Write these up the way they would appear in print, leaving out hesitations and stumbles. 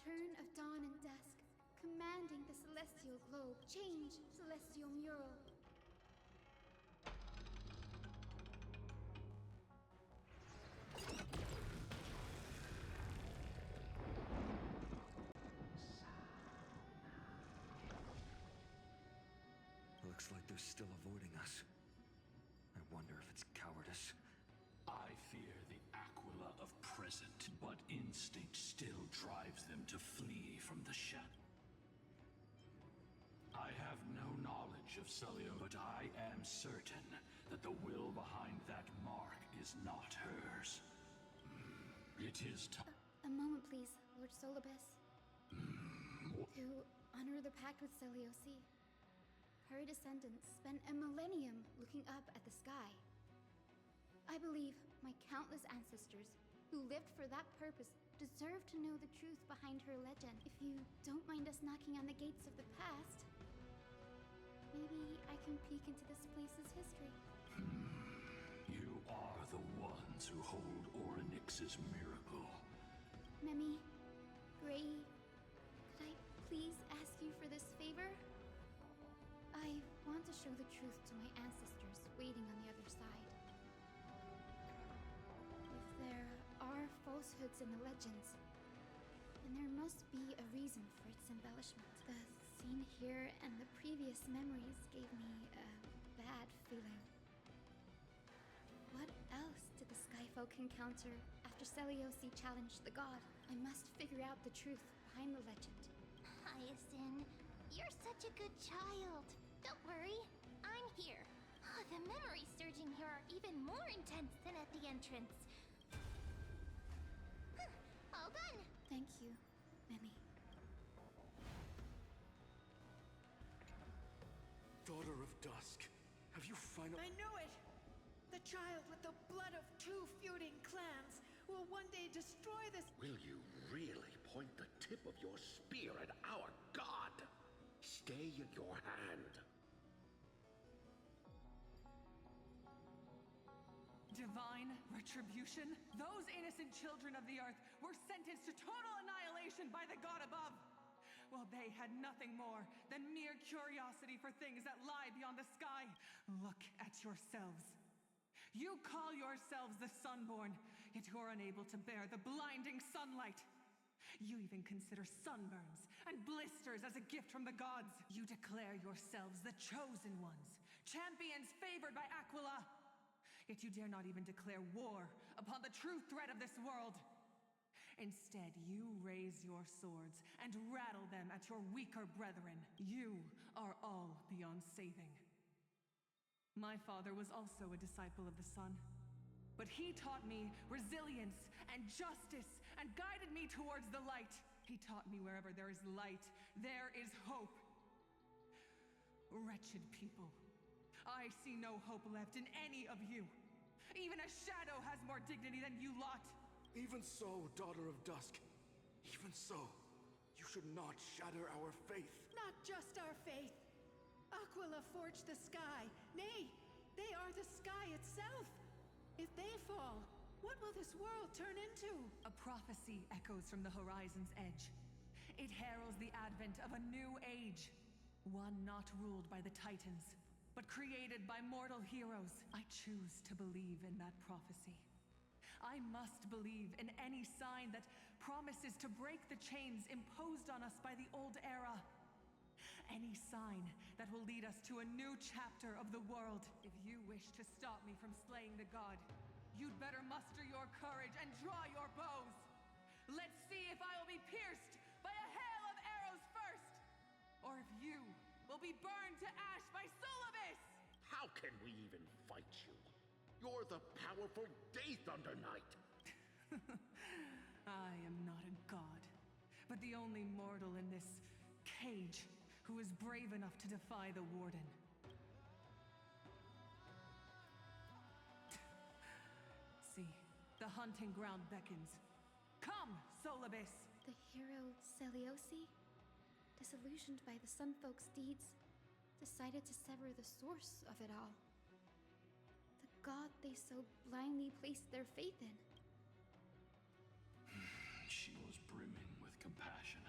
return of dawn and dusk, commanding the celestial globe, change celestial mural. Looks like they're still avoiding us. I wonder if it's cowardice. I fear the Aquila of present, but instinct still drives them to flee from the shadow. I have no knowledge of Celio, but I am certain that the will behind that mark is not hers. It is time. A moment, please, Lord Solibus. To honor the pact with Celiosi, her descendants spent a millennium looking up at the sky. I believe my countless ancestors who lived for that purpose deserve to know the truth behind her legend. If you don't mind us knocking on the gates of the past, maybe I can peek into this place's history. You are the ones who hold Orynyx's miracle. Memi, Gray, could I please ask you for this favor? I want to show the truth to my ancestors waiting on the other side. If there are falsehoods in the legends, then there must be a reason for its embellishment. The scene here and the previous memories gave me a bad feeling. What else did the Skyfolk encounter after Celiosi challenged the god? I must figure out the truth behind the legend. Hyacinth, you're such a good child. Don't worry, I'm here. Oh, the memories surging here are even more intense than at the entrance. All done. Thank you, Memi. Daughter of Dusk, have you finally— I knew it! The child with the blood of two feuding clans will one day destroy this— Will you really point the tip of your spear at our god? Stay in your hand. Divine retribution? Those innocent children of the earth were sentenced to total annihilation by the god above. Well, they had nothing more than mere curiosity for things that lie beyond the sky. Look at yourselves. You call yourselves the Sunborn, yet you're unable to bear the blinding sunlight. You even consider sunburns and blisters as a gift from the gods. You declare yourselves the chosen ones, champions favored by Aquila. Yet you dare not even declare war upon the true threat of this world. Instead, you raise your swords and rattle them at your weaker brethren. You are all beyond saving. My father was also a disciple of the sun, but he taught me resilience and justice and guided me towards the light. He taught me wherever there is light, there is hope. Wretched people, I see no hope left in any of you. Even a shadow has more dignity than you lot. Even so, Daughter of Dusk, even so, you should not shatter our faith. not just our faith. Aquila forged the sky. Nay, they are the sky itself. If they fall, what will this world turn into? A prophecy echoes from the horizon's edge. It heralds the advent of a new age. One not ruled by the Titans, but created by mortal heroes. I choose to believe in that prophecy. I must believe in any sign that promises to break the chains imposed on us by the old era. Any sign that will lead us to a new chapter of the world. If you wish to stop me from slaying the god, you'd better muster your courage and draw your bows. Let's see if I will be pierced by a hail of arrows first, or if you will be burned to ash by Solibus! How can we even fight you? You're the powerful Day Thunder Knight. I am not a god, but the only mortal in this cage who is brave enough to defy the Warden. See, the hunting ground beckons. Come, Solibus! The hero Celiosi, disillusioned by the Sunfolk's deeds, decided to sever the source of it all. The god they so blindly placed their faith in. She was brimming with compassion.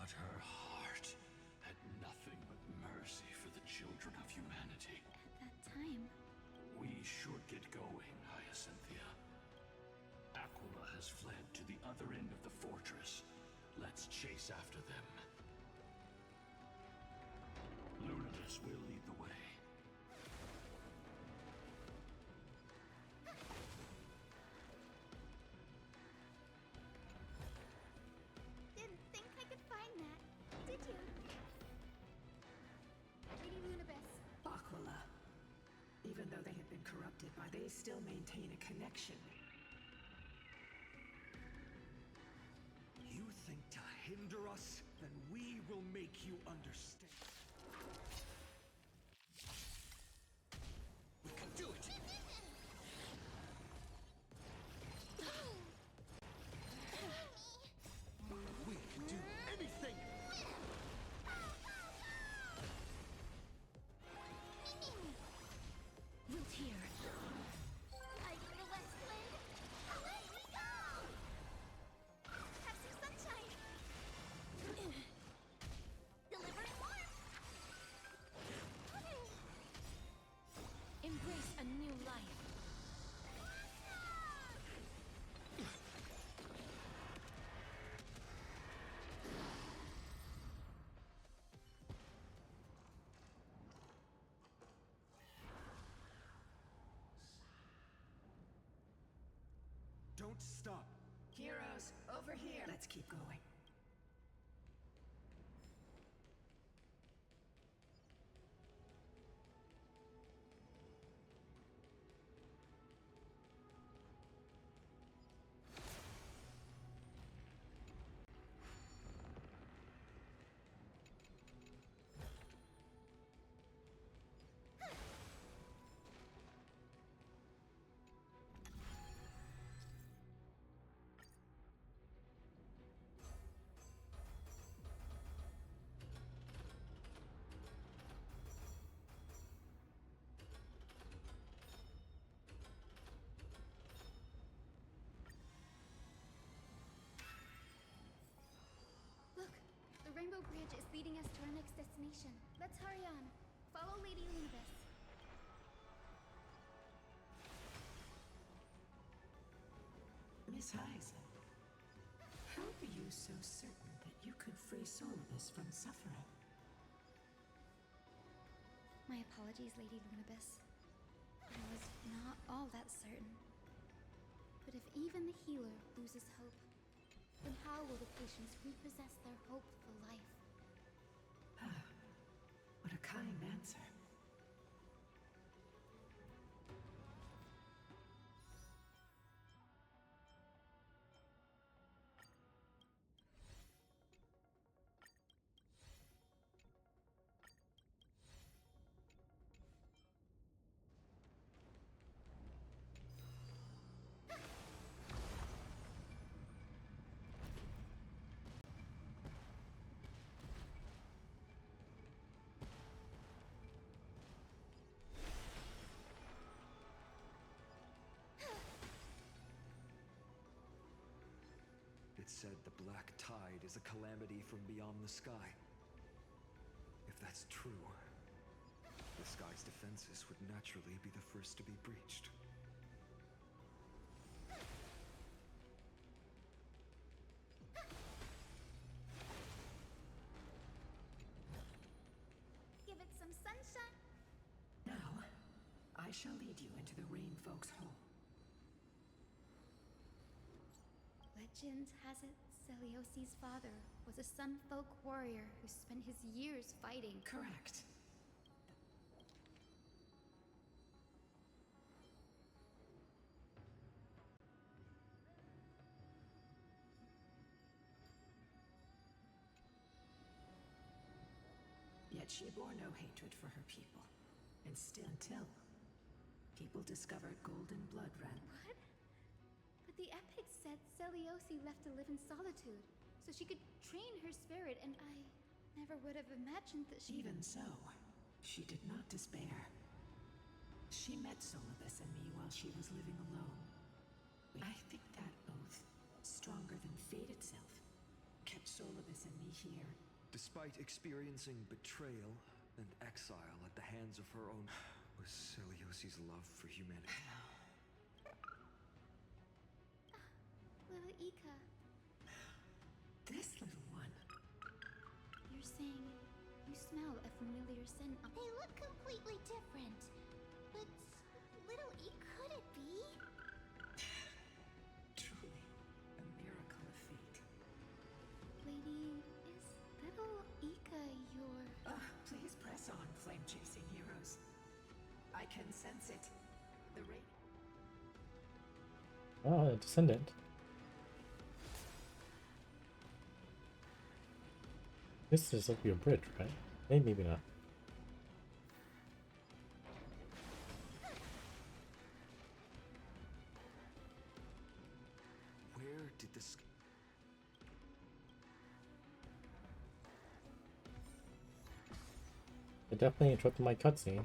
But her heart had nothing but mercy for the children of humanity. At that time, We should get going, Hyacinthia. Aquila has fled to the other end of the fortress. Let's chase after them. Lunatus will lead the way. didn't think I could find that, did you? Lady Lunabis, Aquila. Even though they have been corrupted they still maintain a connection. You think to hinder us? Then we will make you understand. We can do it! We can do anything! Root here. I need a west wind. Away we go! Have some sunshine. Delivering warmth. Embrace a new life. Don't stop! Heroes, over here. Let's keep going. look! The Rainbow Bridge is leading us to our next destination. Let's hurry on. Follow Lady Lunabis. Miss Hyson, how are you so certain that you could free Solibus from suffering? My apologies, Lady Lunabis. I was not all that certain. But if even the healer loses hope, then how will the patients repossess their hope for life? What a kind answer. It said the black tide is a calamity from beyond the sky. If that's true, the sky's defenses would naturally be the first to be breached. Give it some sunshine. Now, I shall lead you into the Rain Folk's home. Legend has it Celiosi's father was a Sun Folk warrior who spent his years fighting. Correct. Yet she bore no hatred for her people. And still until people discovered golden blood ran. What? But the epic said Celiosi left to live in solitude, so she could train her spirit, and I never would have imagined that she... Even so, she did not despair. She met Solibus and me while she was living alone. I think that oath, stronger than fate itself, kept Solibus and me here. Despite experiencing betrayal and exile at the hands of her own, was Celiosi's love for humanity. Little Ika, This little one. you're saying you smell a familiar scent of... They look completely different. But little E, could it be? Truly, a miracle of fate. Lady, is little Ika your... Please press on, flame-chasing heroes. I can sense it. The rate. Ah, a descendant. This is like your bridge, right? Maybe not. Where did this... It definitely interrupted my cutscene.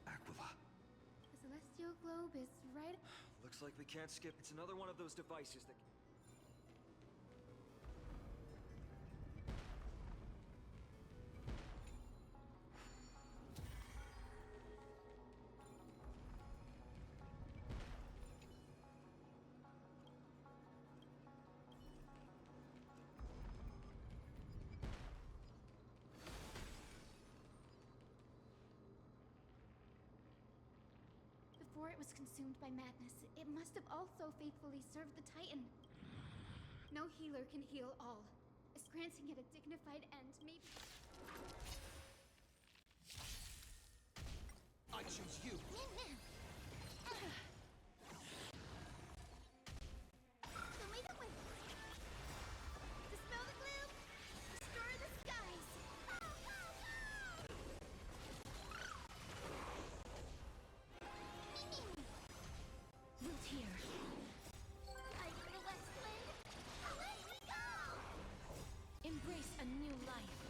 Aquila. The celestial globe is right... Looks like we can't skip. It's another one of those devices that... Before it was consumed by madness, it must have also faithfully served the Titan. No healer can heal all. Is granting it a dignified end, maybe... I choose you. Show me the way. Dispel the gloom. Restore the skies. Root here. Light in the west wind. Away we go! Embrace a new life.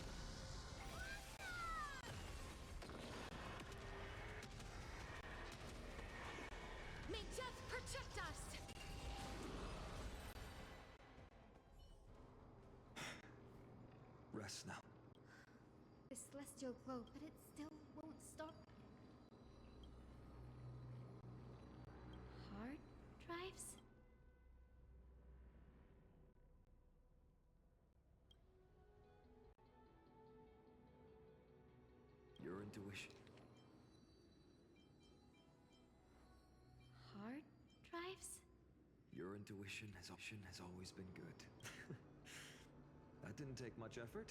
May death protect us! Rest now. The celestial globe, but it still won't stop. Hard drives? Your intuition. Hard drives? Your intuition has always been good. That didn't take much effort.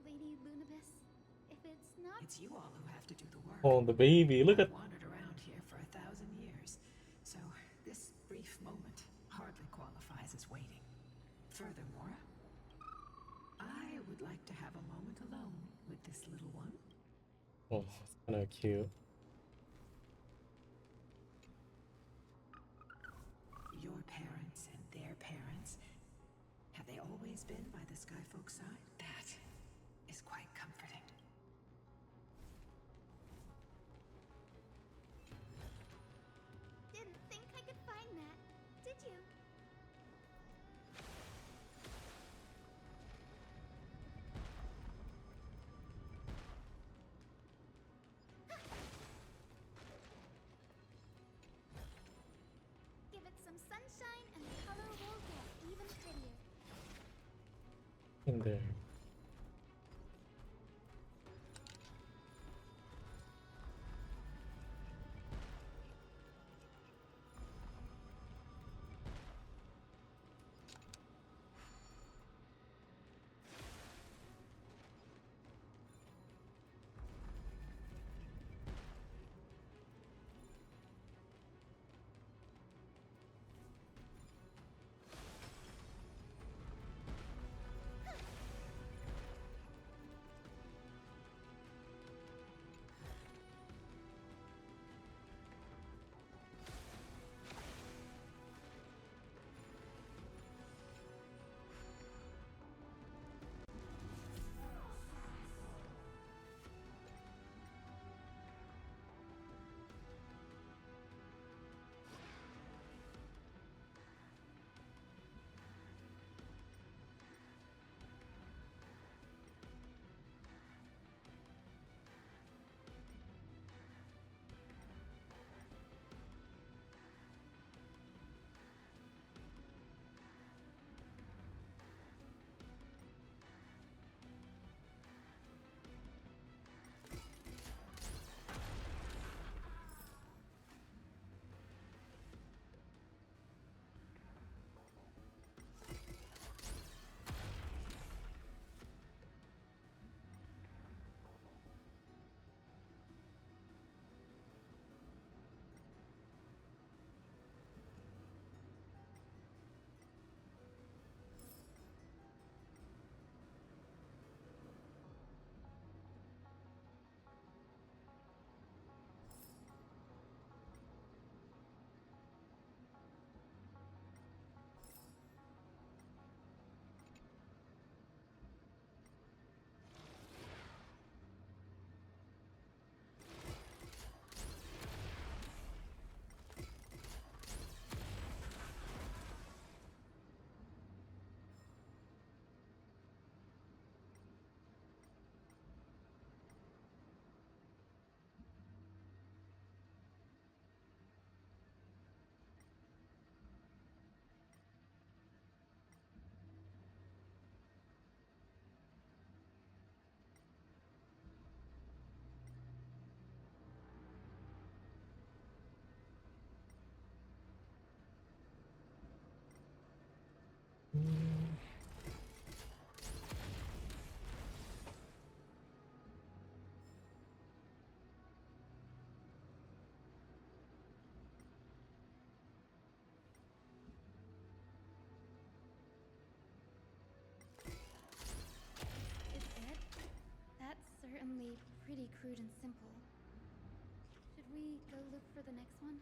Lady Lunabis, if it's not... It's you all who have to do the work. Oh, the baby. Look at... I've wandered around here for 1,000 years, so this brief moment hardly qualifies as waiting. Furthermore, I would like to have a moment alone with this little one. Oh, it's kind of cute. Your parents and their parents, have they always been by the Skyfolk side? That is quite comforting. Didn't think I could find that, did you? Give it some sunshine and the color will get even prettier. In there. Is it? That's certainly pretty crude and simple. Should we go look for the next one?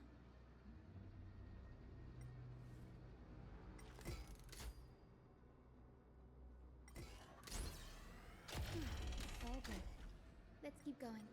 All good. Let's keep going.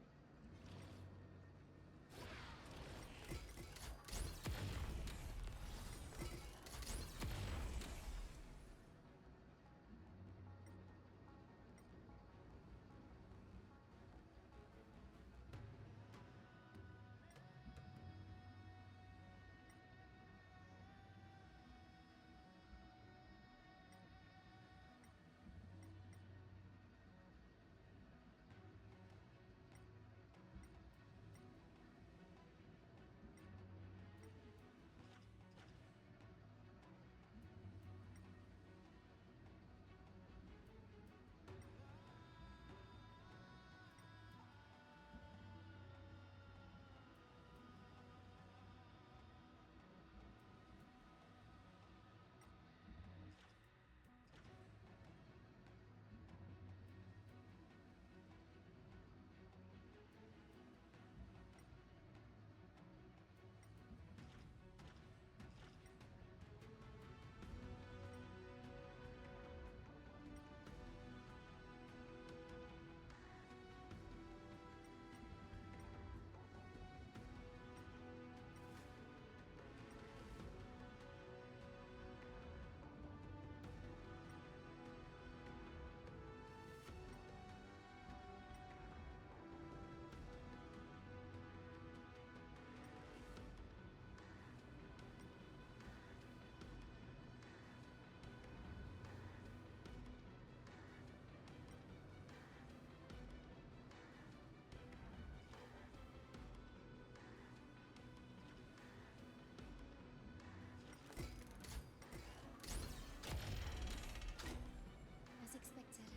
As expected,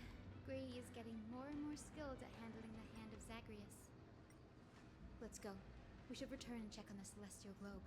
Gray is getting more and more skilled at handling the hand of Zagreus. Let's go. We should return and check on the celestial globe.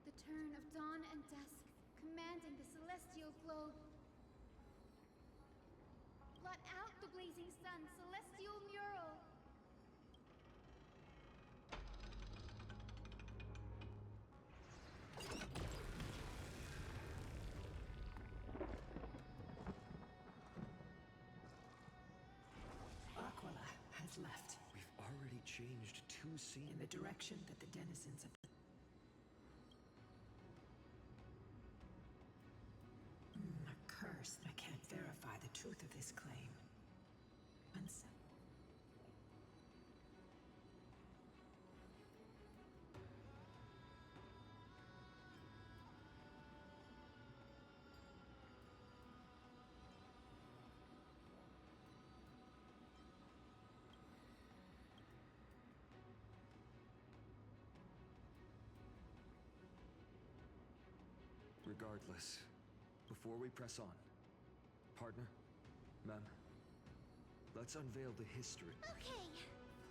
The turn of dawn and dusk, commanding the celestial globe. Blot out the blazing sun, celestial mural. Aquila has left We've already changed 2 scenes. in the direction that the denizens of a curse. I can't verify the truth of this claim. Regardless, before we press on, partner, ma'am, let's unveil the history. Okay.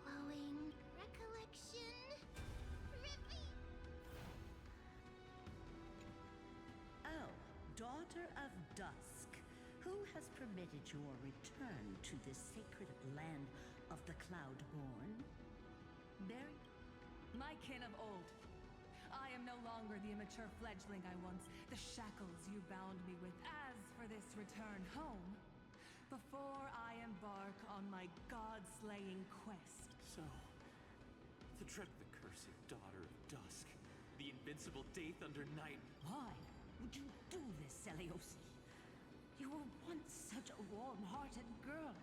Flowing recollection. Oh, daughter of dusk, who has permitted your return to this sacred land of the Cloudborn? Barry? My kin of old. I am no longer the immature fledgling I once, the shackles you bound me with. As for this return home, before I embark on my god-slaying quest. So, to trick the cursed daughter of dusk, the invincible day thunder night. Why would you do this, Seliosi? You were once such a warm-hearted girl.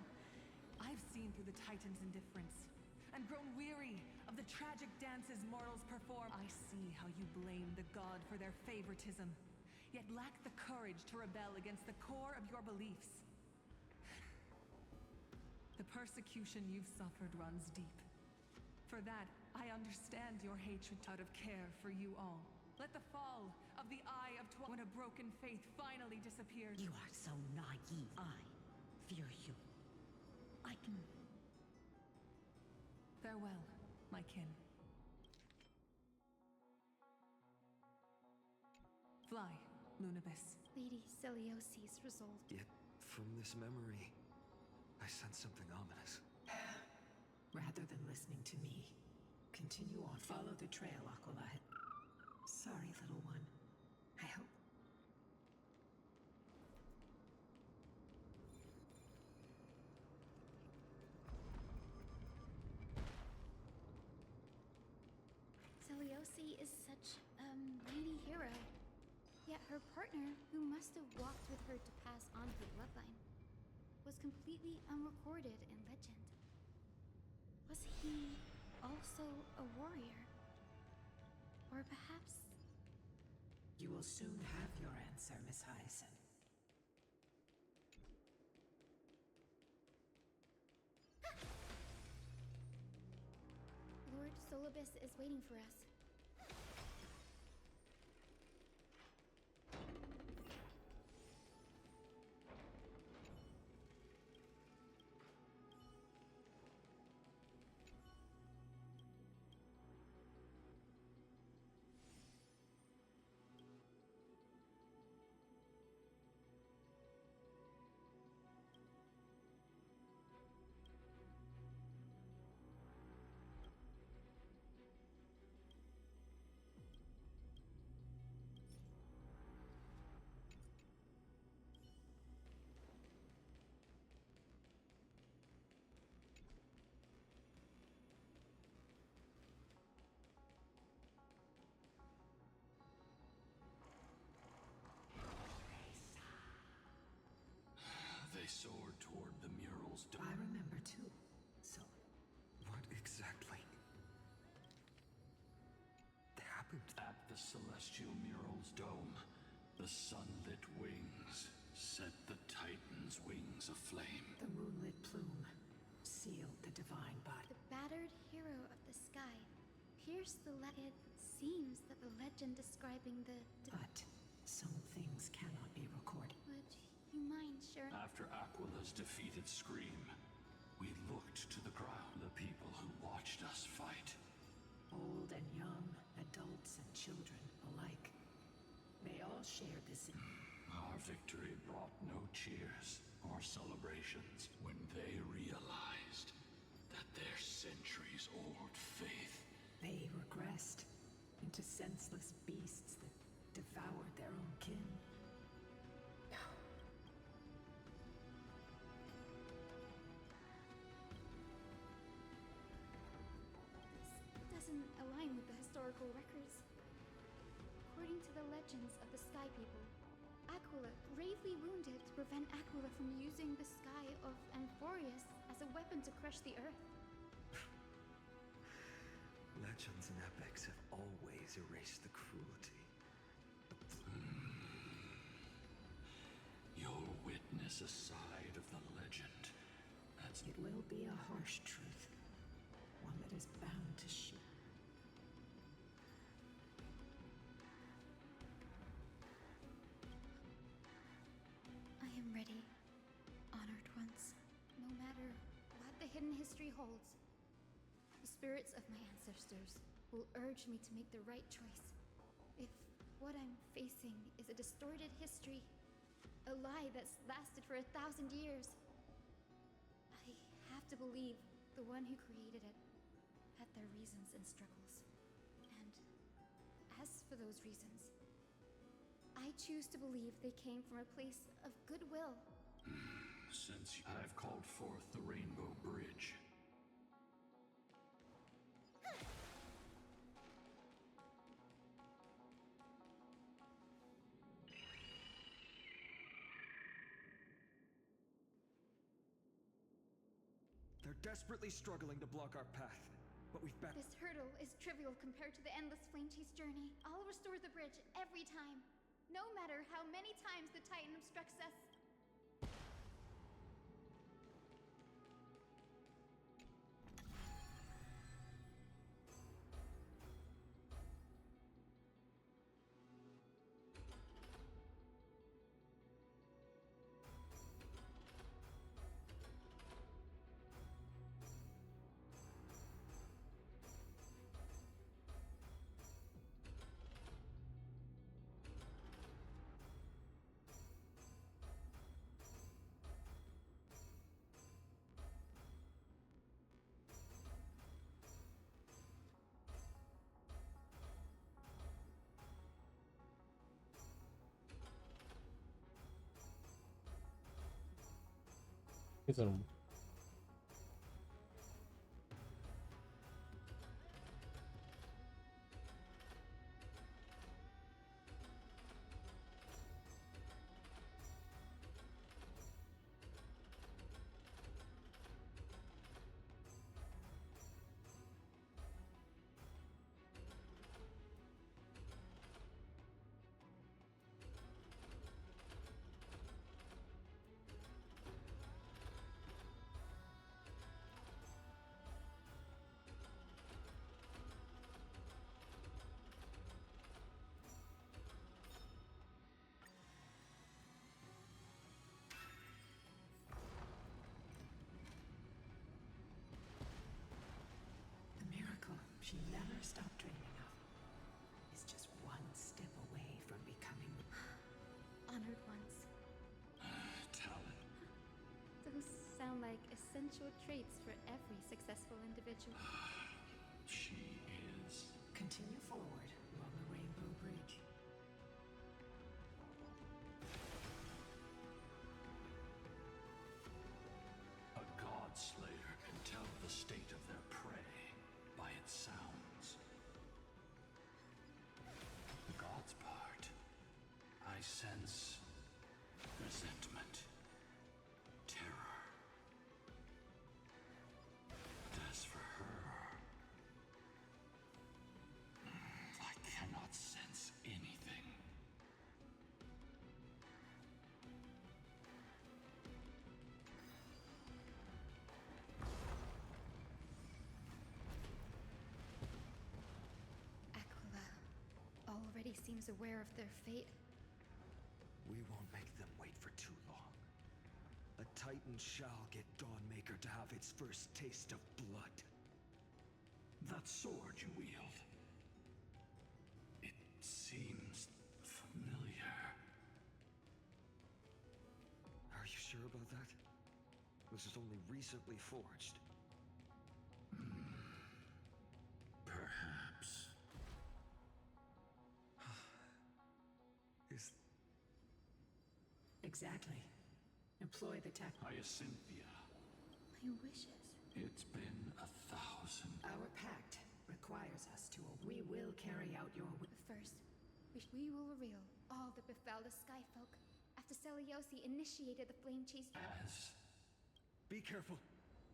I've seen through the Titan's indifference and grown weary of the tragic dances mortals perform. I see how you blame the god for their favoritism, yet lack the courage to rebel against the core of your beliefs. The persecution you've suffered runs deep. For that, I understand your hatred out of care for you all. Let the fall of the Eye of when a broken faith finally disappeared. You are so naive. I fear you. I can... Farewell, my kin. Fly, Lunibus. Lady Celiosi's resolve. Yet, from this memory, I sense something ominous. Rather than listening to me, continue on. Follow the trail, Aquila. Sorry, little one. I hope... Celiosi is such a mighty hero. Yet her partner, who must have walked with her to pass on her bloodline, was completely unrecorded in legend. Was he also a warrior? Or perhaps... You will soon have your answer, Miss Hyacinth. Lord Solibus is waiting for us. They soared toward the mural's dome. I remember too. So... What exactly happened? At the celestial mural's dome, the sunlit wings set the Titan's wings aflame. The moonlit plume sealed the divine body. The battered hero of the sky pierced the It seems that the legend describing the... But some things cannot be recorded. Would you mind sharing? After Aquila's defeated scream, we looked to the ground. The people who watched us fight. Old and young, adults and children alike. They all shared this. Our victory brought no cheers or celebrations when they realized that their centuries-old faith... They regressed into senseless beasts that devoured their own kin. This doesn't align with the historical records. According to the legends of the Sky People, Aquila gravely wounded to prevent Aquila from using the sky of Amphorius as a weapon to crush the earth. Legends and epics have always erased the cruelty. You'll witness a side of the legend that's... It will be a harsh truth. One that is bound to shoot. already. Honored ones. No matter what the hidden history holds, the spirits of my ancestors will urge me to make the right choice. If what I'm facing is a distorted history, a lie that's lasted for 1,000 years, I have to believe the one who created it had their reasons and struggles. And as for those reasons, I choose to believe they came from a place of goodwill. Since I've called forth the Rainbow Bridge. They're desperately struggling to block our path, but we've backed. This hurdle is trivial compared to the endless Flamechase journey. I'll restore the bridge every time, no matter how many times the Titan obstructs us. Isn't The miracle she never stopped dreaming of is just one step away from becoming Honored ones. Talon. Those sound like essential traits for every successful individual. She is. Continue forward along the Rainbow Bridge. A god slayer can tell the state of their prey by its sounds. The god's part, I sense resentment, terror. But as for her, I cannot sense anything. Aquila already seems aware of their fate. We won't make them wait for too long. A Titan shall get Dawnmaker to have its first taste of blood. That sword you wield, it seems familiar. Are you sure about that? This is only recently forged. Perhaps. Is Exactly. Employ the tech. Hyacinthia, My wishes. it's been 1,000. Our pact requires us to. We will carry out your First, we will reveal all that befell the Skyfolk after Seliosi initiated the Flamechase. As Be careful.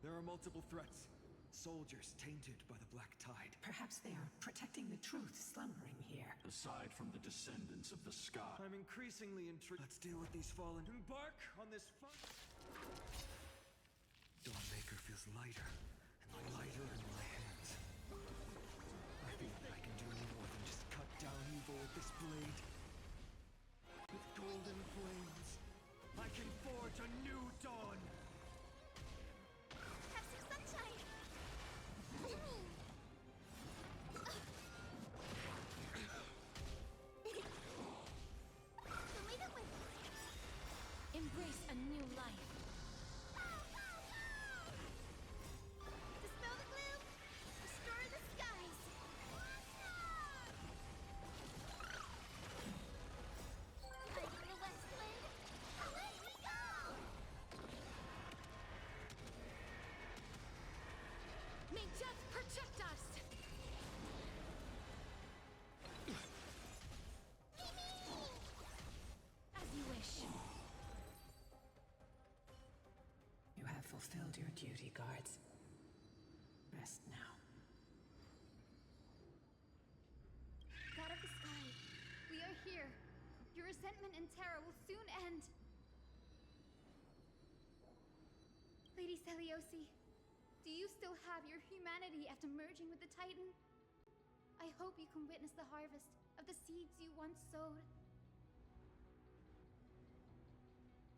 There are multiple threats. Soldiers tainted by the Black Tide. Perhaps they are protecting the truth slumbering here. aside from the descendants of the sky. I'm increasingly intrigued. Let's deal with these fallen. Embark on this fight. Dawnmaker feels lighter and lighter in my hands. I feel that I can do more than just cut down evil with this blade. With golden flames, I can forge fulfilled your duty, guards. Rest now. God of the sky, we are here. Your resentment and terror will soon end. Lady Celiosi, do you still have your humanity after merging with the Titan? I hope you can witness the harvest of the seeds you once sowed.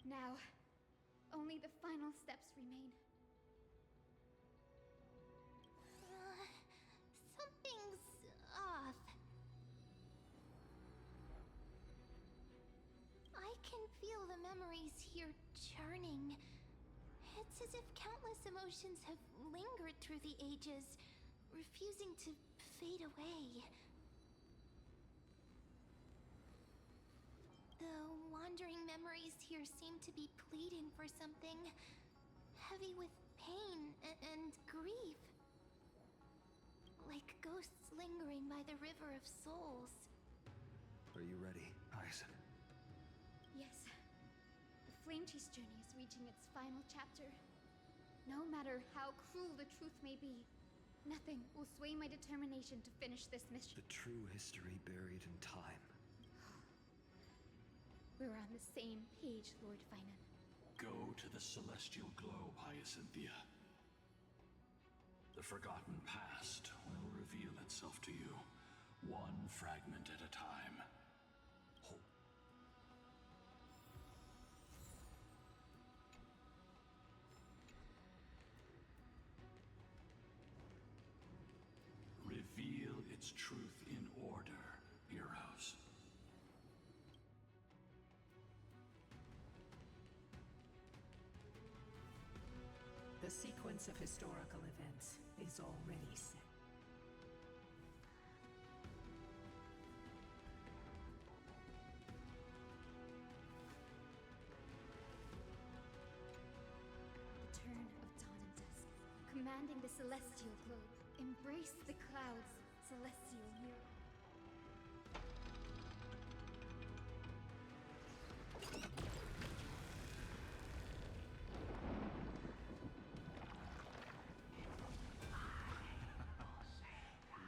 Now, only the final steps remain. Something's off. I can feel the memories here churning. It's as if countless emotions have lingered through the ages, refusing to fade away. The wandering memories here seem to be pleading for something, heavy with pain and grief. Like ghosts lingering by the River of Souls. Are you ready, Aizen? Yes. The Flamechase journey is reaching its final chapter. No matter how cruel the truth may be, nothing will sway my determination to finish this mission. The true history buried in time. We're on the same page, Lord Finan. Go to the celestial globe, Hyacinthia. The forgotten past will reveal itself to you, one fragment at a time. Reveal its truth in order, heroes. The sequence of historical events is already set. Return of dawn and dusk, commanding the celestial globe. Embrace the clouds, celestial mirror.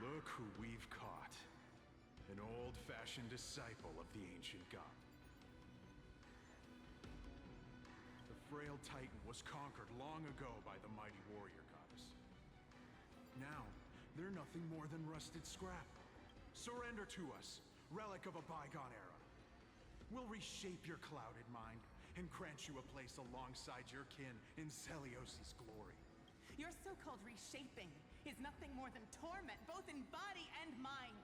Look who we've caught. An old-fashioned disciple of the ancient god. The frail Titan was conquered long ago by the mighty warrior goddess. Now, they're nothing more than rusted scrap. Surrender to us, relic of a bygone era. We'll reshape your clouded mind and grant you a place alongside your kin in Celiosi's glory. Your so-called reshaping is nothing more than torment, both in body and mind.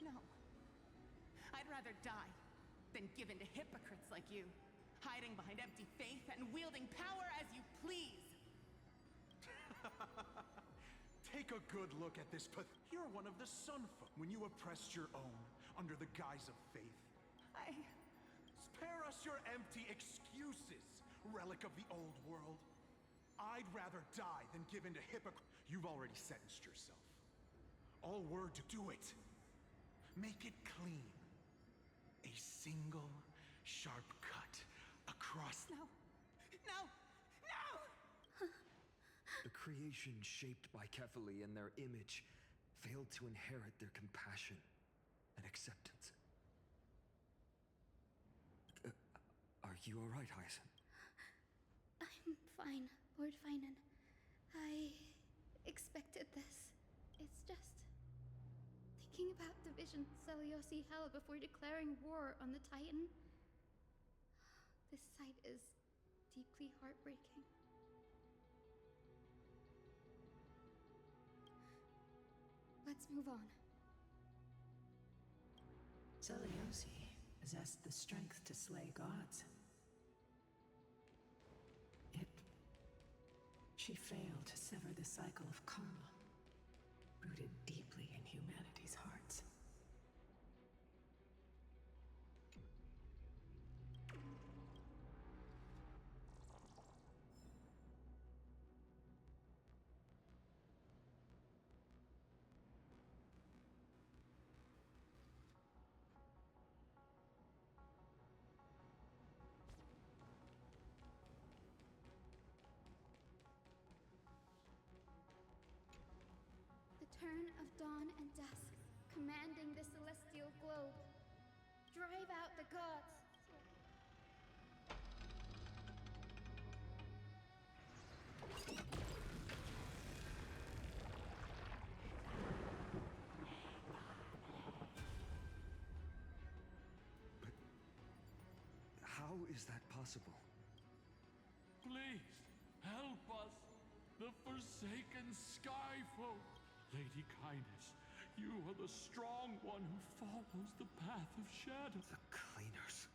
No. I'd rather die than give in to hypocrites like you, hiding behind empty faith and wielding power as you please. Take a good look at this You're one of the Sunfolk. When you oppressed your own under the guise of faith. Spare us your empty excuses, relic of the old world. I'd rather die than give in to hypocrite. You've already sentenced yourself. All word to do it. Make it clean. A single sharp cut across. No. No. No! The creation shaped by Kefali and their image failed to inherit their compassion and acceptance. Are you alright, Aizen? I'm fine, Lord Finan. I expected this. It's just thinking about the vision Celiosi held before declaring war on the Titan. This sight is deeply heartbreaking. Let's move on. Celiosi possessed the strength to slay gods. Yet, she failed to sever the cycle of karma, rooted deeply in humanity's hearts. dawn and dusk, commanding the celestial globe. Drive out the gods. But how is that possible? Please, help us, the forsaken Skyfolk. Lady Kindness, you are the strong one who follows the path of shadow. The cleaners.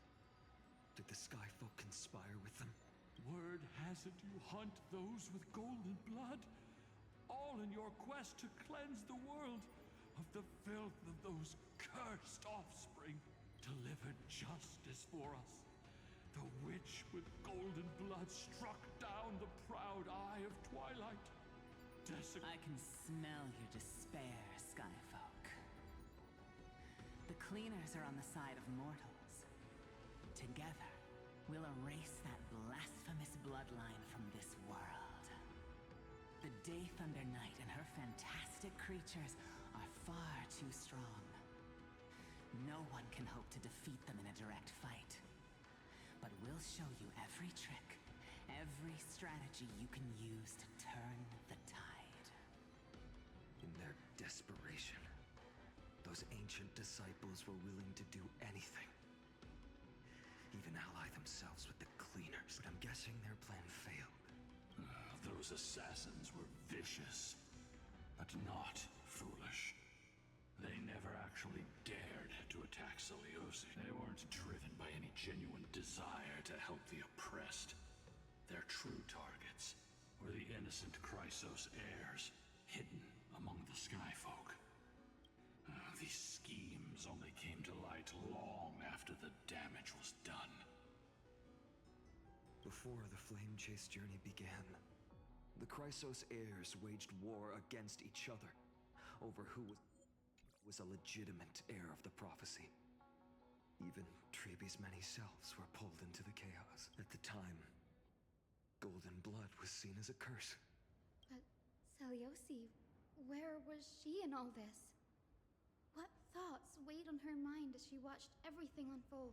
Did the Skyfolk conspire with them? Word has it you hunt those with golden blood, all in your quest to cleanse the world of the filth of those cursed offspring. Deliver justice for us. The witch with golden blood struck down the proud eye of twilight. I can smell your despair, Skyfolk. The cleaners are on the side of mortals. Together, we'll erase that blasphemous bloodline from this world. The Day Thunder Knight and her fantastic creatures are far too strong. No one can hope to defeat them in a direct fight. But we'll show you every trick, every strategy you can use to turn the tide. In their desperation, those ancient disciples were willing to do anything. Even ally themselves with the cleaners. But I'm guessing their plan failed. Those assassins were vicious, but not foolish. They never actually dared to attack Celiosi. They weren't driven by any genuine desire to help the oppressed. Their true targets were the innocent Chrysos heirs, hidden among the Skyfolk. These schemes only came to light long after the damage was done. Before the Flamechase journey began, the Chrysos heirs waged war against each other over who was a legitimate heir of the prophecy. Even Treeby's many selves were pulled into the chaos. At the time, golden blood was seen as a curse. But Celiosi, where was she in all this? What thoughts weighed on her mind as she watched everything unfold?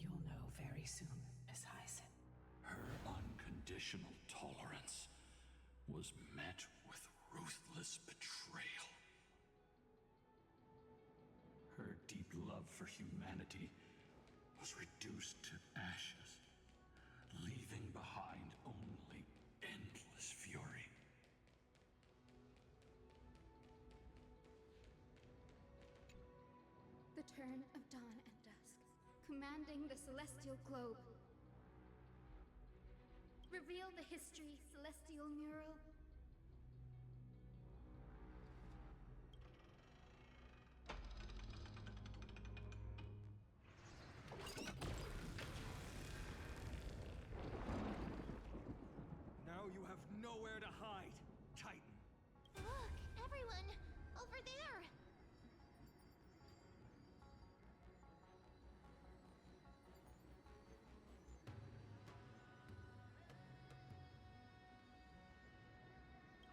You'll know very soon, Miss Hyson. Her unconditional tolerance was met with ruthless betrayal. Her deep love for humanity was reduced to ashes, leaving behind only endless fury. The turn of dawn and dusk, commanding the celestial globe. Reveal the history, celestial mural. Now you have nowhere to hide, Titan. Look, everyone! Over there!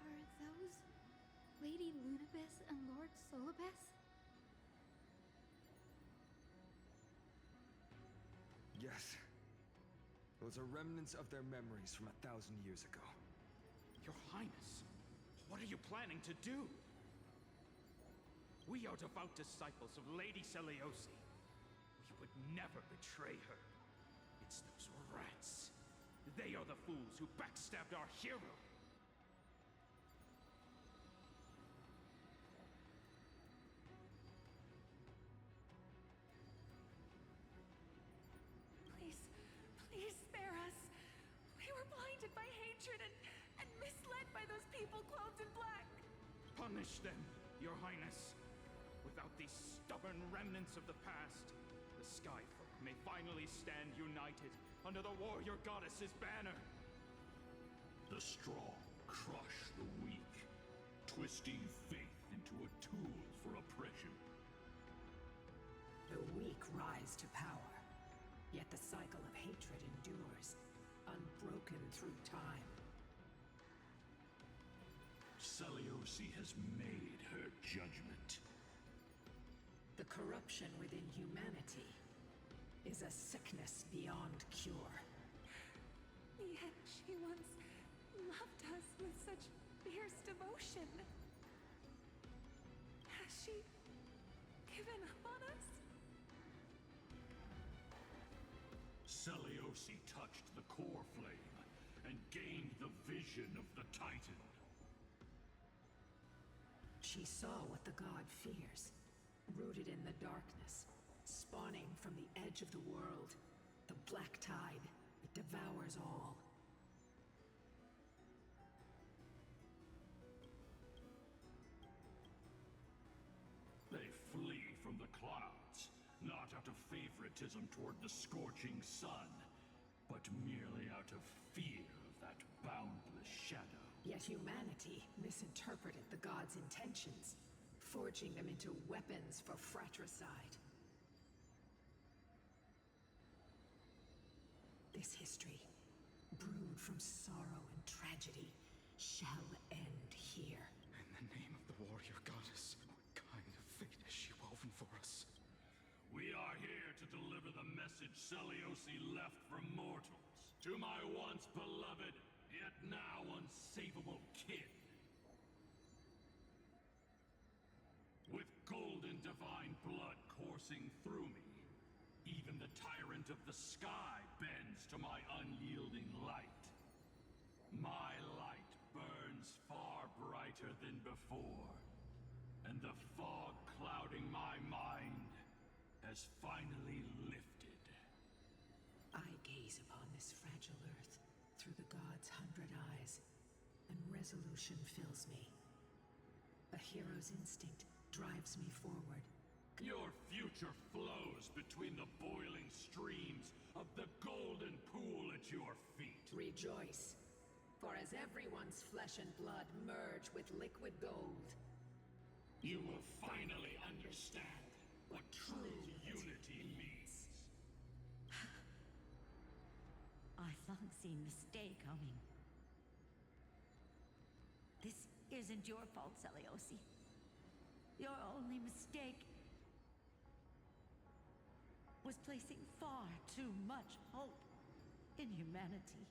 Are those Lady Lunabis and Lord Solibus? Yes. Those are remnants of their memories from 1,000 years ago. Your Highness, what are you planning to do? We are devout disciples of Lady Celiosi. We would never betray her. It's those rats. They are the fools who backstabbed our hero. Please spare us. We were blinded by hatred and misled by those people clothed in black. Punish them, Your Highness. Without these stubborn remnants of the past, the Skyfolk may finally stand united under the warrior goddess's banner. The strong crush the weak, twisting faith into a tool for oppression. The weak rise to power. Yet the cycle of hatred endures, unbroken through time. Seliosi has made her judgment. The corruption within humanity is a sickness beyond cure. Yet she once loved us with such fierce devotion. Has she given up on us? Seliosi touched the core flame and gained the vision of the Titan. She saw what the god fears, rooted in the darkness, spawning from the edge of the world, the black tide that devours all. They flee from the clouds, not out of favoritism toward the scorching sun, but merely out of fear of that boundless shadow. Yet humanity misinterpreted the gods' intentions, forging them into weapons for fratricide. This history, brewed from sorrow and tragedy, shall end here. In the name of the warrior goddess, what kind of fate has she woven for us? We are here to deliver the message Seliosi left for mortals. To my once beloved, yet now unsavable kin. With golden divine blood coursing through me, even the tyrant of the sky bends to my unyielding light. My light burns far brighter than before, and the fog clouding my mind has finally lifted. I gaze upon this fragile earth through the gods' 100 eyes, and resolution fills me. A hero's instinct drives me forward. Your future flows between the boiling streams of the golden pool at your feet. Rejoice, for as everyone's flesh and blood merge with liquid gold, you will finally understand what true unity means. I've long seen this day coming. This isn't your fault, Seliosi. Your only mistake was placing far too much hope in humanity.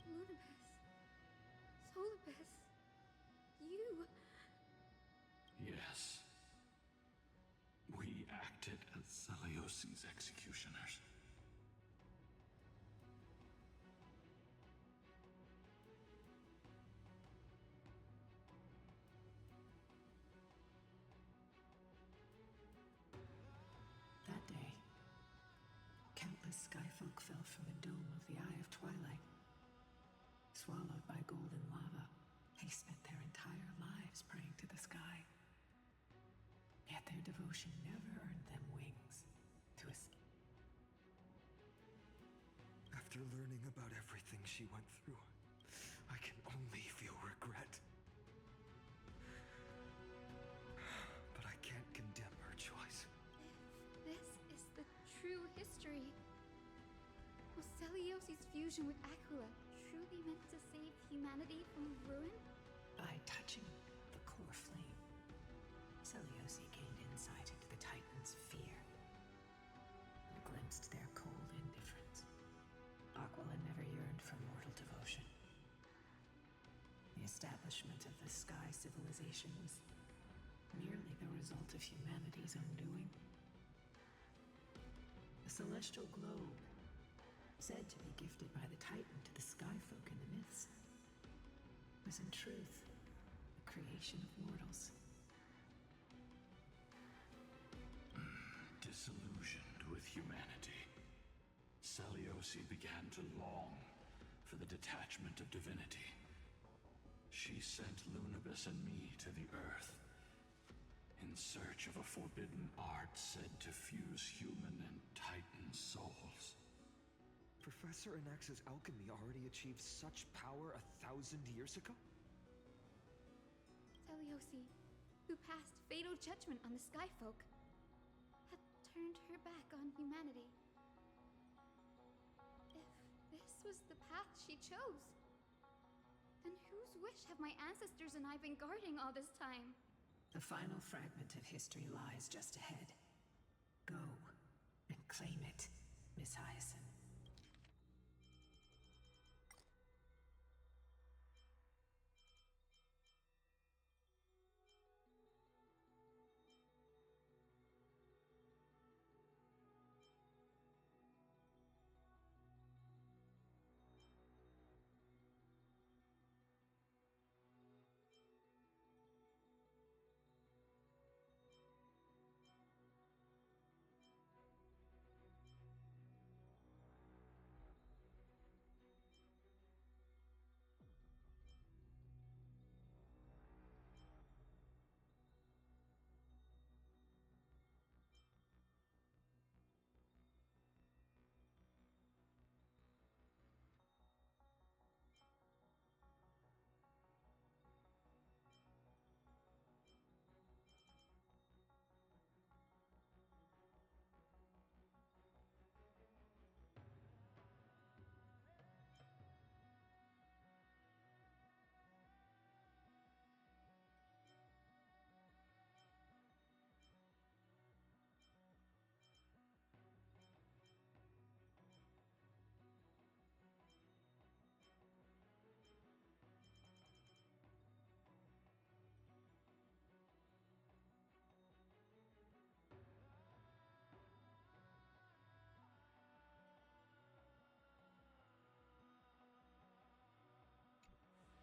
Lunibus. Solibus. You. Yes. We acted as Seliosi's executioners. That day, countless skyfolk fell from the dome of the Eye of Twilight. Swallowed by golden lava, they spent their entire lives praying to the sky. Yet their devotion never earned them wings to escape. After learning about everything she went through, I can only feel regret. But I can't condemn her choice. This is the true history. Was Seliosi's fusion with Aquila truly meant to save humanity from ruin? By touching the core flame, Seliosi gained insight into the Titans' fear and glimpsed their cold indifference. Aquila never yearned for mortal devotion. The establishment of the Sky Civilization was merely the result of humanity's undoing. The celestial globe, said to be gifted by the Titan to the Skyfolk in the myths, was in truth a creation of mortals. Disillusioned with humanity, Seliosi began to long for the detachment of divinity. She sent Lunibus and me to the Earth in search of a forbidden art said to fuse human and Titan souls. Professor Anax's alchemy already achieved such power 1,000 years ago? Seliosi, who passed fatal judgment on the Skyfolk, had turned her back on humanity. If this was the path she chose, then whose wish have my ancestors and I been guarding all this time? The final fragment of history lies just ahead. Go and claim it, Miss Hyacinth.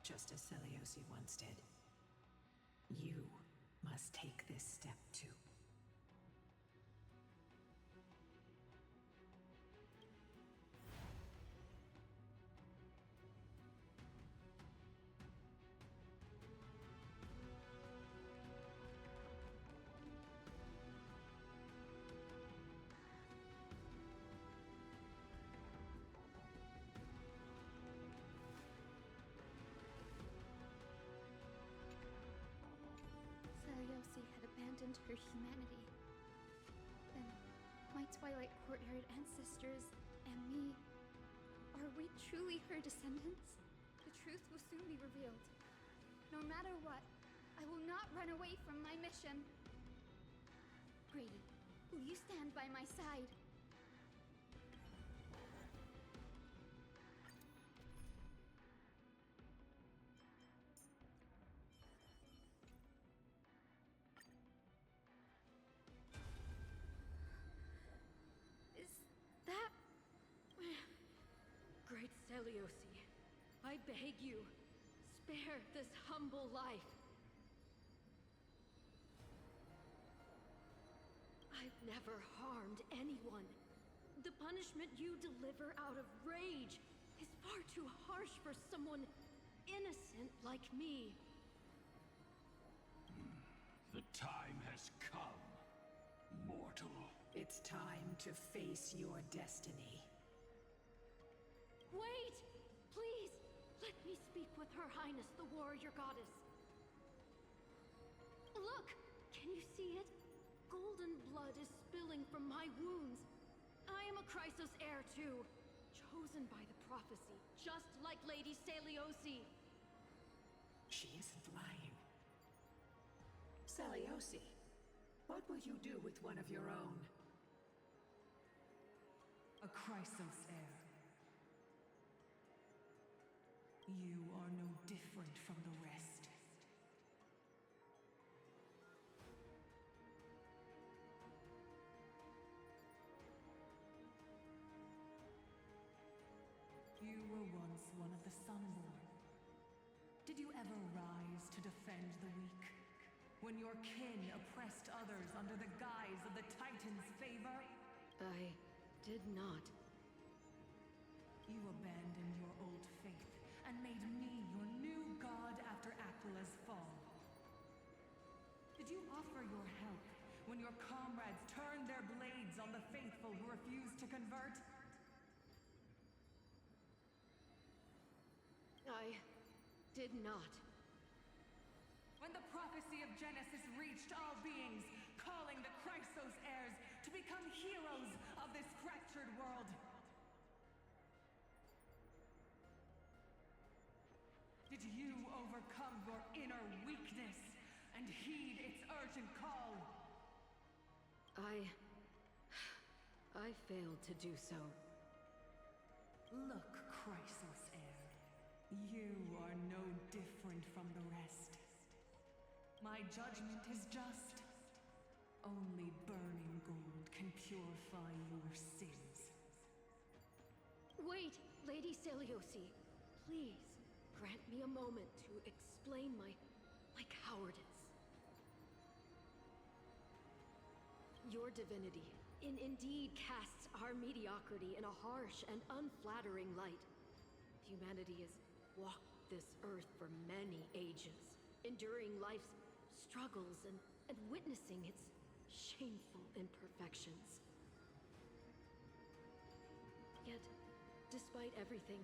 Just as Seliosi once did. You must take this step too. Seliosi had abandoned her humanity. Then, my Twilight Courtyard ancestors and me, are we truly her descendants? The truth will soon be revealed. No matter what, I will not run away from my mission. Grady, will you stand by my side? Great Seliosi, I beg you, spare this humble life. I've never harmed anyone. The punishment you deliver out of rage is far too harsh for someone innocent like me. The time has come, mortal. It's time to face your destiny. Wait! Please! Let me speak with Her Highness, the warrior goddess. Look! Can you see it? Golden blood is spilling from my wounds. I am a Chrysos heir too. Chosen by the prophecy, just like Lady Seliosi. She isn't lying. Seliosi, what will you do with one of your own? A Chrysos heir. You are no different from the rest. You were once one of the Sunborn. Did you ever rise to defend the weak? When your kin oppressed others under the guise of the Titan's favor? I did not. You abandoned your old faith and made me your new god after Aquila's fall. Did you offer your help when your comrades turned their blades on the faithful who refused to convert? did not. When the prophecy of Genesis reached all beings, calling the Chrysos heirs to become heroes of this fractured world. Did you overcome your inner weakness and heed its urgent call? I failed to do so. Look, Chrysos heir. You are no different from the rest. My judgment is just. Only burning gold can purify your sins. Wait, Lady Seliosi. Please, grant me a moment to explain my cowardice. Your divinity indeed casts our mediocrity in a harsh and unflattering light. Humanity has walked this earth for many ages, enduring life's struggles and witnessing its shameful imperfections. Yet, despite everything,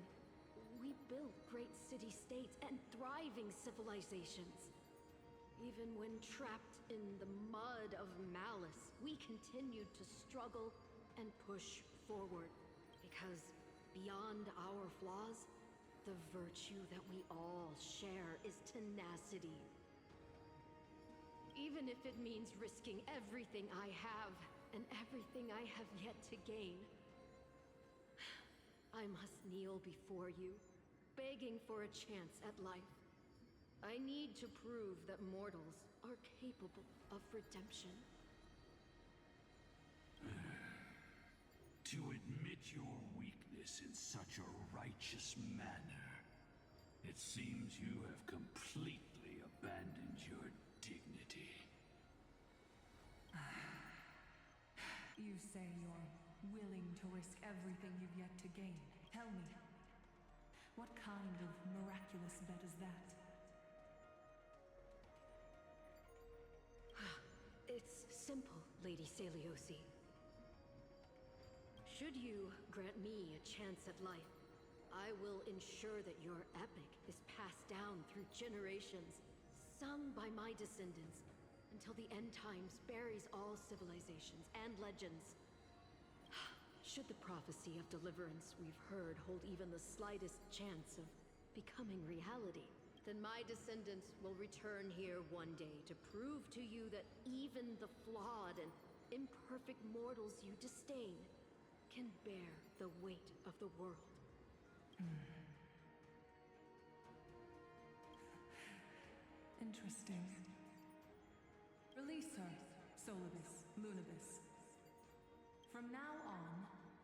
we built great city-states and thriving civilizations. Even when trapped in the mud of malice, we continued to struggle and push forward. Because beyond our flaws, the virtue that we all share is tenacity. Even if it means risking everything I have and everything I have yet to gain. I must kneel before you, begging for a chance at life. I need to prove that mortals are capable of redemption. To admit your weakness in such a righteous manner, it seems you have completely abandoned your dignity. You say you're willing to risk everything you've yet to gain. Tell me, what kind of miraculous bet is that? It's simple, Lady Seliosi. Should you grant me a chance at life, I will ensure that your epic is passed down through generations, sung by my descendants, until the end times buries all civilizations and legends. Should the prophecy of deliverance we've heard hold even the slightest chance of becoming reality, then my descendants will return here one day to prove to you that even the flawed and imperfect mortals you disdain can bear the weight of the world. Interesting. Release her, Solibus, Lunibus. From now on,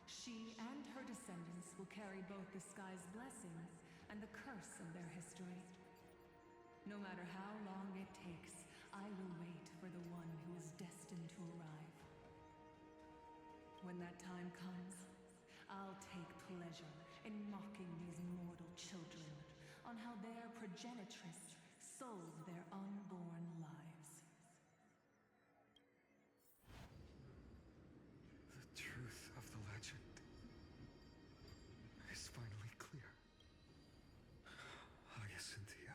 she and her descendants will carry both the sky's blessing and the curse of their history. No matter how long it takes, I will wait for the one who is destined to arrive. When that time comes, I'll take pleasure in mocking these mortal children on how their progenitress sold their unborn lives. The truth of the legend is finally clear. Hyacinthia.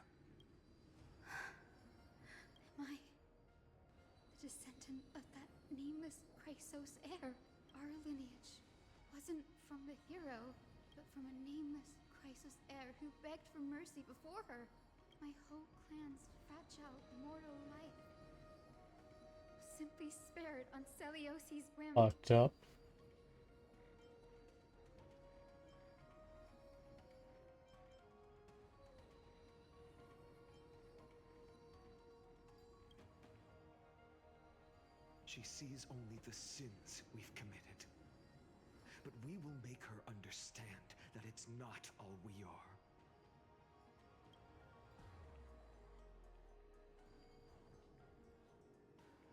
Am I the descendant of that nameless Chrysos heir? Our lineage wasn't from the hero, but from a nameless Chrysos heir who begged for mercy before her. My whole clan's fragile mortal life was simply spared on Seliosi's whim. Fucked up. She sees only the sins we've committed. But we will make her understand that it's not all we are.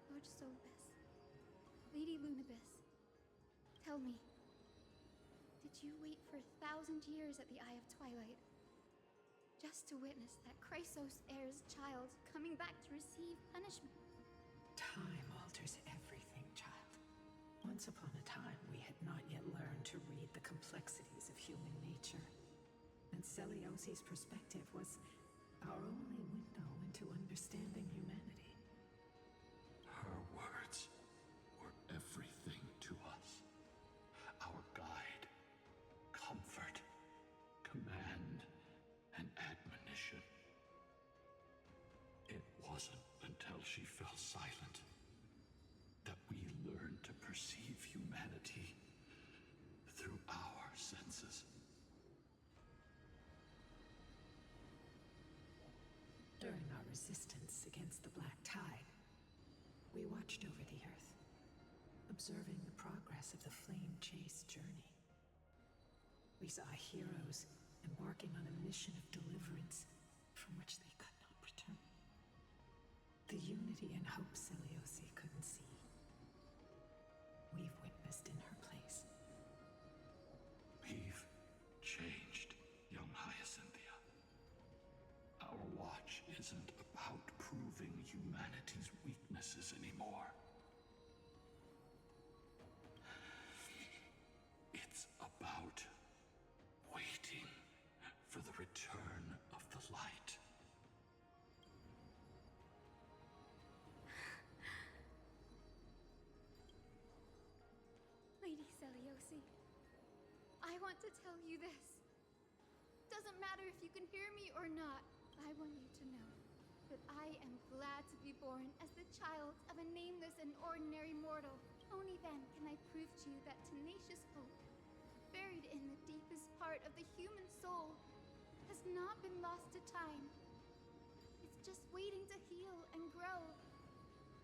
Lord Solibus, Lady Lunibus, tell me, did you wait for 1,000 years at the Eye of Twilight just to witness that Chrysos heir's child coming back to receive punishment? Time alters everything, child. Once upon a time, we had not yet learned to read the complexities of human nature. And Seliosi's perspective was Our only window into understanding humanity. Her words were everything to us. Our guide, comfort, command, and admonition. It wasn't until she fell silent that we learned to perceive humanity through our senses. During our resistance against the Black Tide, we watched over the Earth, observing the progress of the Flamechase journey. We saw heroes embarking on a mission of deliverance from which they could not return. The unity and hope Seliosi couldn't see, we've witnessed in her place. We've changed, young Hyacinthia. Our watch isn't about proving humanity's weaknesses anymore. It's about waiting for the return of the light. Lady Seliosi, I want to tell you this. Doesn't matter if you can hear me or not, I want you to know that I am glad to be born as the child of a nameless and ordinary mortal. Only then can I prove to you that tenacious hope, buried in the deepest part of the human soul, has not been lost to time. It's just waiting to heal and grow,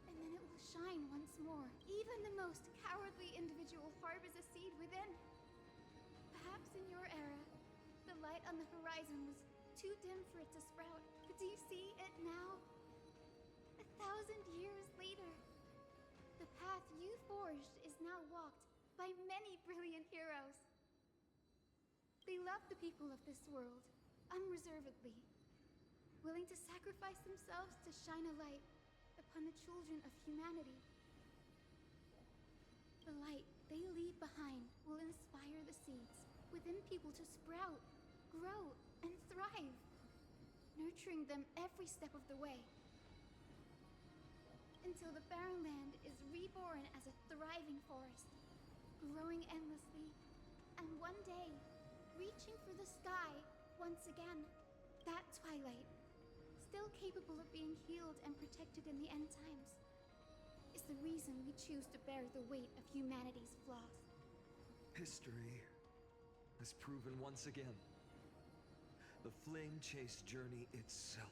and then it will shine once more. Even the most cowardly individual harbors a seed within. Perhaps in your era, the light on the horizon was too dim for it to sprout. But do you see it now? 1,000 years later, the path you forged is now walked by many brilliant heroes. They love the people of this world, unreservedly, willing to sacrifice themselves to shine a light upon the children of humanity. The light they leave behind will inspire the seeds within people to sprout, grow, and thrive, nurturing them every step of the way, until the barren land is reborn as a thriving forest, growing endlessly, and one day, reaching for the sky once again. That twilight, still capable of being healed and protected in the end times, is the reason we choose to bear the weight of humanity's flaws. History has proven once again, the Flamechase journey itself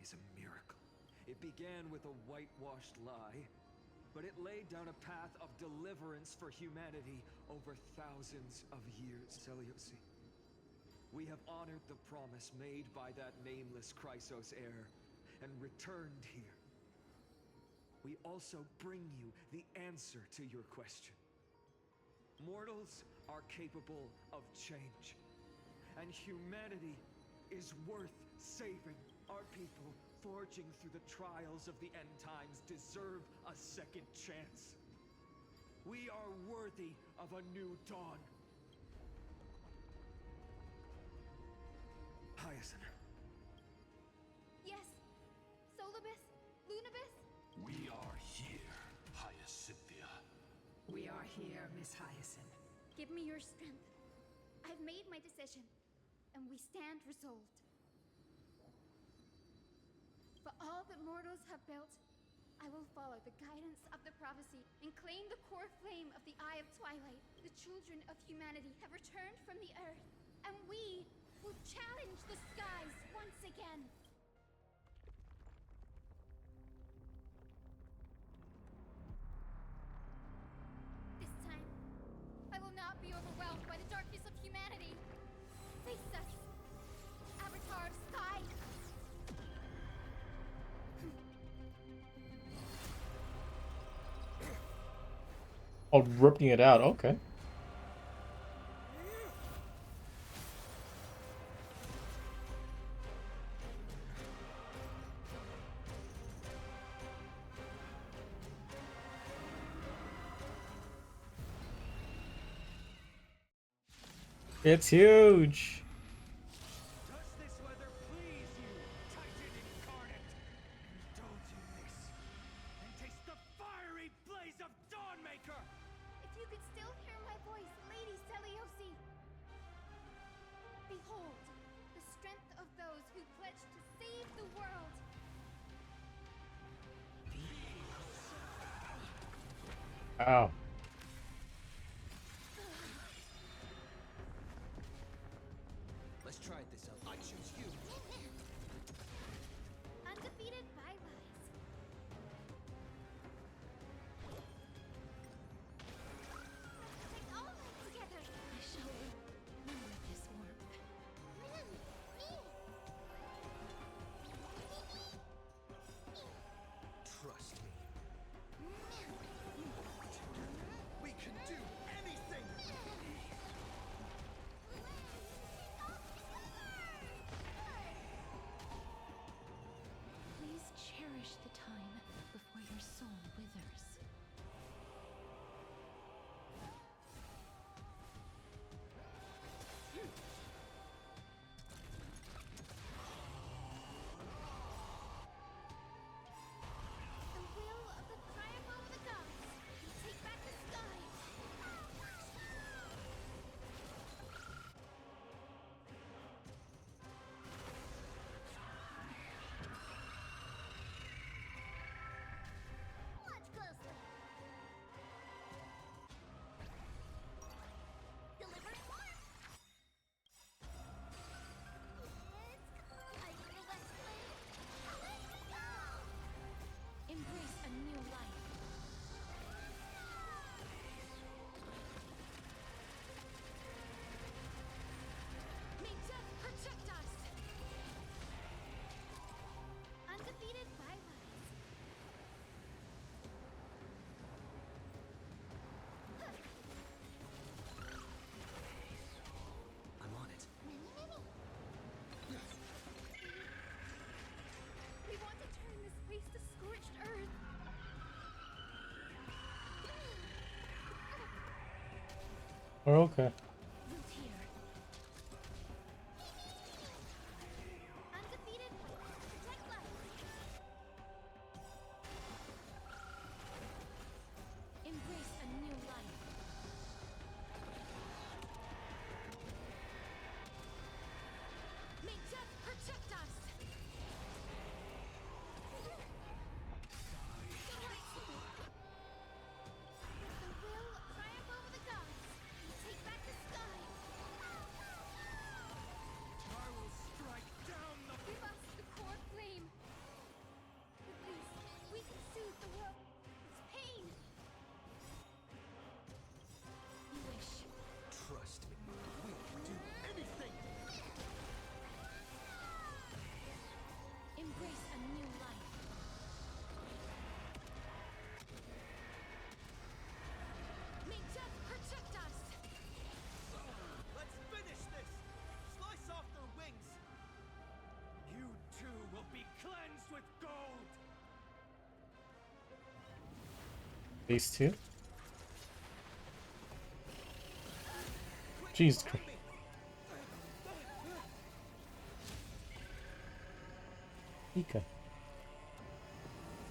is a miracle. It began with a whitewashed lie, but it laid down a path of deliverance for humanity over thousands of years. Seliosi, we have honored the promise made by that nameless Chrysos heir and returned here. We also bring you the answer to your question. Mortals are capable of change, and humanity is worth saving. Our people, forging through the trials of the end times, deserve a second chance. We are worthy of a new dawn. Hyacinth. Yes, Solibus, Lunibus? We are here, Hyacinthia. We are here, Miss Hyacinth. Give me your strength. I've made my decision, and we stand resolved. For all that mortals have built, I will follow the guidance of the prophecy and claim the core flame of the Eye of Twilight. The children of humanity have returned from the earth, and we will challenge the skies once again. This time, I will not be overwhelmed by the darkness of humanity. Face us, Avatar of Sky. Oh, ripping it out. Okay. It's huge. Does this weather please you, behold, the strength of those who pledge to save the world. Ow. Let's try this out. I choose you. Undefeated bylies. Take all of us together. I shall remember this warmth. Trust me. We can do anything! Please cherish the time before your soul withers. The will of the triumph over the gods. We take back the sky. Watch closely. Delivering warmth. I will explain. Embrace a new life. May death protect us! Undefeated bylies. I'm on it. We want to turn this place to scorched earth. We're okay. Root here. Undefeated. Protect life. Embrace a new life. May death protect us! The will triumph over the gods. We take back the sky. I will strike down the... Give us the core flame. With this, we can soothe the world. Its pain. You wish. Trust me. We can do anything! Embrace a new life. May death protect us! Let's finish this! Slice off their wings! You too will be cleansed with gold! These two? Jesus Christ. Ika.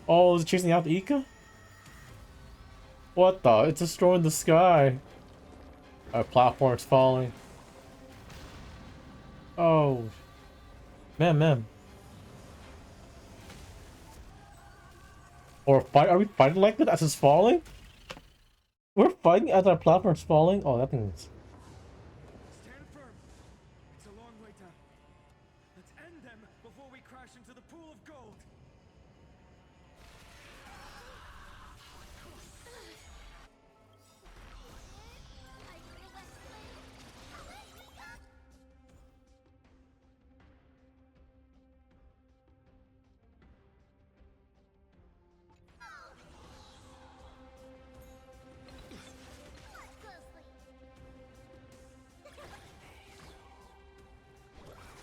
Oh, is it chasing after Ika? What the? It's destroying the sky. Our platform's falling. Oh. Man. Or fight? Are we fighting like that as it's falling? We're fighting as our platform's falling? Oh, that thing's... Stand firm. It's a long way down. Let's end them before we crash into the pool of gold. I will explain. Watch closely.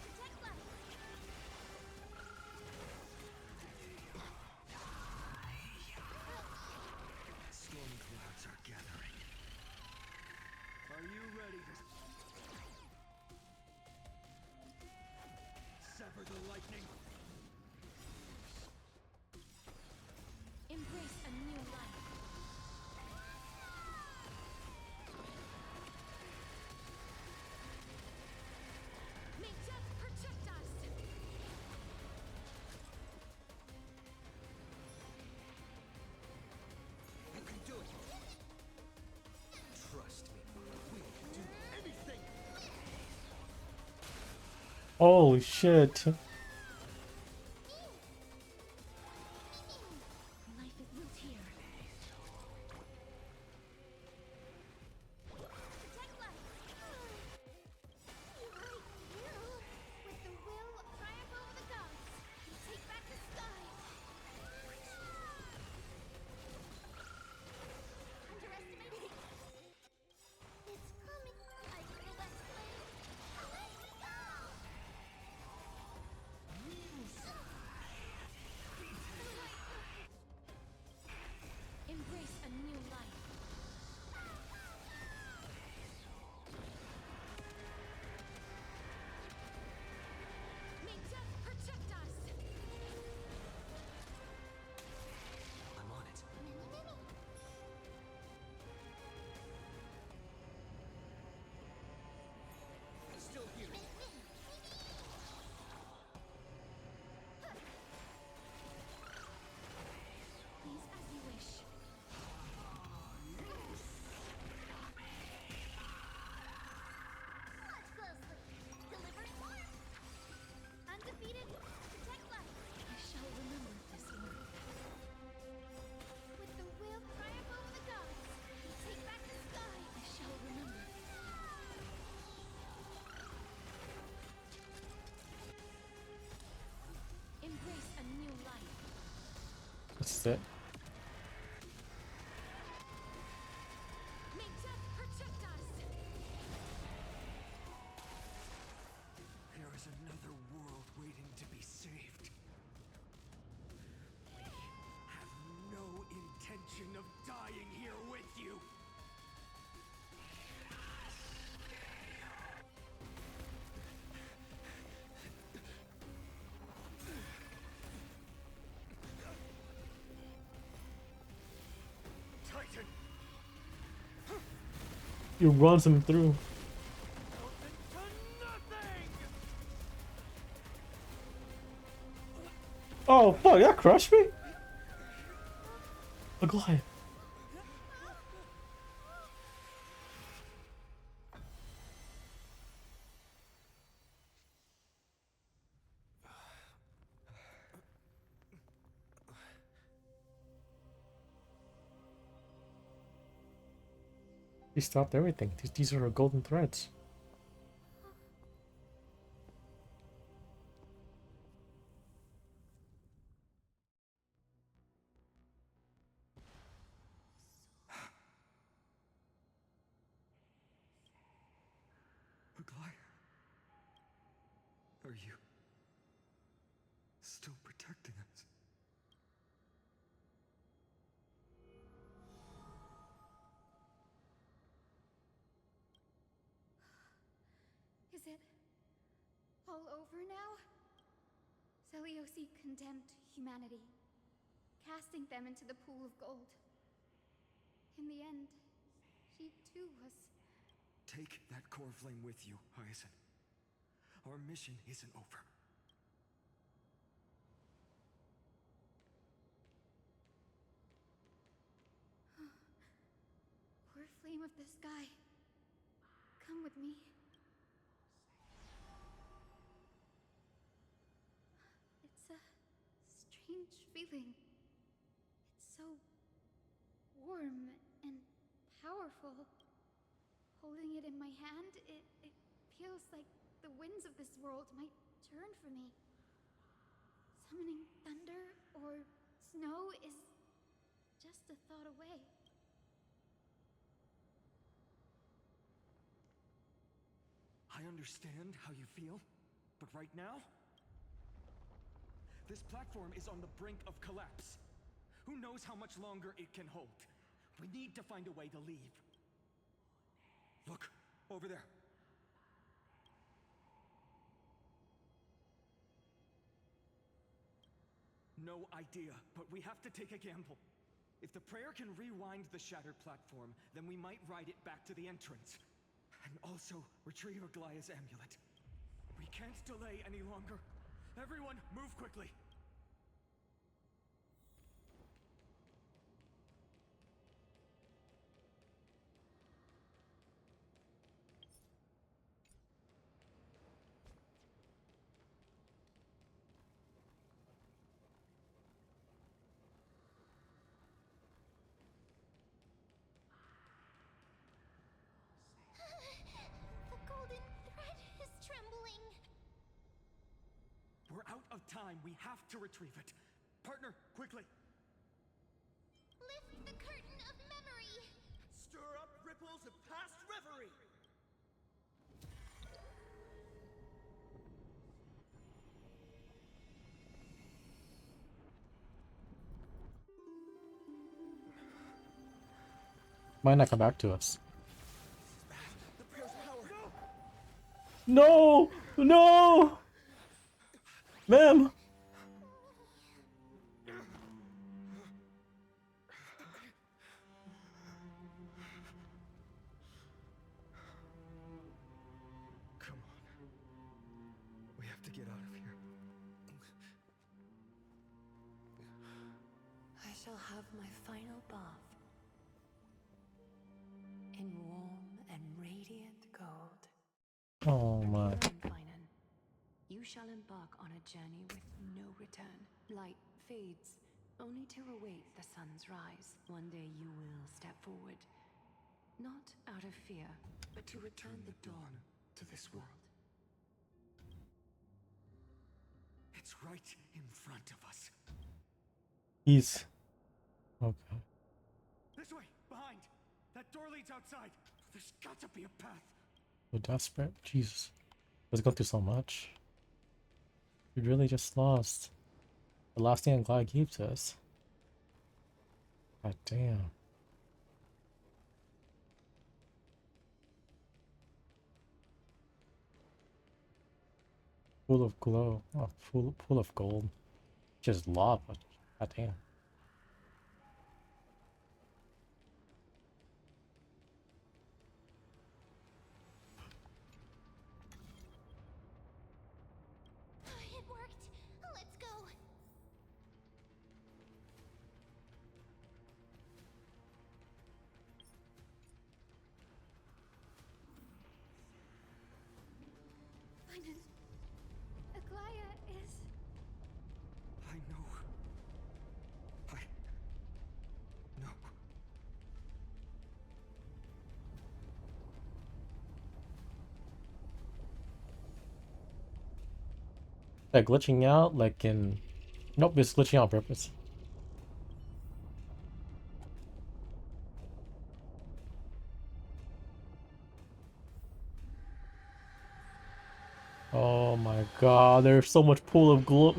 Protect life. Storm clouds are gathering. Are you ready to sever the lightning? Embrace a new life. Holy shit. Life is built here. Protect life. With the will triumph over the gods, we take back the sky. Underestimated. It's coming. I feel that flame. Let me go. Embrace a new life. May death protect us. I'm on it. Still here. Please, as you wish. Watch closely. Delivering more. Undefeated. Protect life. I shall remember this one. With the will triumph over the gods, we take back the sky. I shall remember. Embrace a new life. What's that? May death protect us. There is another world waiting to be saved. We have no intention of dying here with you. Titan! He runs him through. Oh fuck, that crushed me? A Goliath. He stopped everything. These are her golden threads. Aglaia, are you still protecting us? Is it all over now? Seliosi condemned humanity, casting them into the pool of gold. In the end, she too was... Take that core flame with you, Hyacinth. Our mission isn't over. Poor flame of the sky. Come with me. It's a strange feeling. It's so warm and powerful. Holding it in my hand, it feels like the winds of this world might turn for me. Summoning thunder or snow is just a thought away. I understand how you feel, but right now, this platform is on the brink of collapse. Who knows how much longer it can hold? We need to find a way to leave. Look, over there. No idea, but we have to take a gamble. If the prayer can rewind the shattered platform, then we might ride it back to the entrance. And also retrieve Aglaia's amulet. We can't delay any longer. Everyone, move quickly. We have to retrieve it. Partner, quickly! Lift the curtain of memory! Stir up ripples of past reverie! Might not come back to us. The prayer's power! No! No! Ma'am! Come on. We have to get out of here. I shall have my final bath in warm and radiant gold. Oh my. Finan, you shall embark on a journey with no return. Light fades, only to await the sun's rise. One day you will step forward, not out of fear, but to return the dawn to this world. It's right in front of us. He's... Okay. This way, behind. That door leads outside. There's got to be a path. So desperate? Jesus. Let's go through so much. We really just lost. The last thing I'm glad keeps us. God damn. Full of glow. Oh, full of gold. Just lava. God damn. It worked! Let's go! Finan, Aglaya is... I know. No. That glitching out like in... Nope, it's glitching out on purpose. Oh my god, there's so much pool of gold.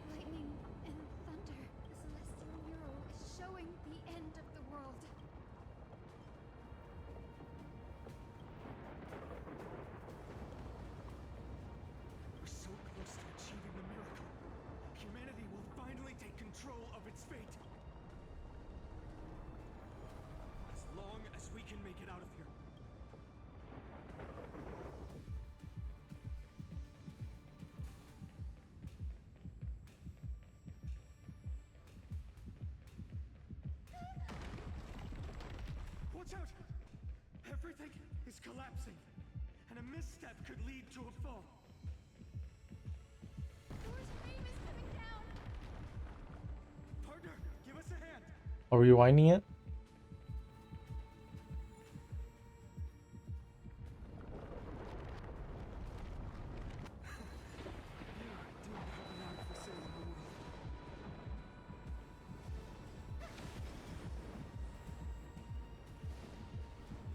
Lightning and thunder. The celestial mural is showing the end of the world. We're so close to achieving the miracle. Humanity will finally take control of its fate. As long as we can make it out of here. Watch out! Everything is collapsing, and a misstep could lead to a fall. Thor's flame is coming down. Partner, give us a hand. Are we rewinding it?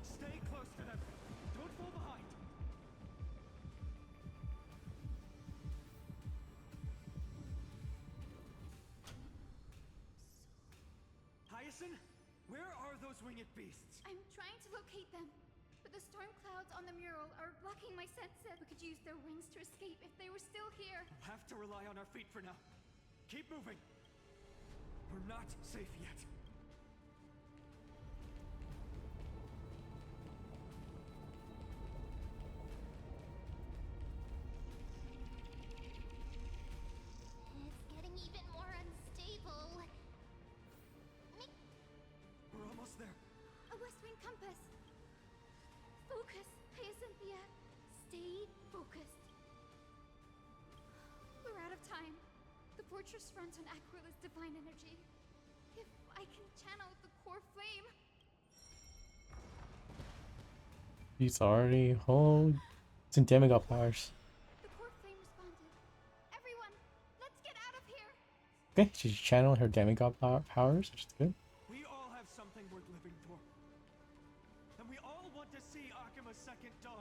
Stay close to them. Don't fall behind. Hyacinth, where are those winged beasts? I'm trying to locate them, but the storm clouds on the mural are blocking my senses. We could use their wings to escape if they were still here. We'll have to rely on our feet for now. Keep moving. We're not safe yet. It's getting even more unstable. We're almost there. A west wind compass. Focus, Hyacinthia. Stay focused. We're out of time. The fortress runs on Aquila's divine energy. If I can channel the core flame. He's already... Oh... It's in demigod powers. The core flame responded. Okay, she's channeling her demigod powers, which is good. We all have something worth living for. And we all want to see Akima's second dawn.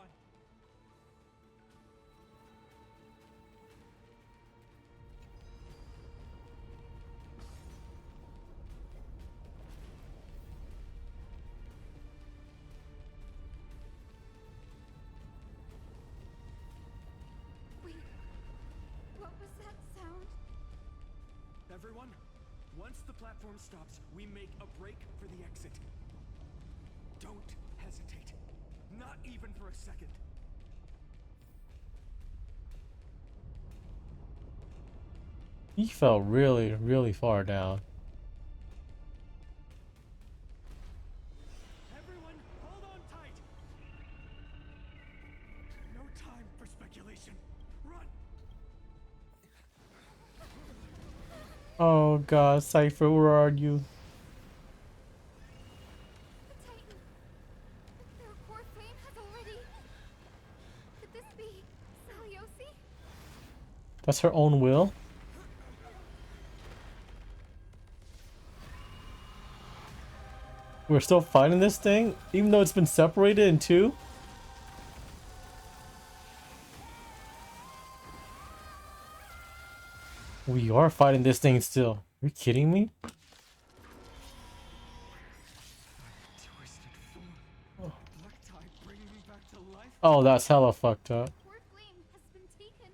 Wait, what was that sound? Everyone, once the platform stops, we make a break for the exit. Don't hesitate. Not even for a second. He fell really, really far down. Everyone, hold on tight. No time for speculation. Run! Oh god, Cypher, where are you? The Titan. Their core flame has already. Could this be Saliosi? That's her own will? We're still fighting this thing, even though it's been separated in two? We are fighting this thing still. Are you kidding me? Oh, that's hella fucked up. Core flame has been taken,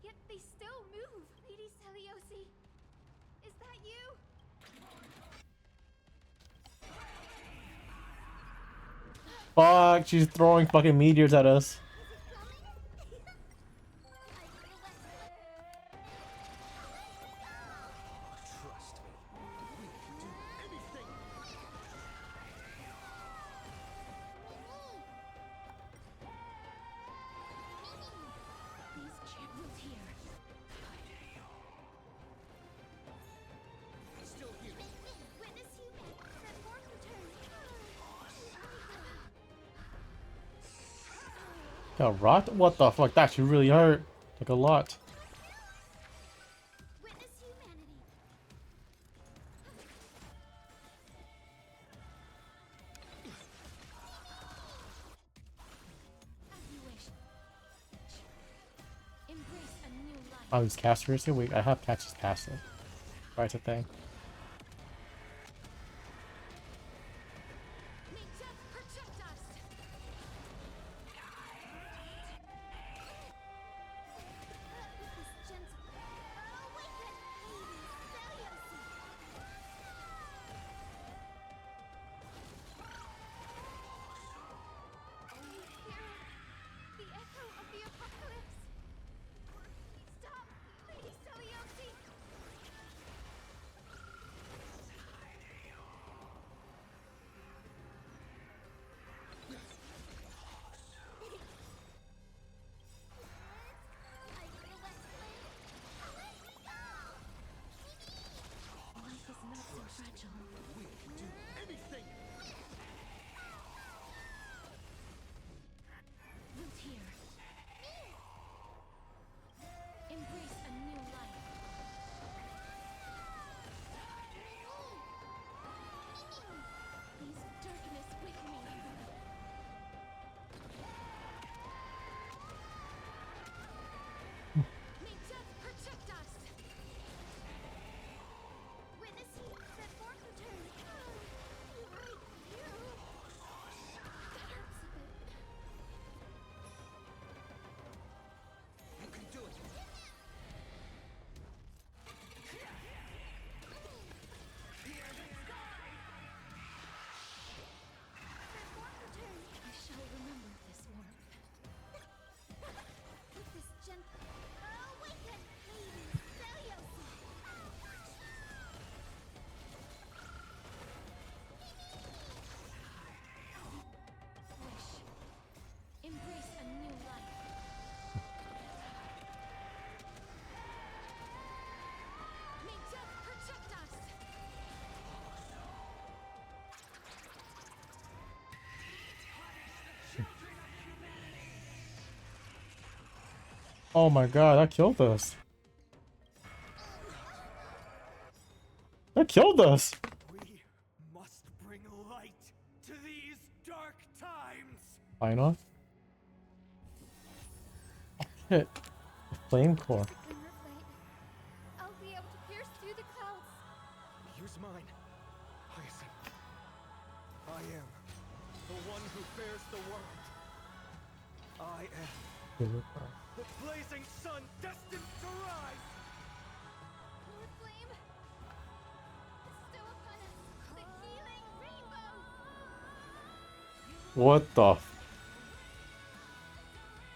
yet they still move. Lady Saliosi, is that you? Fuck, she's throwing fucking meteors at us. Trust me. We can do anything. These champions here. Still here. Witness human. That fourth return. Got rocked? What the fuck? That actually really hurt. Like a lot. Witness humanity. As you wish. Embrace a new life. Oh, these casters here? Wait, I have catches passive. Right, a thing. May death protect us. This gentle. Awaken. Saliosi. Only hear the echo of the apocalypse. Stop, Lady Saliosi. Life is not so fragile. We can do anything. Root here. Embrace a new life. These darkness with me. May death protect us. Witness that fourth return. That hurts a bit. You can do it. I shall remember this warmth. With this gentle. Awaken, Lady Saliosi. Wish. Embrace a new life. May death protect us. Oh my god, that killed us. That killed us. We must bring light to these dark times. Final. Oh, shit. The flame core. Just a glimmer of light. I'll be able to pierce through the clouds. Use mine, Hyacinth. I am the one who bears the world. I am the blazing sun destined to rise. Lord Flame, bestow upon us the healing rainbow. What the?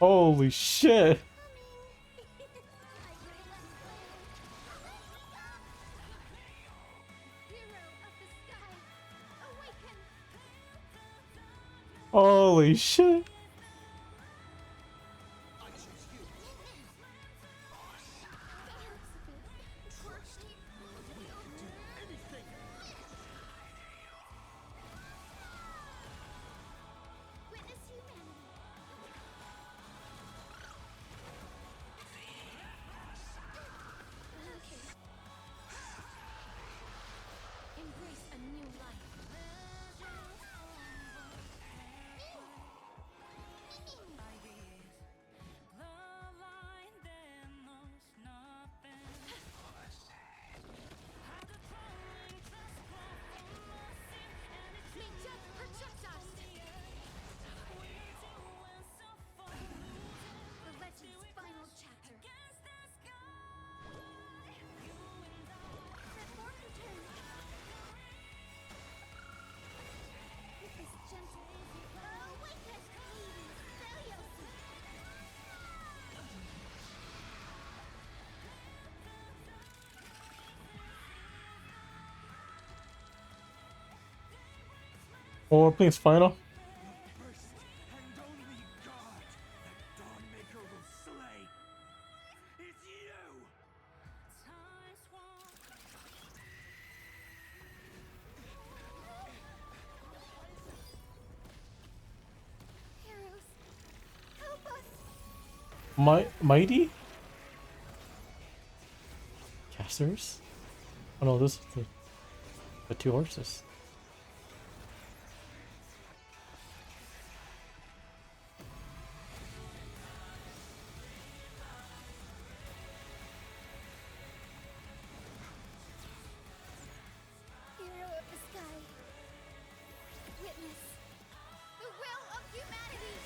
Holy shit! Hero of the sky, awaken. Holy shit! Witness humanity. Embrace a new life. May death protect us. The legend's final chapter. Let forth return. With this gentle awaken, Celiosi. Or please, final. First and only God that Dawnmaker will slay is you. Heroes, help us. Mighty? Casters? Oh no, this is the two horses. Hero of the sky. Witness the will of humanity.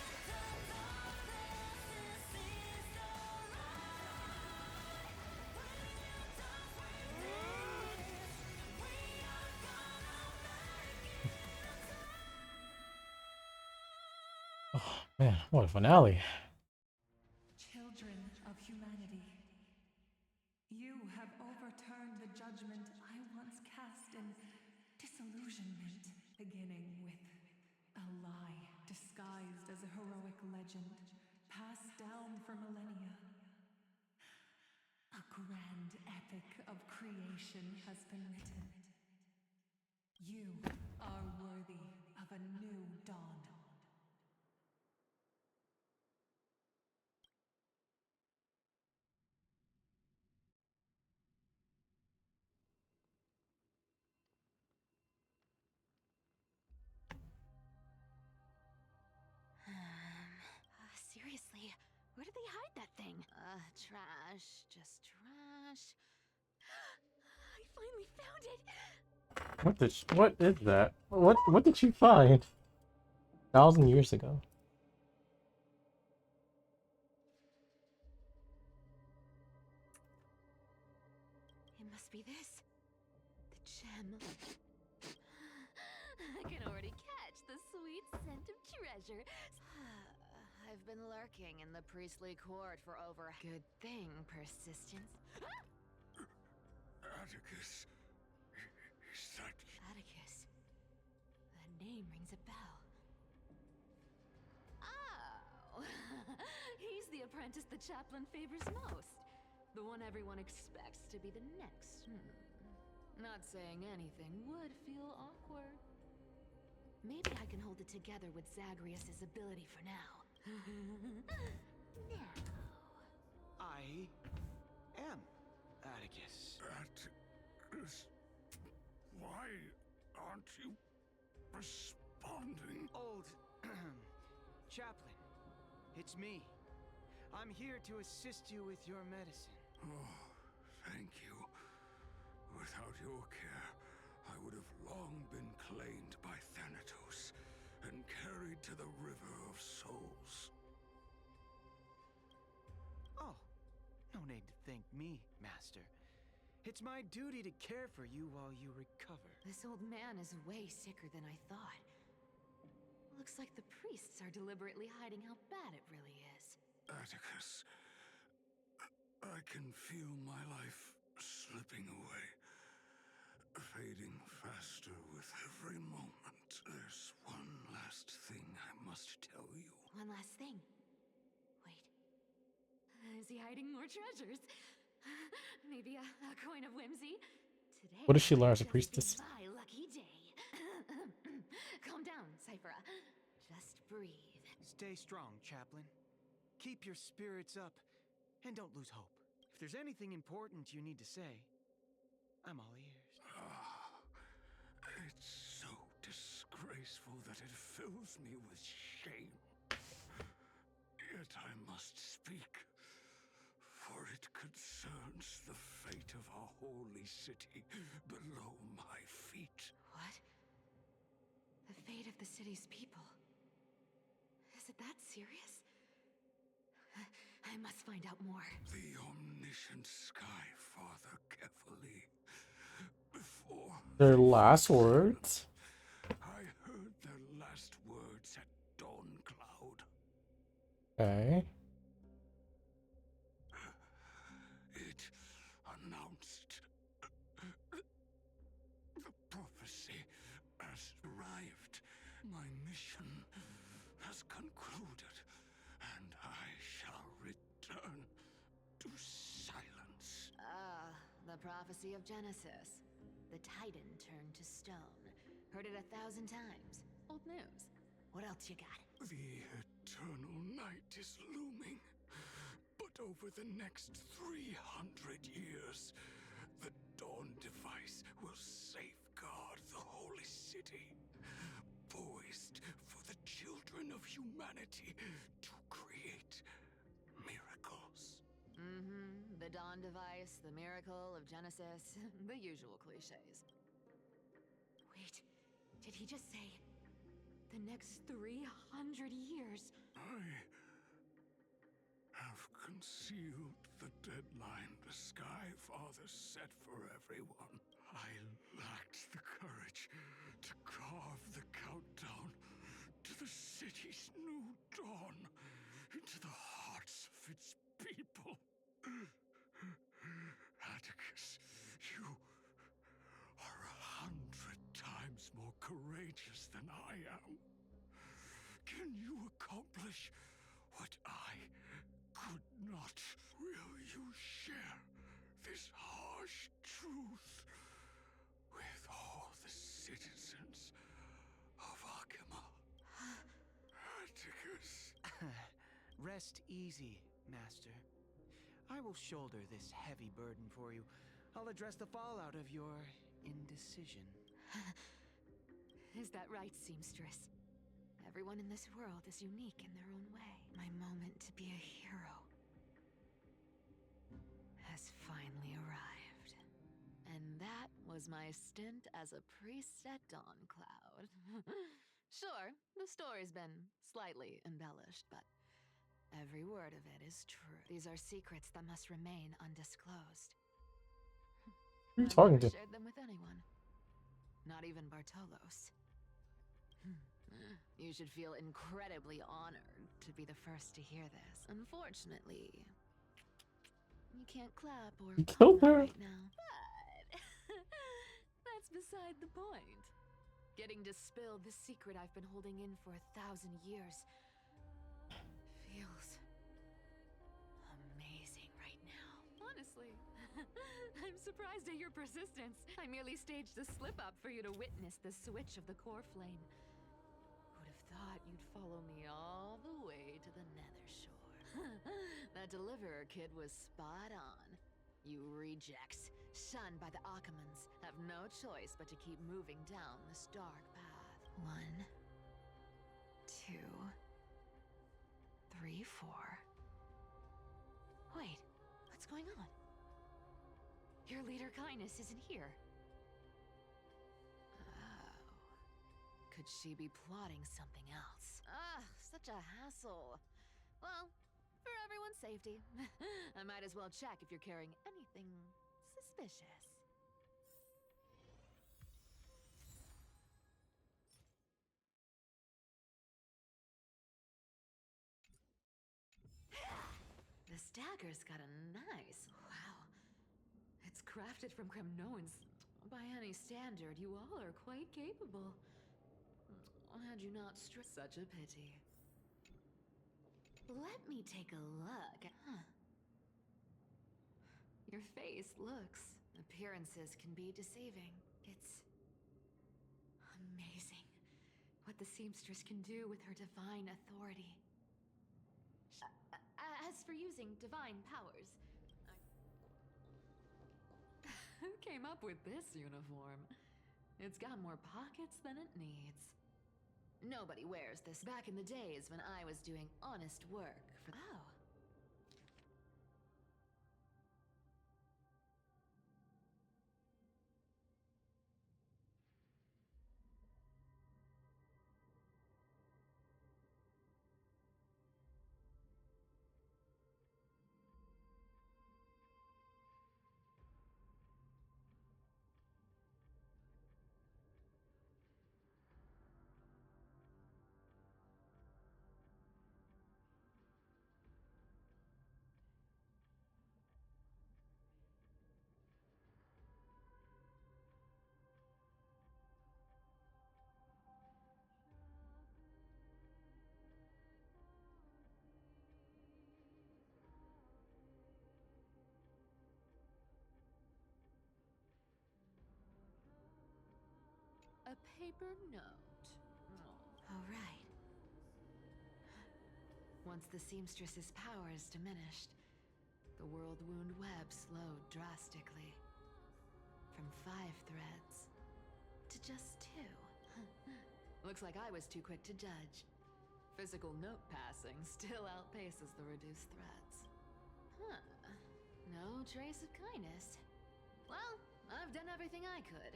Oh man, what a finale. Children of humanity, you have overturned the judgment I once cast in disillusionment, beginning with a lie disguised as a heroic legend passed down for millennia. A grand epic of creation has been written. You are worthy of a new dawn. Seriously, where did they hide that thing? Trash. Just trash. I finally found it! What is that? What did you find? 1,000 years ago. It must be this. The gem. I can already catch the sweet scent of treasure. I've been lurking in the priestly court for over. Good thing, persistence. Atticus. Is that... Atticus. That name rings a bell. Oh! He's the apprentice the chaplain favors most. The one everyone expects to be the next. Not saying anything would feel awkward. Maybe I can hold it together with Zagreus's ability for now. Now. I am Atticus. Atticus. Why aren't you responding? Old Chaplain, it's me. I'm here to assist you with your medicine. Oh, thank you. Without your care, I would have long been claimed by Thanatos and carried to the River of Souls. Oh, no need to thank me, Master. It's my duty to care for you while you recover. This old man is way sicker than I thought. Looks like the priests are deliberately hiding how bad it really is. Atticus, I can feel my life slipping away, fading faster with every moment. There's one last thing I must tell you. One last thing. Wait. Is he hiding more treasures? Maybe a coin of whimsy? Today, What does she learn as a might just priestess? be my lucky day. Calm down, Cyphera. Just breathe. Stay strong, Chaplain. Keep your spirits up, and don't lose hope. If there's anything important you need to say, I'm all ears. It's so disgraceful that it fills me with shame. Yet I must speak, for it concerns the fate of our holy city below my feet. What? The fate of the city's people? Is it that serious? I must find out more. The omniscient Sky Father carefully. Before Their last words? I heard their last words at Dawn Cloud. Okay. It announced the prophecy has arrived. My mission has concluded, and I shall return to silence. The prophecy of Genesis. The Titan turned to stone. Heard it 1,000 times. Old news. What else you got? The eternal night is looming. But over the next 300 years, the Dawn device will safeguard the holy city, poised for the children of humanity to create miracles. The Dawn device, the miracle of Genesis, the usual cliches. Wait, did he just say the next 300 years? I have concealed the deadline the Sky Father set for everyone. I lacked the courage to carve the countdown to the city's new dawn into the hearts of its people. Atticus, you are 100 times more courageous than I am. Can you accomplish what I could not? Will you share this harsh truth with all the citizens of Akima? Atticus. Rest easy, Master. I will shoulder this heavy burden for you. I'll address the fallout of your indecision. Is that right, seamstress? Everyone in this world is unique in their own way. My moment to be a hero has finally arrived. And that was my stint as a priest at Dawn Cloud. Sure, the story's been slightly embellished, but every word of it is true. These are secrets that must remain undisclosed. Who are you talking to? I've never shared them with anyone. Not even Bartolos. You should feel incredibly honored to be the first to hear this. Unfortunately, you can't clap or You killed her. right now. But that's beside the point. Getting to spill the secret I've been holding in for 1,000 years feels amazing right now. Honestly, I'm surprised at your persistence. I merely staged a slip-up for you to witness the switch of the core flame. Who'd have thought you'd follow me all the way to the nether shore? That deliverer kid was spot on. You rejects shunned by the Akamans, have no choice but to keep moving down this dark path. 1, 2, 3, 4. Wait, what's going on? Your leader Kindness isn't here. Oh. Could she be plotting something else? Ah, such a hassle. Well, for everyone's safety, I might as well check if you're carrying anything suspicious. This dagger's got a nice... Wow. It's crafted from Kremnoans. By any standard, you all are quite capable. Had you not such a pity. Let me take a look. Huh. Your face looks... Appearances can be deceiving. It's... amazing what the seamstress can do with her divine authority. As for using divine powers... Who came up with this uniform? It's got more pockets than it needs. Nobody wears this back in the days when I was doing honest work for... Oh. A paper note. Oh, right. Once the seamstress's powers diminished, the world wound web slowed drastically. From 5 threads to just 2. Looks like I was too quick to judge. Physical note passing still outpaces the reduced threads. Huh. No trace of Kindness. Well, I've done everything I could.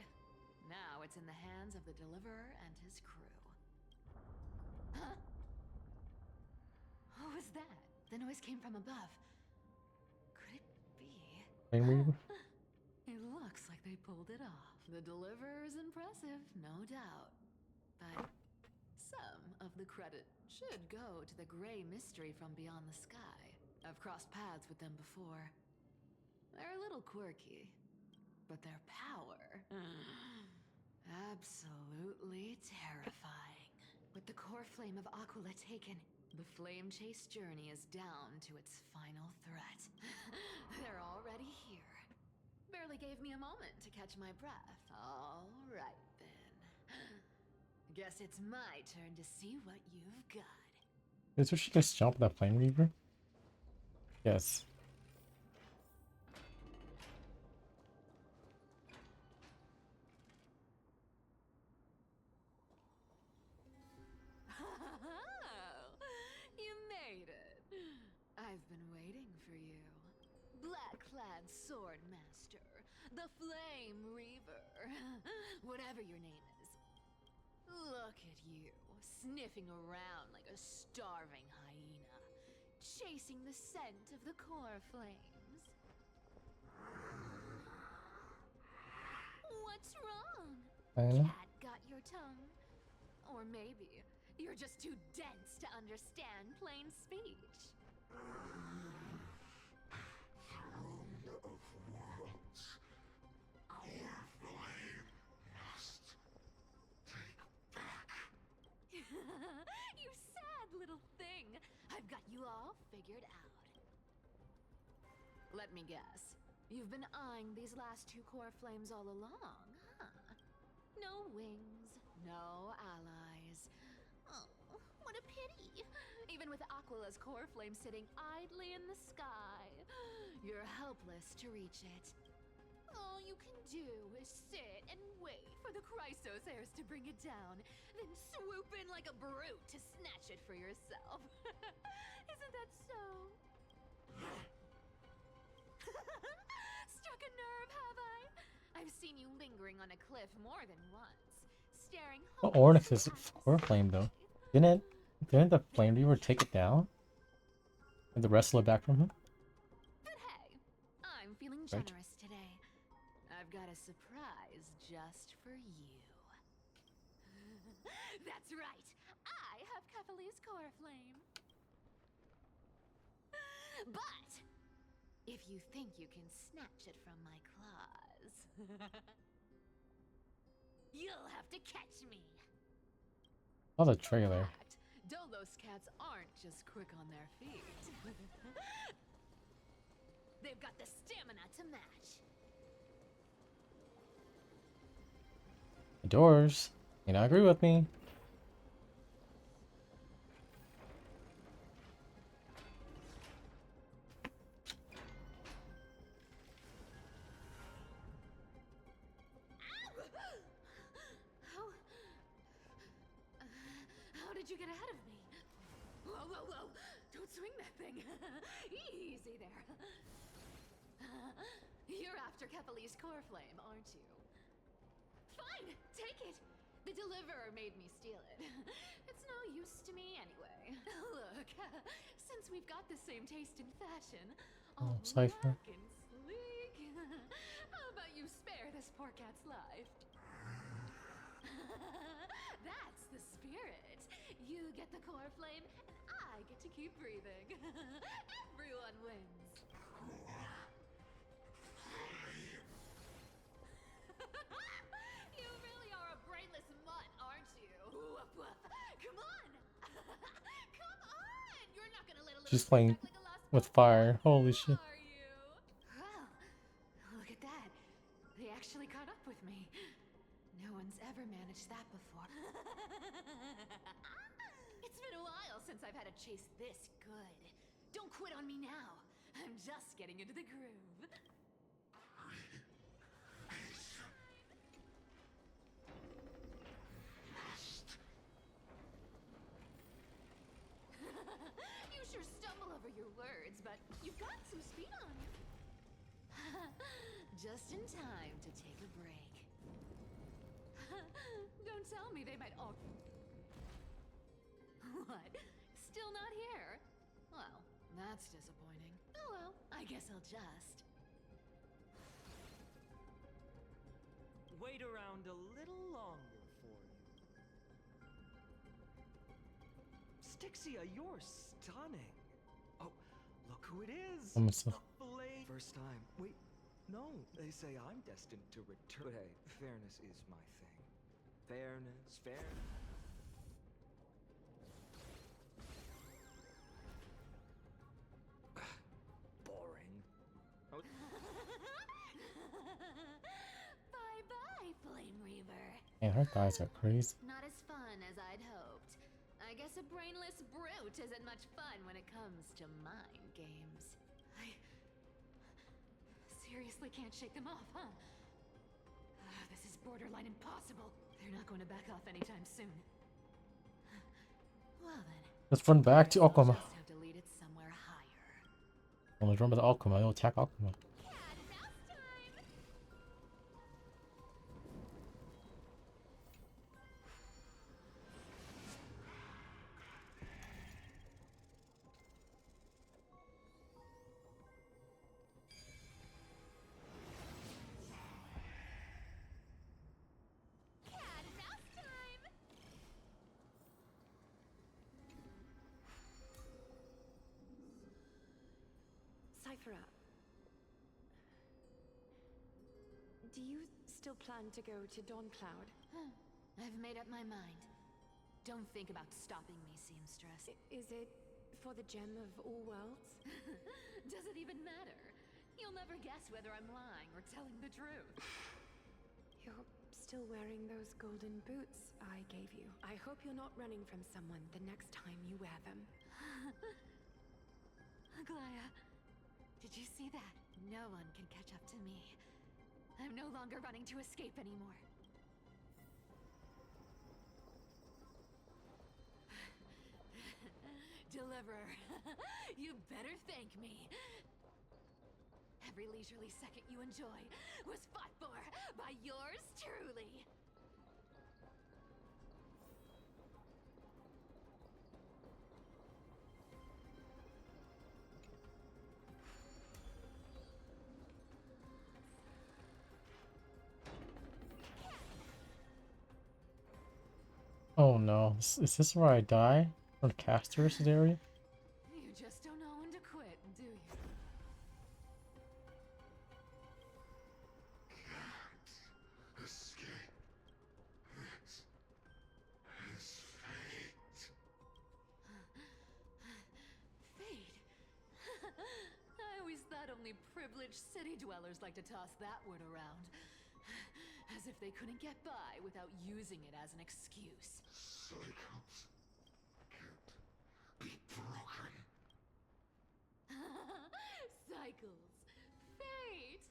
Now it's in the hands of the Deliverer and his crew. Huh? What was that? The noise came from above. Could it be? It looks like they pulled it off. The Deliverer is impressive, no doubt. But some of the credit should go to the gray mystery from beyond the sky. I've crossed paths with them before. They're a little quirky, but their power... absolutely terrifying. With the core flame of Aquila taken, the Flamechaser journey is down to its final threat. They're already here. Barely gave me a moment to catch my breath. All right, then. Guess it's my turn to see what you've got. Is where she gets jump with that Flame Reaver? Yes. You made it. I've been waiting for you. Black-clad sword master, the Flame Reaver, whatever your name is. Look at you, sniffing around like a starving hyena, chasing the scent of the core flames. What's wrong? Cat got your tongue? Or maybe you're just too dense to understand plain speech. Throne of worlds, core flame must take back. You sad little thing. I've got you all figured out. Let me guess. You've been eyeing these last 2 core flames all along, huh? No wings, no allies. Oh, what a pity. Even with Aquila's core flame sitting idly in the sky, you're helpless to reach it. All you can do is sit and wait for the Chrysos heirs to bring it down, then swoop in like a brute to snatch it for yourself. Isn't that so? Struck a nerve, have I? I've seen you lingering on a cliff more than once, staring. Well, Ornyx's core flame though. Didn't the flame reaver take it down? And the wrestler back from him? But hey, I'm feeling Right. generous today. I've got a surprise just for you. That's right. I have Kefali's core flame. But if you think you can snatch it from my claws, you'll have to catch me. Oh, the trailer. Dolos cats aren't just quick on their feet. They've got the stamina to match. Doors. You not agree with me? How did you get ahead of me? Whoa, whoa, whoa! Don't swing that thing! Easy there. You're after Kefali's core flame, aren't you? Fine, take it. The deliverer made me steal it. It's no use to me anyway. Look, since we've got the same taste in fashion, all Cypher. black and sleek. How about you spare this poor cat's life? That's the spirit. You get the core flame, and I get to keep breathing. Everyone wins. You really are a brainless mutt, aren't you? Woof, woof. Come on! Come on! You're not gonna let a little She's playing with fire. Holy shit. Wow, look at that. They actually caught up with me. No one's ever managed that before. It's been a while since I've had a chase this good. Don't quit on me now. I'm just getting into the groove. You sure stumble over your words, but you've got some speed on you. Just in time to take a break. Don't tell me they might all... What? Still not here? Well, that's disappointing. Oh well, I guess I'll just... Wait around a little longer for you. Stixia, you're stunning. Oh, look who it is. First time. Wait, no. They say I'm destined to return. But hey, fairness is my thing. Fairness. Boring. Bye-bye, Flame Reaver. Man, her thighs are crazy. Not as fun as I'd hoped. I guess a brainless brute isn't much fun when it comes to mind games. I seriously can't shake them off, huh? This is borderline impossible. They're not going to back off anytime soon. Well then. Let's run back to Alchema. Just have to lead it somewhere higher. Well, let's run back to Alchema. I'll attack Alchema. Cyphera, do you still plan to go to Dawncloud? I've made up my mind. Don't think about stopping me, seamstress. Is it for the gem of all worlds? Does it even matter? You'll never guess whether I'm lying or telling the truth. You're still wearing those golden boots I gave you. I hope you're not running from someone the next time you wear them. Aglaya, did you see that? No one can catch up to me. I'm no longer running to escape anymore. Deliverer, you better thank me. Every leisurely second you enjoy was fought for by yours truly. Oh no, is this where I die? Or the caster's area? You just don't know when to quit, do you? Escape. It's fate. Fate? I always thought only privileged city dwellers like to toss that word around. As if they couldn't get by without using it as an excuse. Cycles can't be broken. Cycles. Fate!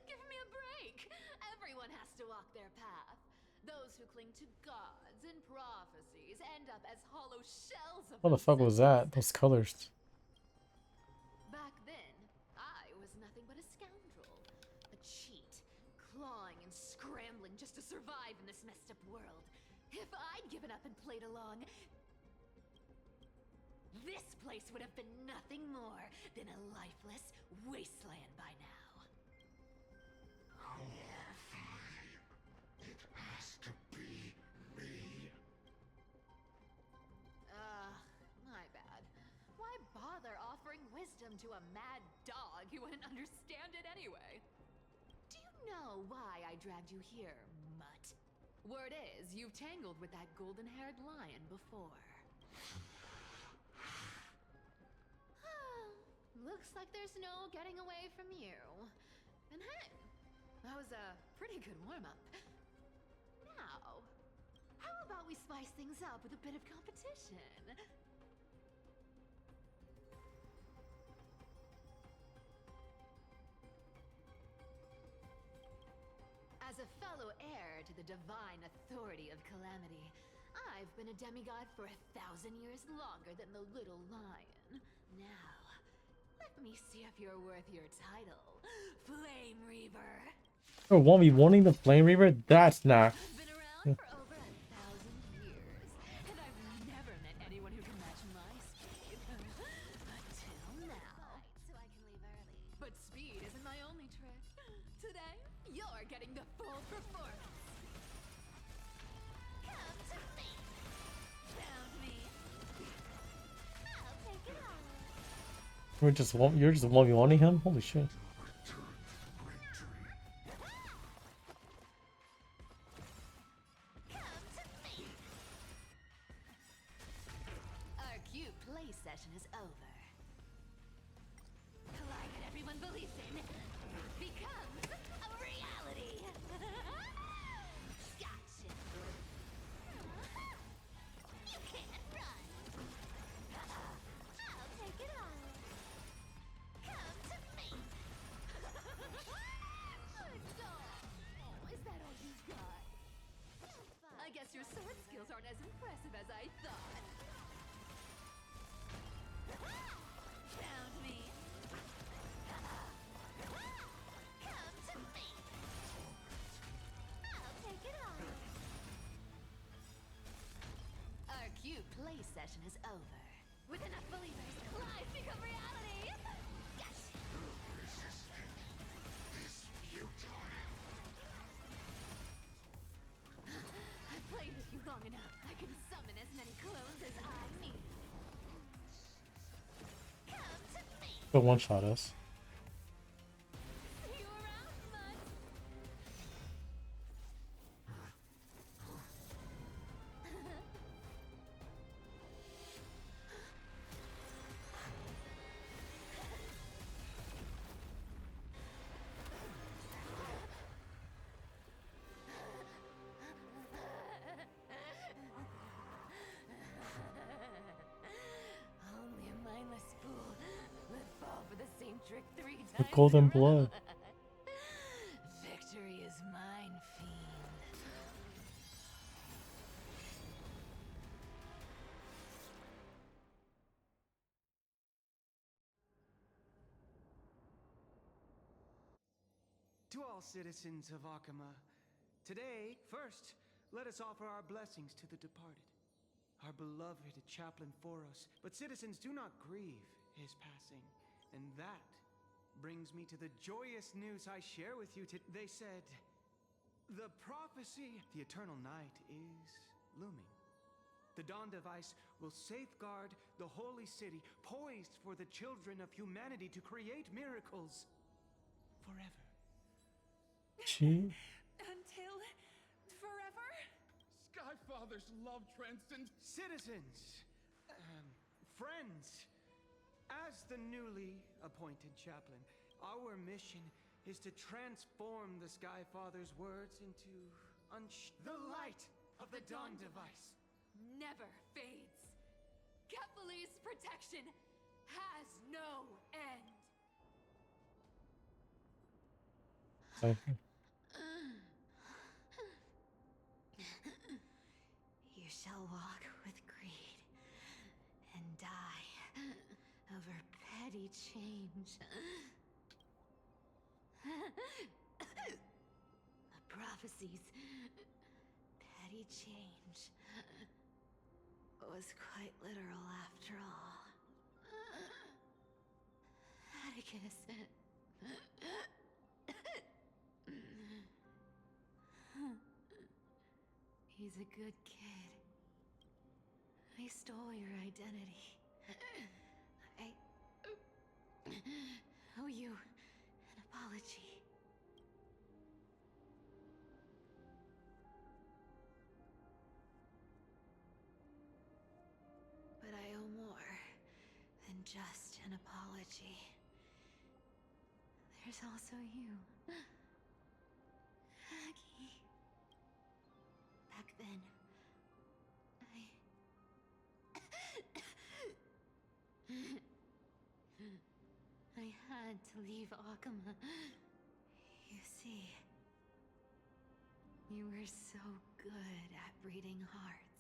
Give me a break! Everyone has to walk their path. Those who cling to gods and prophecies end up as hollow shells of What the fuck was that? Those colors. Back then, I was nothing but a scoundrel. A cheat. Clawing and scrambling just to survive in this messed up world. If I'd given up and played along, this place would have been nothing more than a lifeless wasteland by now. It has to be me. My bad. Why bother offering wisdom to a mad dog who wouldn't understand it anyway? Do you know why I dragged you here, mutt? Word is, you've tangled with that golden-haired lion before. Looks like there's no getting away from you. And hey, that was a pretty good warm-up. Now, how about we spice things up with a bit of competition? As a fellow heir to the divine authority of Calamity, I've been a demigod for 1,000 years longer than the little lion. Now, let me see if you're worth your title, Flame Reaver. Oh, 1v1ing the Flame Reaver? That's not. I've been around for over 1,000 years, and I've never met anyone who can match my speed. Until now. So I can leave early. But speed isn't my only trick. Today, you're getting the full performance. Come to me. Found me. I'll take it all. You're just 1v1ing him? Holy shit. Our cute play session is over. Collide that everyone believes in becomes a reality. Gotcha. You can't run. I'll take it all. Come to me. Is that all you got? I guess your sword skills aren't as impressive as I thought. Found me. Come to me. I'll take it all. Our cute play session is over. With enough believers, lies become reality. Yes. I've played with you long enough. I can summon as many clones as I need. Come to me. Go one-shot us. See you around, bud. Only a mindless fool would fall for the same trick 3 times. The golden in a row. blood. Victory To all citizens of Akama, today, first, let us offer our blessings to the departed, our beloved chaplain Foros. But citizens, do not grieve his passing. And that brings me to the joyous news I share with you today. They said, the prophecy, the eternal night is looming. The dawn device will safeguard the holy city, poised for the children of humanity to create miracles forever. Until forever? Skyfather's love transcends. Citizens, friends, as the newly appointed chaplain, our mission is to transform the Skyfather's words into the light of the dawn device. Never fades. Kefali's protection has no end. Okay. You shall walk with greed and die over petty change. The prophecies, petty change, was quite literal after all. Atticus. He's a good kid. I stole your identity. I owe you an apology. But I owe more than just an apology. There's also you. Aggie. Back then, I had to leave Akama. You see, you were so good at reading hearts.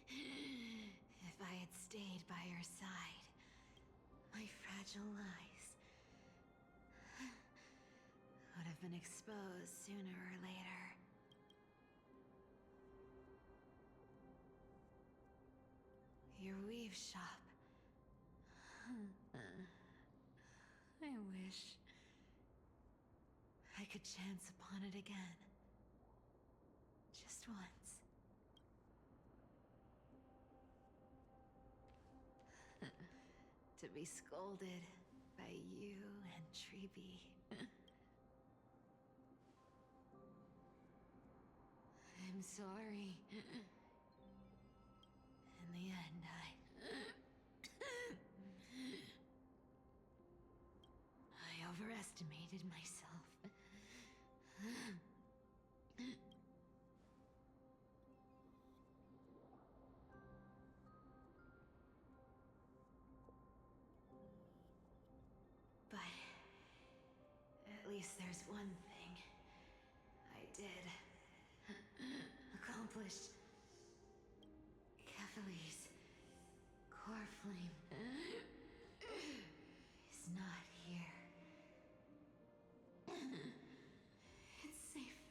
If I had stayed by your side, my fragile lies would have been exposed sooner or later. Your weave shop. I wish I could chance upon it again. Just once. To be scolded by you and Treeby. I'm sorry. In the end, I overestimated myself. But at least there's one thing I did accomplish. Kefali's core flame is not here. It's safe.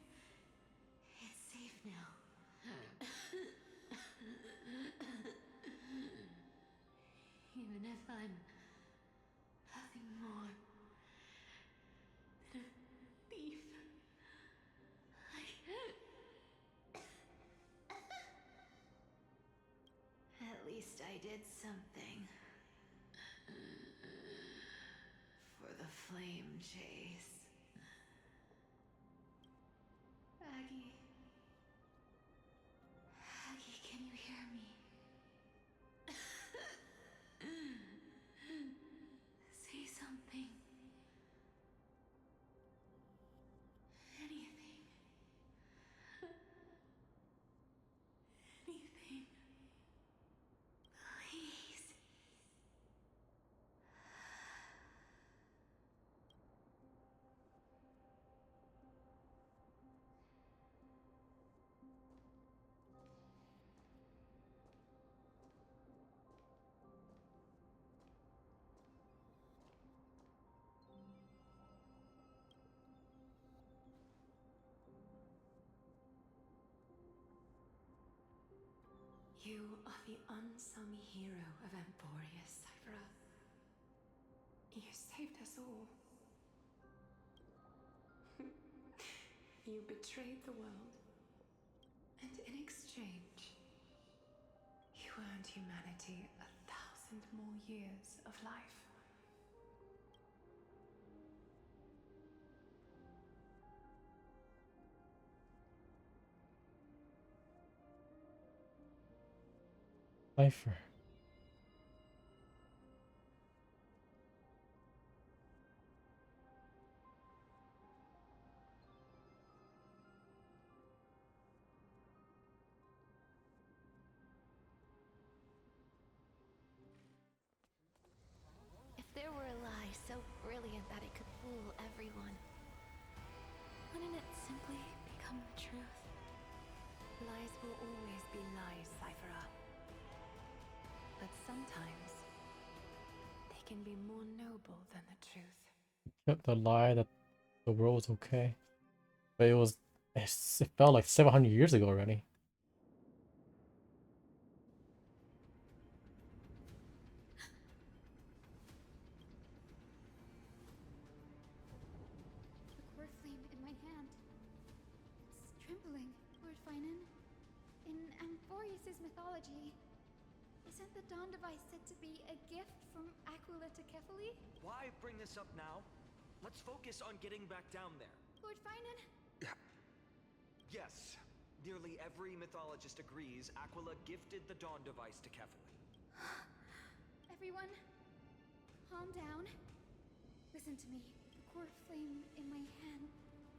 It's safe now. Even if I'm nothing more than a thief, at least I did something for the flame chase. Aggie. Aggie, can you hear me? Say something. Anything. Anything. Please. You are the unsung hero of Emporia, Cypher. You saved us all. You betrayed the world. And in exchange, you earned humanity 1,000 more years of life. Cypher. If there were a lie so brilliant that it could fool everyone, wouldn't it simply become the truth? Lies will always be lies, Cypher. But sometimes they can be more noble than the truth. Kept the lie that the world was okay. But it felt like 700 years ago already. The core flame in my hand. It's trembling, Lord Finan. In Amphorius' mythology, isn't the Dawn device said to be a gift from Aquila to Kefali? Why bring this up now? Let's focus on getting back down there. Lord Finan? Yes, nearly every mythologist agrees Aquila gifted the Dawn device to Kefali. Everyone, calm down. Listen to me. The core flame in my hand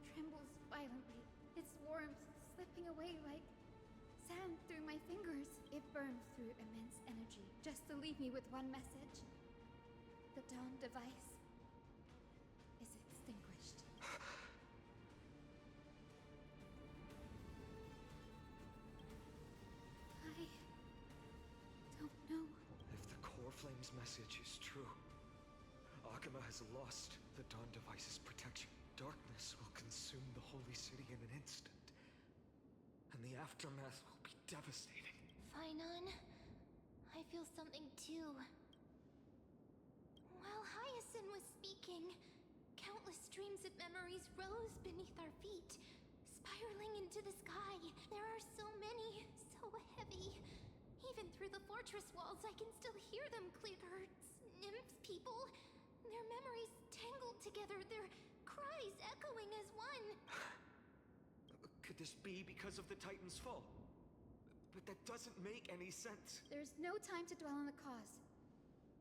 trembles violently. Its warmth slipping away like sand through my fingers. It burns through immense energy just to leave me with one message. The Dawn device is extinguished. I don't know. If the core flame's message is true, Akama has lost the Dawn device's protection. Darkness will consume the holy city in an instant, and the aftermath will be devastating. Finan, I feel something too. While Hyacinth was speaking, countless streams of memories rose beneath our feet, spiraling into the sky. There are so many, so heavy. Even through the fortress walls, I can still hear them. Birds, nymphs, people. Their memories tangled together, their cries echoing as one. Could this be because of the Titan's fall? But that doesn't make any sense. There's no time to dwell on the cause.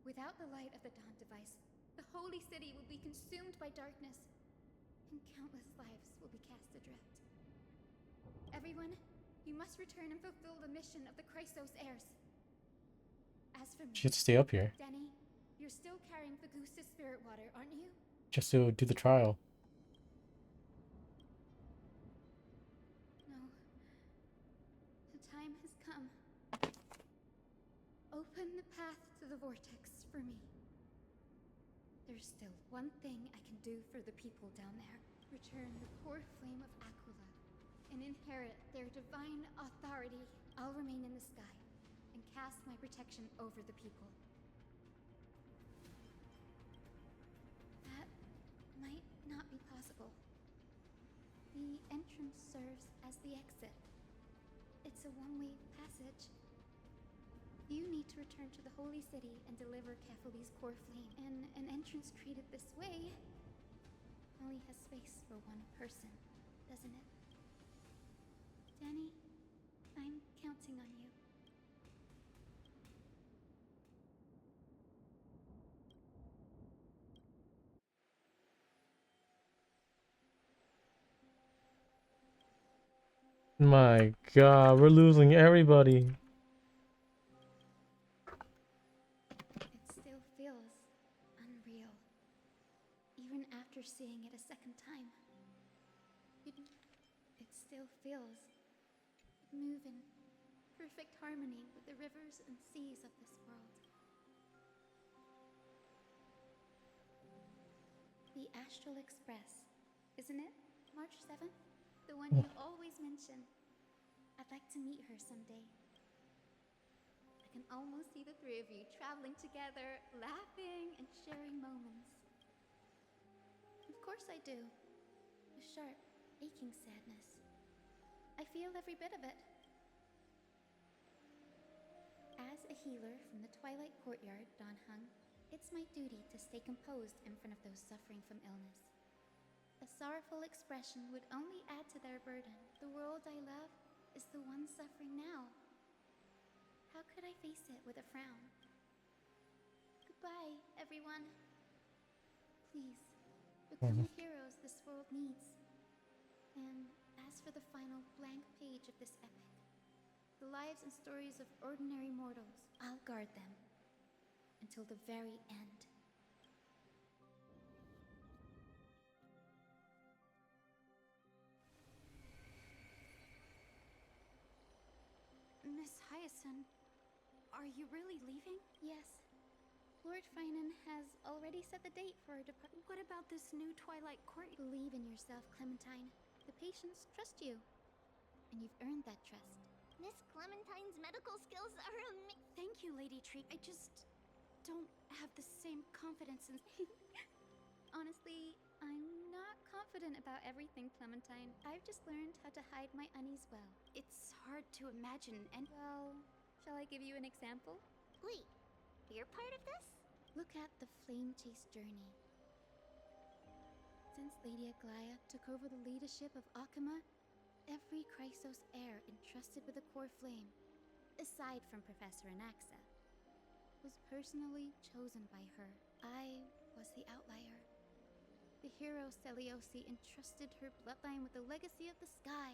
Without the light of the Dawn device, the holy city will be consumed by darkness, and countless lives will be cast adrift. Everyone, you must return and fulfill the mission of the Chrysos heirs. As for me, She has to stay up here. Denny, you're still carrying Fagusta's spirit water, aren't you? Just to do the trial. No. The time has come. Open the path to the vortex for me. There's still one thing I can do for the people down there. Return the core flame of Aquila and inherit their divine authority. I'll remain in the sky and cast my protection over the people. That might not be possible. The entrance serves as the exit. It's a one-way passage. You need to return to the holy city and deliver Kefali's core flame. And an entrance treated this way only has space for one person, doesn't it? Danny, I'm counting on you. My god, we're losing everybody. It still feels unreal, even after seeing it a second time. It still feels move in perfect harmony with the rivers and seas of this world. The Astral Express, isn't it? March 7th? The one you always mention. I'd like to meet her someday. I can almost see the three of you traveling together, laughing and sharing moments. Of course I do. A sharp, aching sadness. I feel every bit of it. As a healer from the Twilight Courtyard, Dan Heng, it's my duty to stay composed in front of those suffering from illness. A sorrowful expression would only add to their burden. The world I love is the one suffering now. How could I face it with a frown? Goodbye, everyone. Please, become the heroes this world needs. And as for the final blank page of this epic, the lives and stories of ordinary mortals, I'll guard them until the very end. Miss Hyacinth, are you really leaving? Yes. Lord Finan has already set the date for our departure. What about this new Twilight Court? Believe in yourself, Clementine. The patients trust you. And you've earned that trust. Miss Clementine's medical skills are Thank you, Lady Tree. I just don't have the same confidence in... Honestly, I'm not confident about everything, Clementine. I've just learned how to hide my unease well. It's hard to imagine and... Well, shall I give you an example? Wait, you're part of this? Look at the Flamechaser journey. Since Lady Aglaya took over the leadership of Akama, every Chrysos heir entrusted with the core flame, aside from Professor Anaxa, was personally chosen by her. I was the outlier. The hero Celiosi entrusted her bloodline with the legacy of the sky.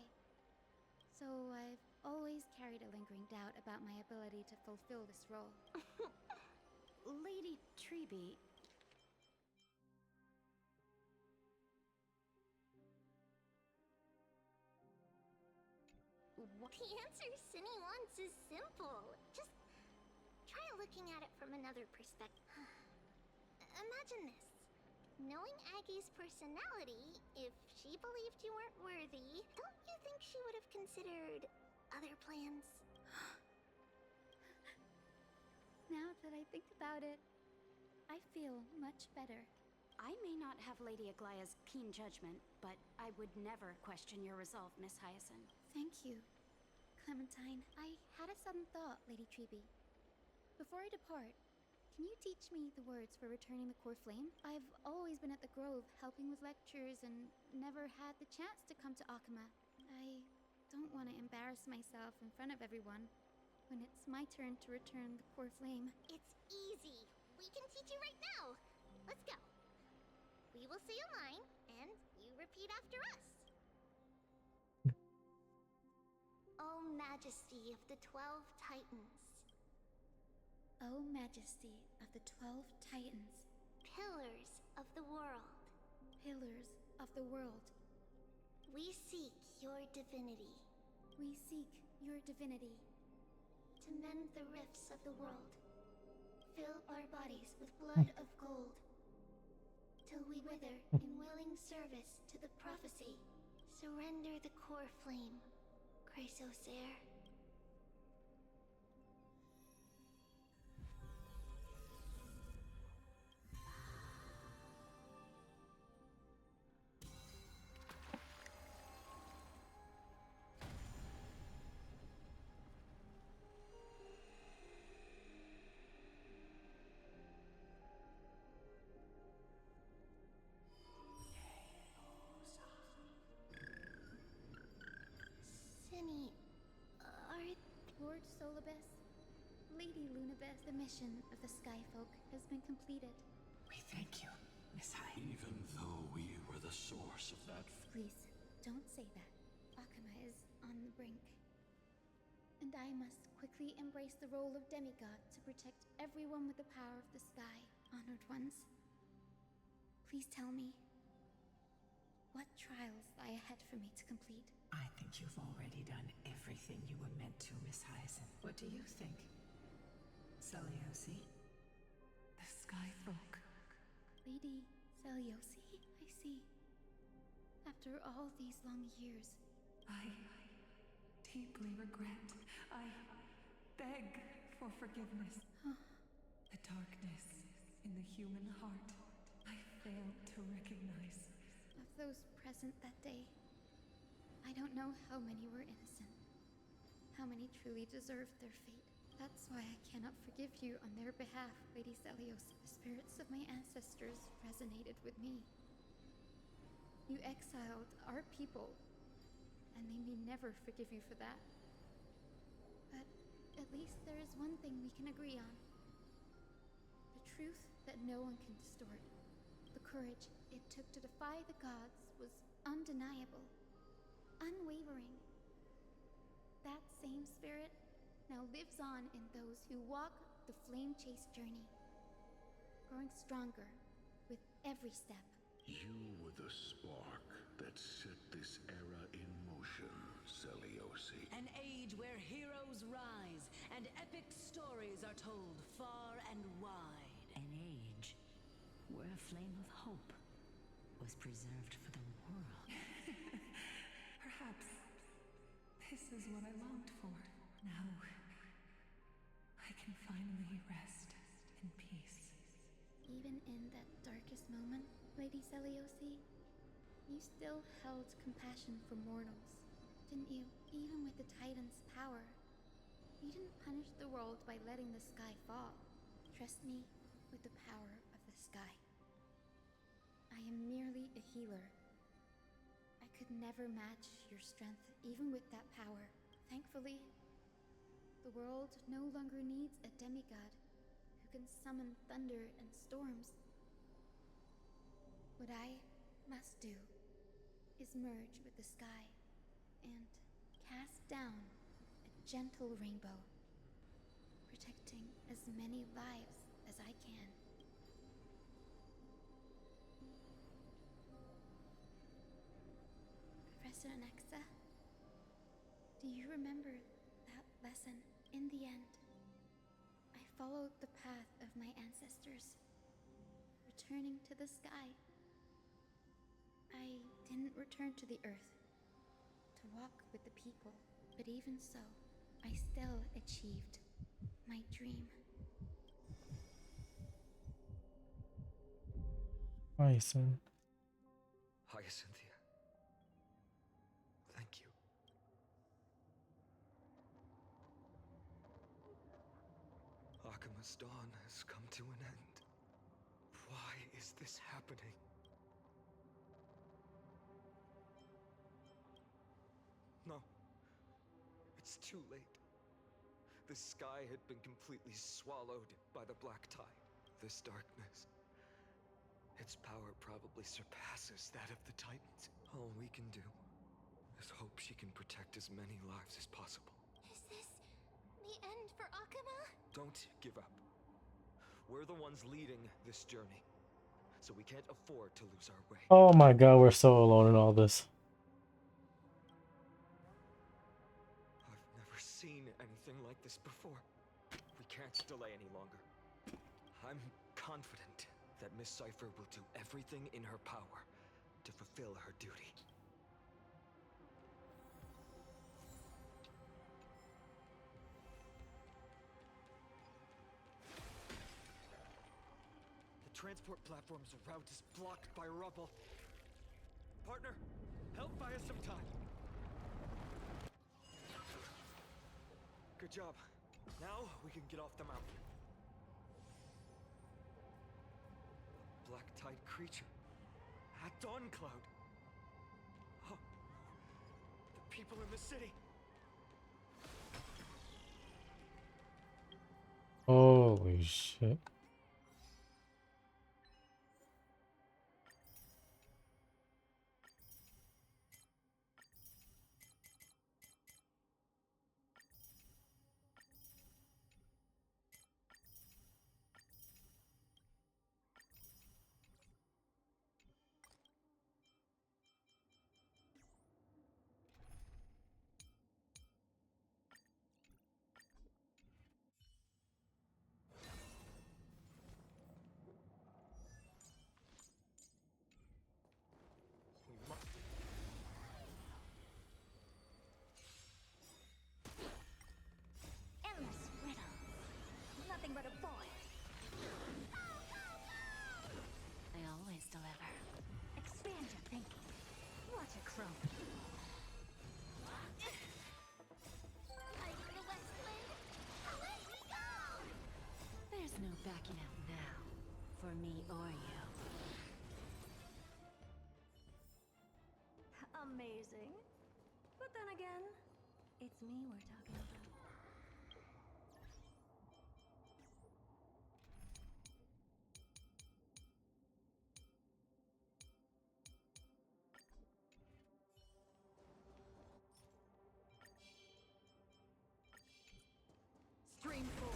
So I've always carried a lingering doubt about my ability to fulfill this role. Lady Treby... The answer Cindy wants is simple. Just try looking at it from another perspective. Imagine this. Knowing Aggie's personality, if she believed you weren't worthy, don't you think she would have considered other plans? Now that I think about it, I feel much better. I may not have Lady Aglaya's keen judgment, but I would never question your resolve, Miss Hyacinth. Thank you, Clementine. I had a sudden thought, Lady Treby. Before I depart, can you teach me the words for returning the core flame? I've always been at the Grove helping with lectures and never had the chance to come to Akama. I don't want to embarrass myself in front of everyone when it's my turn to return the core flame. It's easy. We can teach you right now. Let's go. We will say a line, and you repeat after us. O Majesty of the 12 Titans. O Majesty of the 12 Titans. Pillars of the world. Pillars of the world. We seek your divinity. We seek your divinity. To mend the rifts of the world. Fill our bodies with blood of gold. Till we wither in willing service to the prophecy. Surrender the core flame, Chrysos heir. Cindy, Lord Solibus, Lady Lunabeth, the mission of the Skyfolk has been completed. We thank you, Miss Hyde. Even though we were the source of that... Please, don't say that. Akama is on the brink. And I must quickly embrace the role of demigod to protect everyone with the power of the sky. Honored ones, please tell me, what trials lie ahead for me to complete? I think you've already done everything you were meant to, Miss Hyacinth. What do you think? Celiosi? The Skyfolk. Lady Celiosi, I see. After all these long years... I deeply regret. I beg for forgiveness. The darkness in the human heart I failed to recognize. Of those present that day, I don't know how many were innocent. How many truly deserved their fate. That's why I cannot forgive you on their behalf, Lady Celios. The spirits of my ancestors resonated with me. You exiled our people, and they may never forgive you for that. But at least there is one thing we can agree on. The truth that no one can distort. The courage it took to defy the gods was undeniable, unwavering. That same spirit now lives on in those who walk the Flamechaser journey, growing stronger with every step. You were the spark that set this era in motion, Celiosi. An age where heroes rise and epic stories are told far and wide. An age where a flame of hope was preserved for the world. Perhaps this is what I longed for. Now, I can finally rest in peace. Even in that darkest moment, Lady Celiosi, you still held compassion for mortals, didn't you? Even with the Titan's power. You didn't punish the world by letting the sky fall. Trust me with the power of the sky. I am merely a healer. I could never match your strength, even with that power. Thankfully, the world no longer needs a demigod who can summon thunder and storms. What I must do is merge with the sky and cast down a gentle rainbow, protecting as many lives as I can. Professor Nexa, do you remember that lesson? In the end, I followed the path of my ancestors, returning to the sky. I didn't return to the earth to walk with the people, but even so, I still achieved my dream. Hyacinth. Hyacinthia. Thank you. Akima's dawn has come to an end. Why is this happening? No. It's too late. The sky had been completely swallowed by the black tide. This darkness, its power probably surpasses that of the Titans. All we can do is hope she can protect as many lives as possible. Is this the end for Akuma? Don't give up. We're the ones leading this journey, so we can't afford to lose our way. Oh my god, we're so alone in all this. I've never seen anything like this before. We can't delay any longer. I'm confident that Miss Cipher will do everything in her power to fulfill her duty. The transport platform's route is blocked by rubble. Partner, help buy us some time. Good job. Now we can get off the mountain. A black tide creature. At Dawn Cloud. Oh, the people in the city. Holy shit. nothing but a boy. I always deliver. Expand your thinking. What a crone. There's no backing out now, for me or you. Amazing. But then again, it's me we're talking about. Stream 4.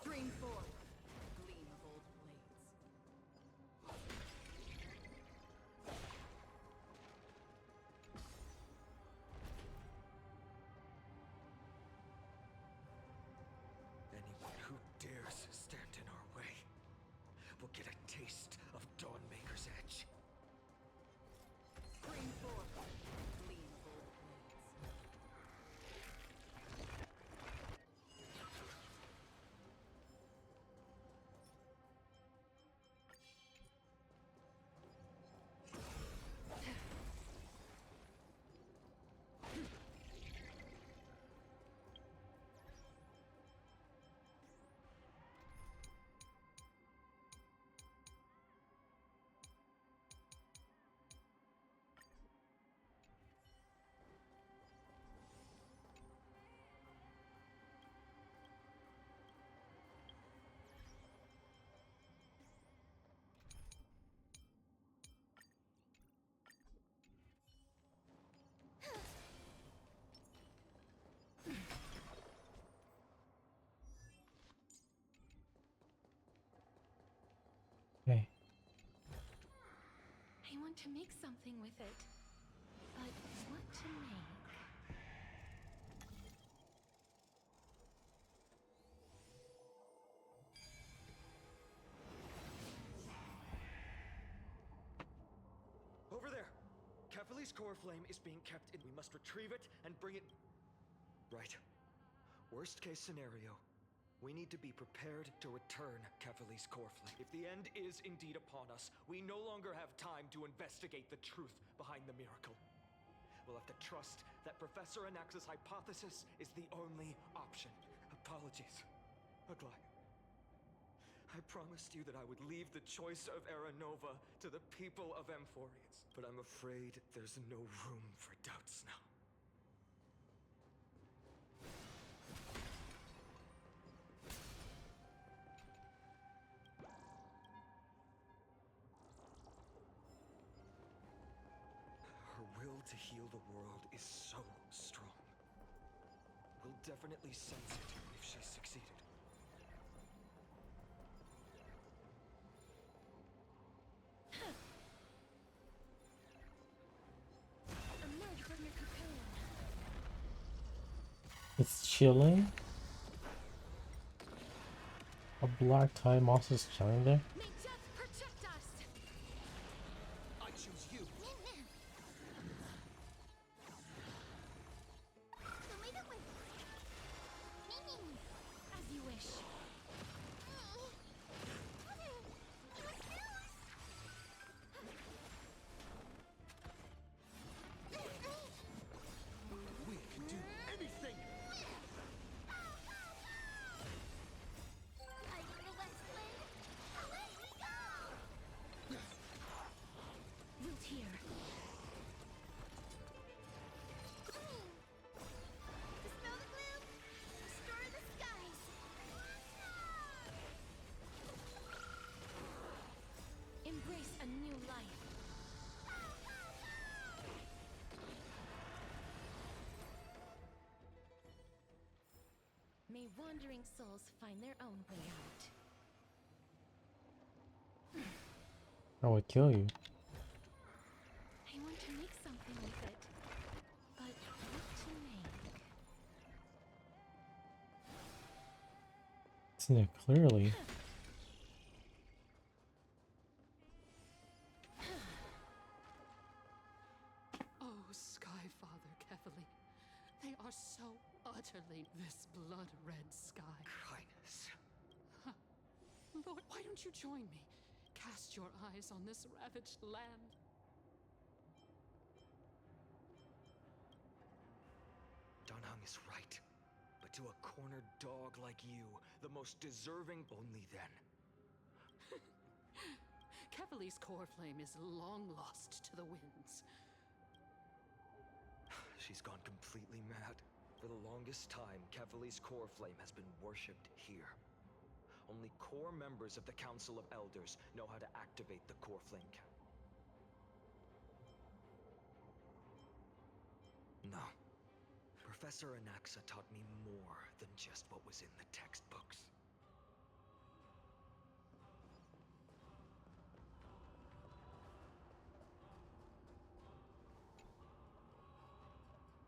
Stream 4. Gleam of old blades. Anyone who dares stand in our way will get a taste of Dawnmaker's edge. Stream 4. Gleam of old blades. Okay. I want to make something with it. But what to make? Over there! Kefali's core flame is being kept in. We must retrieve it and bring it... Right. Worst case scenario. We need to be prepared to return Kefali's core flame. If the end is indeed upon us, we no longer have time to investigate the truth behind the miracle. We'll have to trust that Professor Anax's hypothesis is the only option. Apologies, Aglaia. I promised you that I would leave the choice of Era Nova to the people of Amphorius, but I'm afraid there's no room for doubts now. Her will to heal the world is so strong. We'll definitely sense it if she succeeded. Emerge from your cocoon. It's chilling. A black tie moss is chilling there. May death protect us! I choose you. As you wish. We can do anything! Root here. Dispel the gloom! Restore the skies! Embrace a new life. May wandering souls find their own way out. I would kill you. I want to make seen it clearly. Oh, Skyfather Kefali, they are so utterly this blood-red sky. Highness. Lord, why don't you join me? Cast your eyes on this ravaged land. Danhang is right. But to a cornered dog like you, the most deserving only then. Kefali's core flame is long lost to the winds. She's gone completely mad. For the longest time, Kefali's core flame has been worshipped here. Only core members of the Council of Elders know how to activate the core flame No. Professor Anaxa taught me more than just what was in the textbooks.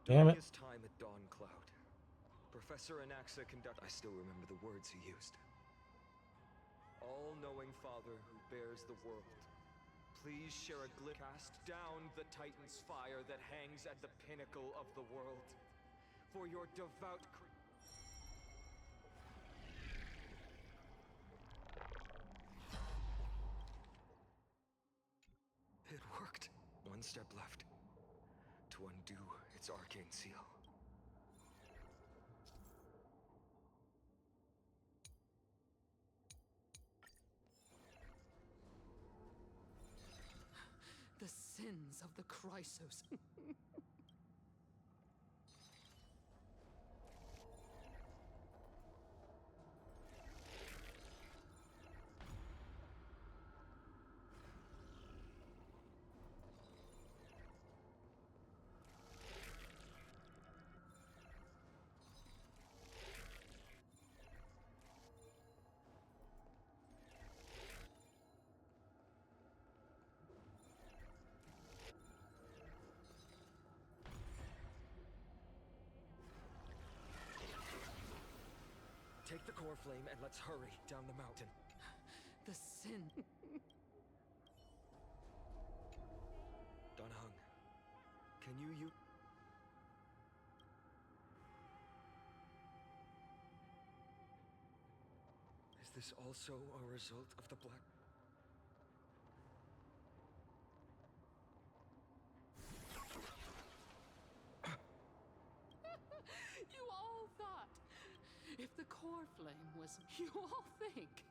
Damn During it. his time at Dawn Cloud, Professor Anaxa I still remember the words he used. All-knowing Father who bears the world, please share a cast down the Titan's fire that hangs at the pinnacle of the world. For your devout It worked. One step left. To undo its arcane seal. The sins of the Chrysos. Take the core flame and let's hurry down the mountain. The sin. Danhang, can you Is this also a result of the black? You all thought. If the core flame was, you all think.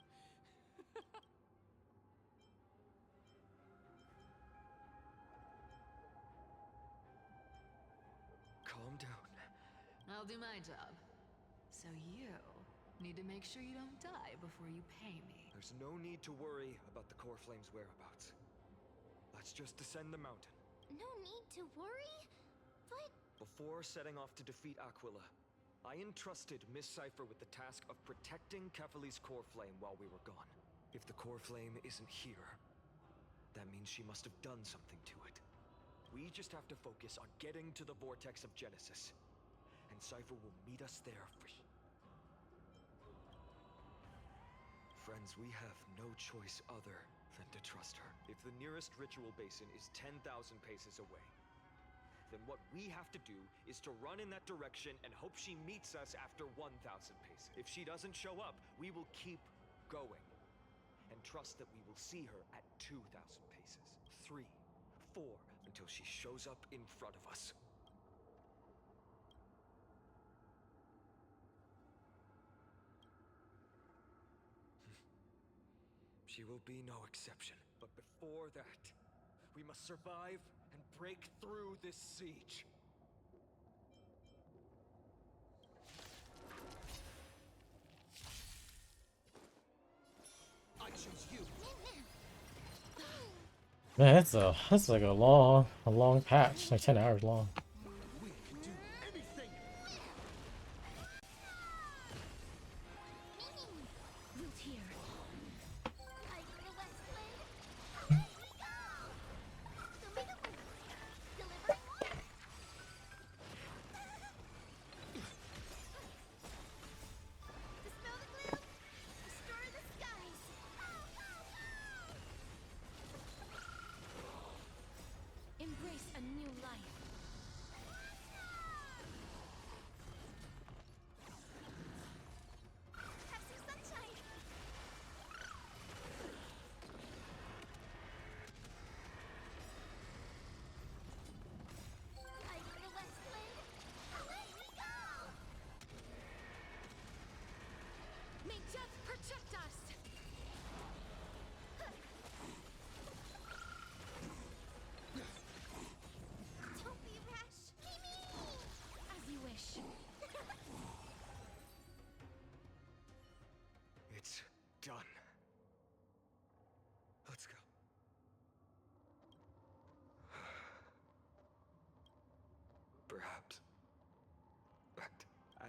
Calm down. I'll do my job. So you need to make sure you don't die before you pay me. There's no need to worry about the core flame's whereabouts. Let's just descend the mountain. No need to worry? But... Before setting off to defeat Aquila, I entrusted Miss Cipher with the task of protecting Kefali's core flame while we were gone. If the core flame isn't here, that means she must have done something to it. We just have to focus on getting to the vortex of Genesis, and Cipher will meet us there for Friends, we have no choice other than to trust her. If the nearest ritual basin is 10,000 paces away, then what we have to do is to run in that direction and hope she meets us after 1,000 paces. If she doesn't show up, we will keep going and trust that we will see her at 2,000 paces, 3, 4, until she shows up in front of us. She will be no exception. But before that, we must survive and break through this siege. I choose you. Man, that's like a long patch, like 10 hours long. We can do anything. Root here.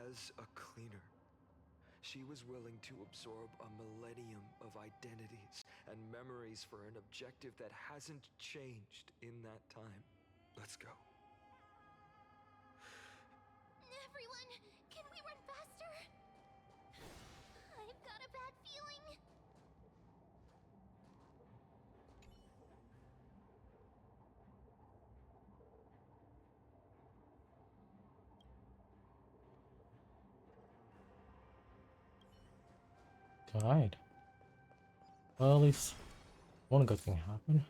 As a cleaner, she was willing to absorb a millennium of identities and memories for an objective that hasn't changed in that time. Let's go. Everyone, can we run faster? I've got a bad feeling. Died. Well, at least one good thing happened.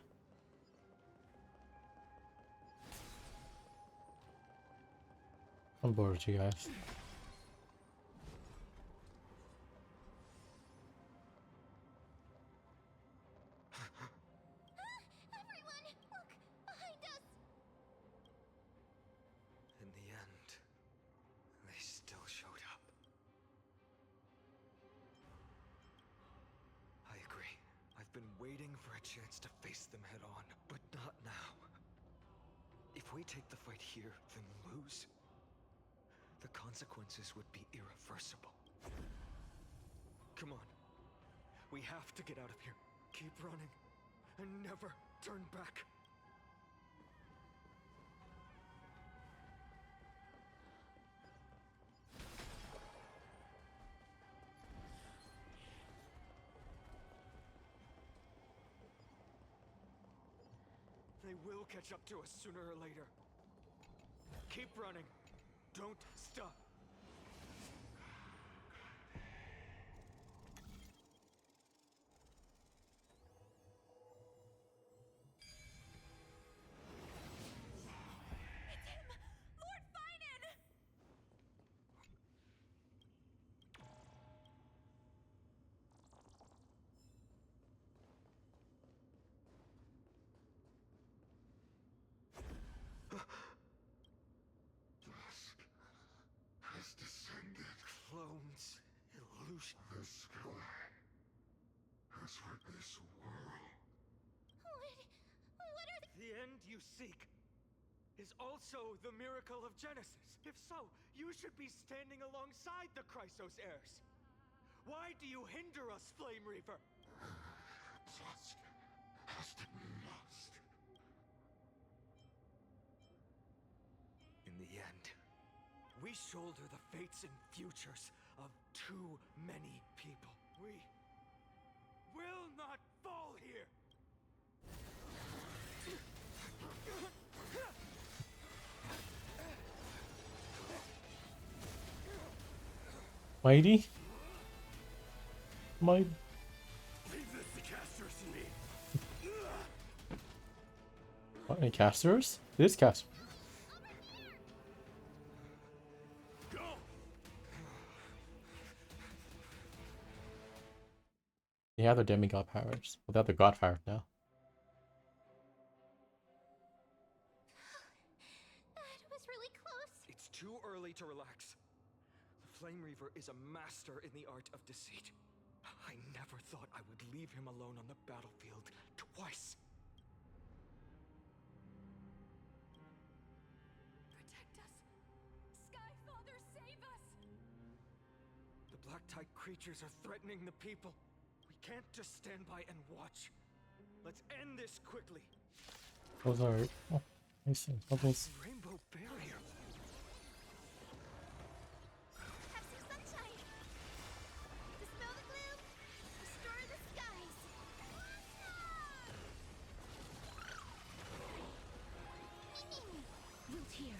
I'm bored with you guys. Everyone, look behind us. In the end, they still showed up. I agree. I've been waiting for a chance to face them head on, but not now. If we take the fight here, then lose, the consequences would be irreversible. Come on. We have to get out of here. Keep running, and never turn back. They will catch up to us sooner or later. Keep running. Don't stop. It's him! Lord Finan! Dusk has descended. Clones, illusion. The sky has witnessed world. What are The end you seek is also the miracle of Genesis. If so, you should be standing alongside the Chrysos heirs. Why do you hinder us, Flame Reaver? Dusk has been lost. In the end, we shoulder the fates and futures of too many people. We will not fall here! Mighty? Might. Leave this to casters and me. What, any casters? It is casters. Go! They have their demigod powers. Well, they have their god power now. That was really close. It's too early to relax. The Flame Reaver is a master in the art of deceit. I never thought I would leave him alone on the battlefield twice. Protect us. Sky Father, save us. The black tide creatures are threatening the people. We can't just stand by and watch. Let's end this quickly. Those are. Oh, I see. Bubbles. Rainbow barrier. Have some sunshine. Dispel the gloom. Restore the skies. Root here.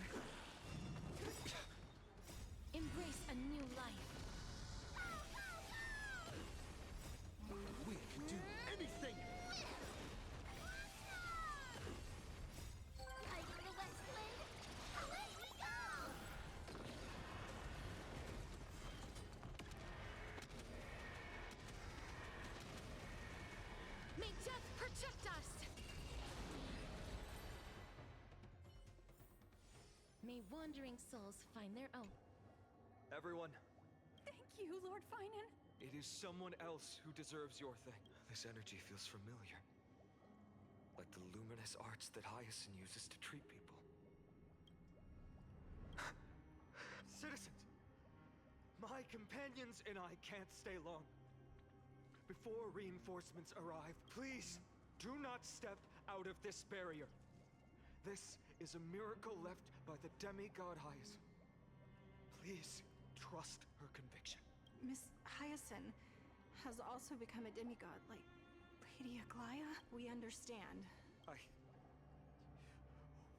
Embrace a new life. We can do anything! Like the West Wind, away we go! May death protect us! May wandering souls find their own. Everyone, Thank you, Lord Finan. it is someone else who deserves your thing. This energy feels familiar. Like the luminous arts that Hyacinth uses to treat people. Citizens, companions and I can't stay long. Before reinforcements arrive, please do not step out of this barrier. This is a miracle left by the demigod Hyacinth. Please trust her conviction. Miss Hyacinth has also become a demigod, like Lady Aglaya. We understand. I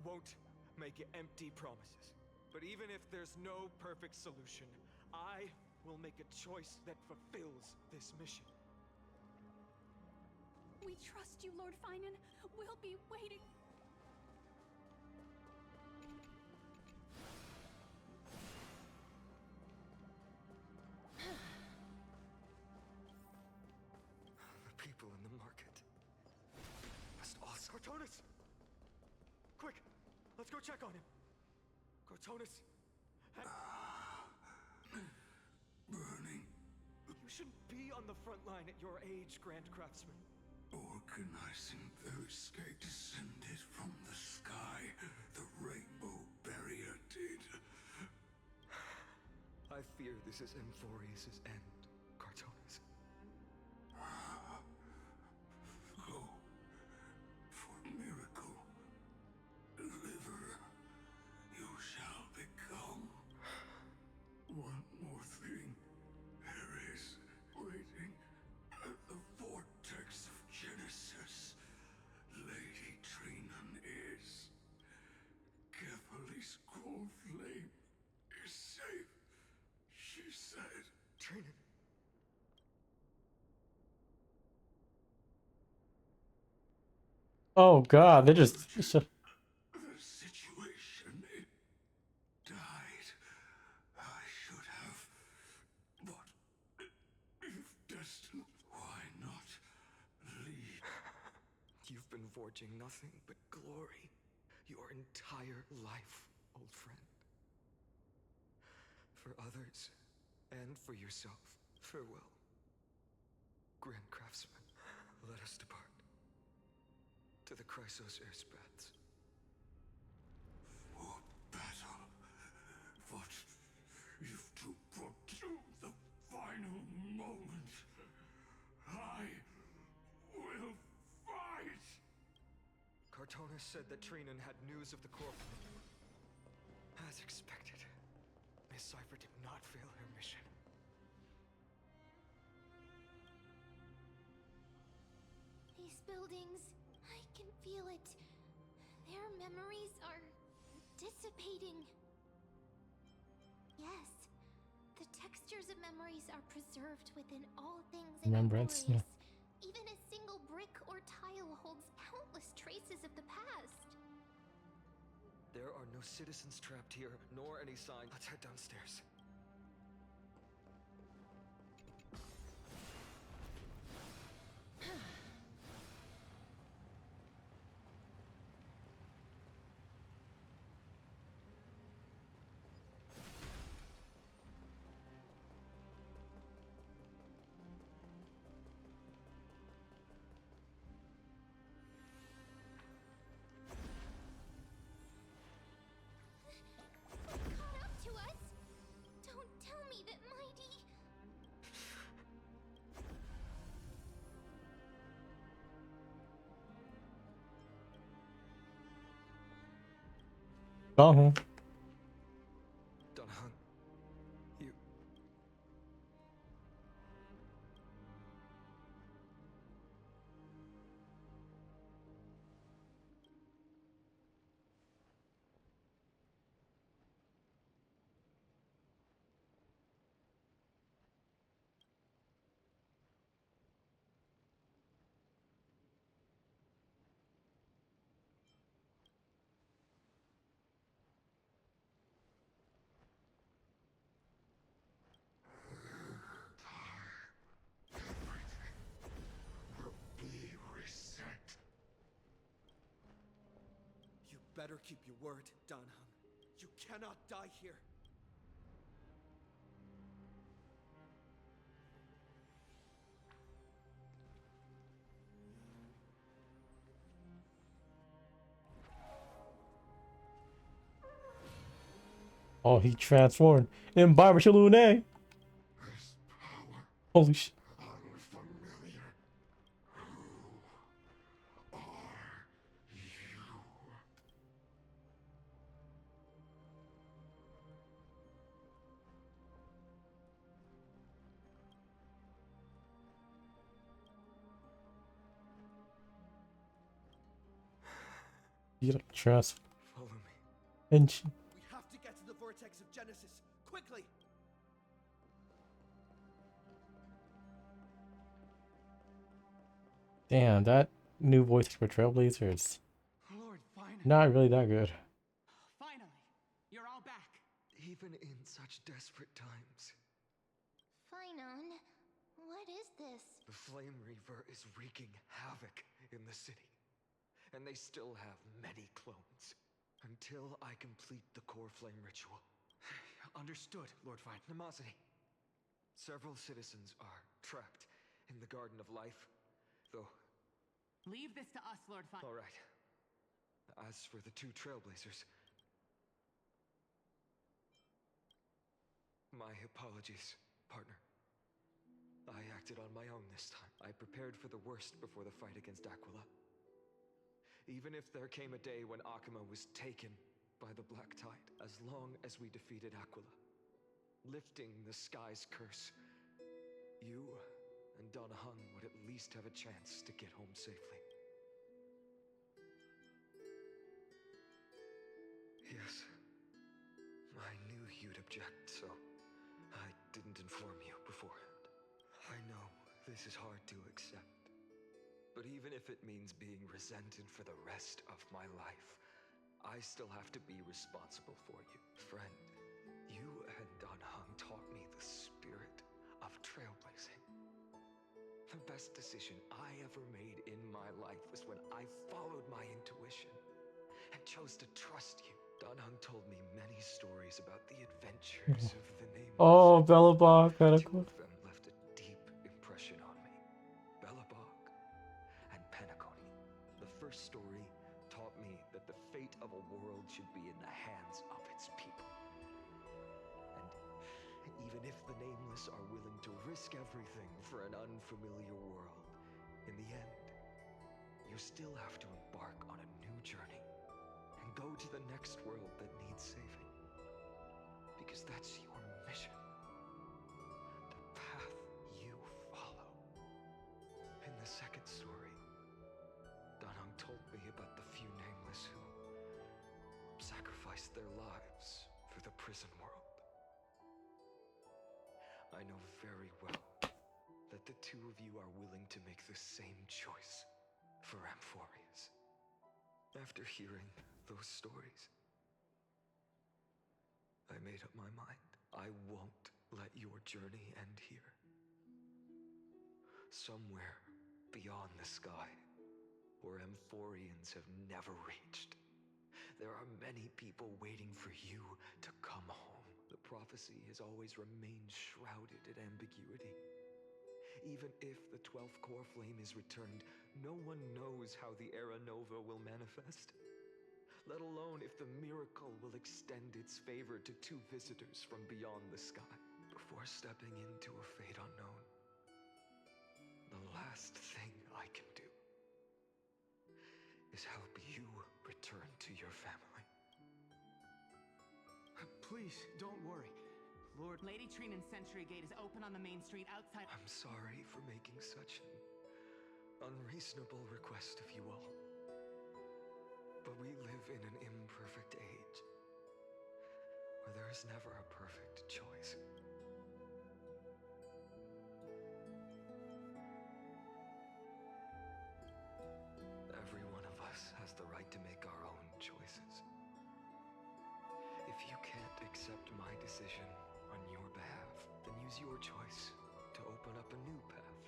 won't make empty promises. But even if there's no perfect solution, I will make a choice that fulfills this mission. We trust you, Lord Finan. We'll be waiting. The people in the market must also... Cartonis! Quick! Let's go check on him! Cartonis! Burning. You shouldn't be on the front line at your age, Grand Craftsman. Organizing those gate descended from the sky. The rainbow barrier did. I fear this is Emphorius' end, Cartonis. Go for miracle. Deliver. You shall become. One more thing. There is waiting at the vortex of Genesis. Lady Trinan is. Kephal's core flame is safe, she said. Trinan. Oh god, they just... The situation, it died. I should have. But if destined, why not lead? You've been forging nothing but glory your entire life, old friend. For others, and for yourself, farewell. Grand Craftsman, let us depart. To the Chrysos Airspaths. For battle. What if to pursue the final moment? I will fight! Cartonis said that Trinan had news of the core. As expected, Miss Cipher did not fail her mission. These buildings, I can feel it. Their memories are dissipating. Yes, the textures of memories are preserved within all things in Remembrance, yeah. Even a single brick or tile holds countless traces of the past. There are no citizens trapped here, nor any sign. Let's head downstairs. Caught up to us? Don't tell me that Mighty... Uh-huh. Dunhun, you... Will be reset. You better keep your word, Danhun. You cannot die here. Oh, he transformed in Barber Lune. Holy shit. Unfamiliar. Who are you? You gotta trust. Follow me. And she, We have to get to the vortex of Genesis, quickly! damn, that new voice for Trailblazer is Lord, finally. not really that good. Finally, you're all back. Even in such desperate times, Phynon, what is this? the Flame Reaver is wreaking havoc in the city. And they still have many clones. Until I complete the core flame ritual. Understood, Lord Fine. Nemosity. Several citizens are trapped in the Garden of Life, though... Leave this to us, Lord Fine. All right. As for the two Trailblazers... My apologies, partner. I acted on my own this time. I prepared for the worst before the fight against Aquila. Even if there came a day when Akuma was taken by the Black Tide, as long as we defeated Aquila, lifting the sky's curse, you and Don Hung would at least have a chance to get home safely. Yes, I knew you'd object, so I didn't inform you beforehand. I know this is hard to accept. But even if it means being resented for the rest of my life, I still have to be responsible for you. Friend, you and Don Hung taught me the spirit of trailblazing. The best decision I ever made in my life was when I followed my intuition and chose to trust you. Don Hung told me many stories about the adventures of the Nameless. Oh, Bellabog, Two of them left a deep impression on me. Bellabog and Penacony. The first story taught me that the fate of a world should be in the hands of its people. And even if the Nameless are willing to risk everything for an unfamiliar world, in the end, you still have to embark on a new journey and go to the next world that needs saving. Because that's your mission. The path you follow. In the second story, Don Hung told me about the few Nameless who sacrificed their lives for the prison world. I know very well that the two of you are willing to make the same choice for Amphorius. After hearing those stories, I made up my mind. I won't let your journey end here. Somewhere beyond the sky, where Amphorians have never reached, there are many people waiting for you to come home. The prophecy has always remained shrouded in ambiguity. Even if the 12th core flame is returned, no one knows how the Era Nova will manifest. Let alone if the miracle will extend its favor to two visitors from beyond the sky. Before stepping into a fate unknown, the last thing I can do is help you return to your family. Please, don't worry. Lord... Lady Trinan's Sentry Gate is open on the main street outside... I'm sorry for making such an unreasonable request of you all. But we live in an imperfect age, where there is never a perfect choice. Every one of us has the right to make our own choices. If you can't accept my decision on your behalf, then use your choice to open up a new path.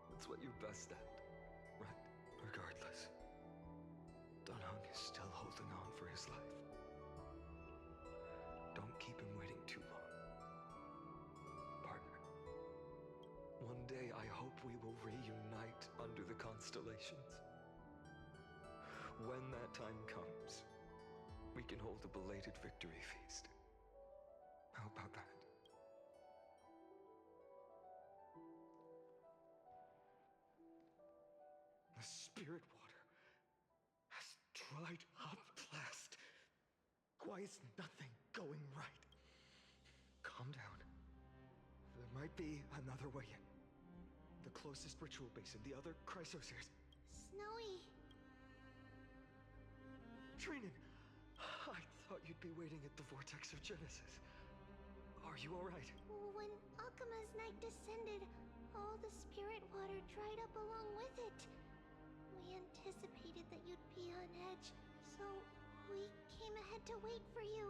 That's what you're best at, right? Regardless, Don Hung is still holding on for his life. Don't keep him waiting too long. Partner, one day I hope we will reunite under the constellations. When that time comes, we can hold a belated victory feast. How about that? dried up last. Why is nothing going right? Calm down. There might be another way in. The closest ritual basin, the other chrysosers. Snowy. Trinan, I thought you'd be waiting at the vortex of Genesis. Are you alright? When Akuma's night descended, all the spirit water dried up along with it. We anticipated that you'd be on edge, so we came ahead to wait for you.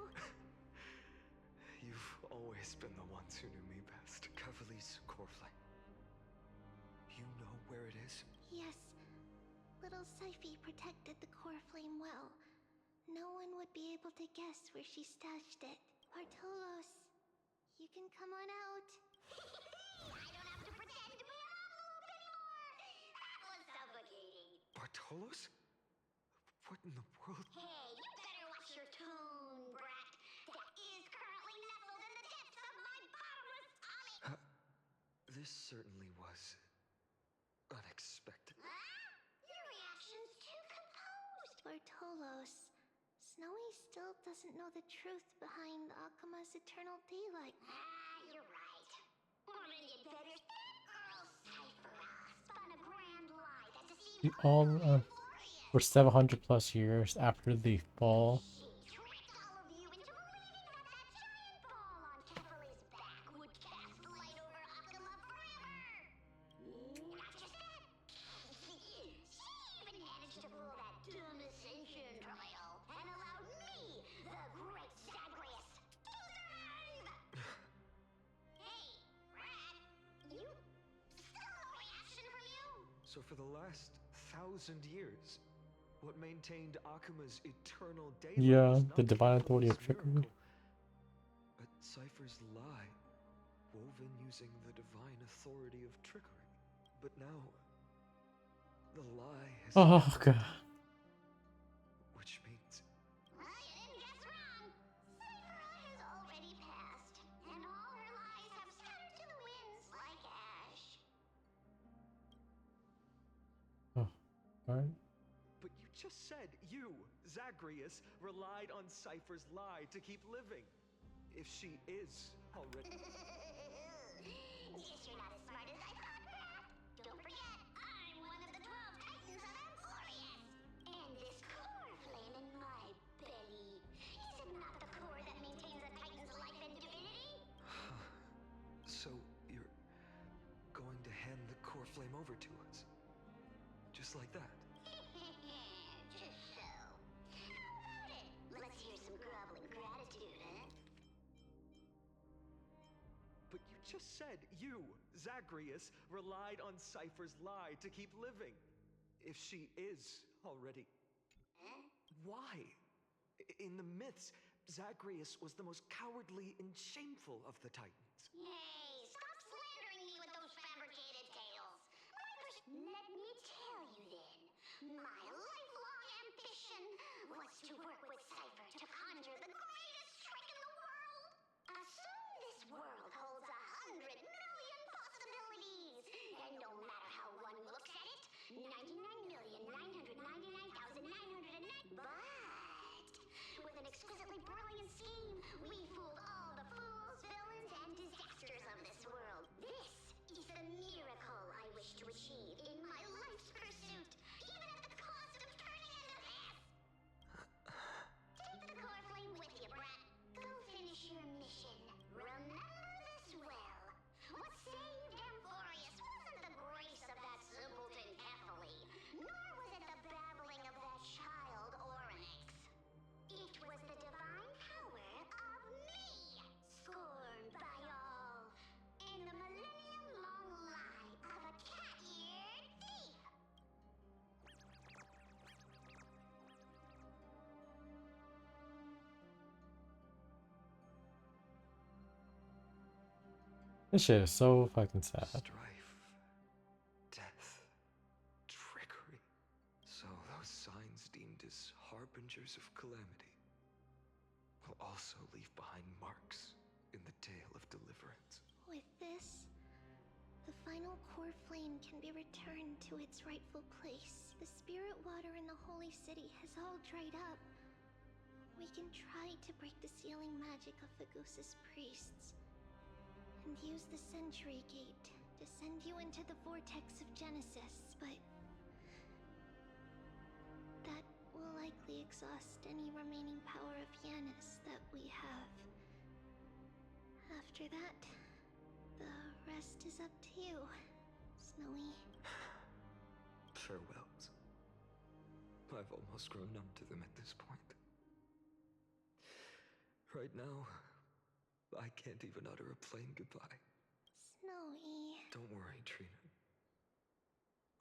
You've always been the ones who knew me best. Cavali's core flame. You know where it is? Yes. Little Syphie protected the core flame well. No one would be able to guess where she stashed it. Bartolos, you can come on out. I don't have to pretend to be an envelope anymore! That was suffocating. Bartolos? What in the world? Hey, you better watch your tone, brat. That is currently nestled in the depths of my bottomless tummy. This certainly was unexpected. Huh? Your reaction's too composed. Bartolos, Snowy still doesn't know the truth behind Akuma's eternal daylight. You're right. Woman, you'd better Earl Cypher spun a grand lie that deceived All for 700 plus years after the fall. She tricked all of you into believing that that giant ball on Kefali's back would cast light over Akuma forever. Not just that. She even managed to pull that dumb ascension trial and allowed me, the great Zagreus, to survive! Hey, Rat, you still no reaction from you? So for the last 1,000 years, what maintained Akuma's eternal daylight Yeah, was the not divine authority Kefali's of trickery. miracle, but Cypher's lie, woven using the divine authority of trickery. But now, the lie has Oh happened, god. which means Well, you didn't guess wrong. Cyphera has already passed, and all her lies have scattered to the winds like ash. Oh, alright. But you just said you, Zagreus, relied on Cypher's lie to keep living. If she is already... Guess you're not as smart as I thought, Pat. Don't forget, I'm one of the 12 Titans of Amphorius. And this core flame in my belly, is it not the core that maintains a Titan's life and divinity? So you're going to hand the core flame over to us? Just like that? Just so. How about it? Let's hear some groveling gratitude, huh? But you just said you, Zagreus, relied on Cypher's lie to keep living. If she is already... Huh? Why? In the myths, Zagreus was the most cowardly and shameful of the Titans. Hey, stop slandering me with those fabricated tales. Let me tell you then. My lifelong ambition was to work with Cypher to conjure the greatest trick in the world. Assume this world holds 100 million possibilities, and no matter how one looks at it, 99,999,909. But with an exquisitely brilliant scheme, we fooled all the fools, villains, and disasters of this world. This is the miracle I wish to achieve in my life's pursuit, even at the cost of turning into this. Take the core flame with you, brat. Go finish your mission. Remember this well. What saved Amphorius wasn't the grace of that simpleton Kefali, nor was it the babbling of that child Oryx. It was the divine power of me, scorned by all, and the millennium-long lie of a cat-eared thief. This shit is so fucking sad. Strife, death, trickery. So those signs deemed as harbingers of calamity will also leave behind marks in the tale of deliverance. With this, the final core flame can be returned to its rightful place. The spirit water in the holy city has all dried up, we can try to break the sealing magic of the Goose's priests and use the Century Gate to send you into the vortex of Genesis, but that will likely exhaust any remaining power of Yanis that we have. After that, the rest is up to you, Snowy. Farewells. I've almost grown numb to them at this point. Right now, I can't even utter a plain goodbye. Snowy. Don't worry, Trina.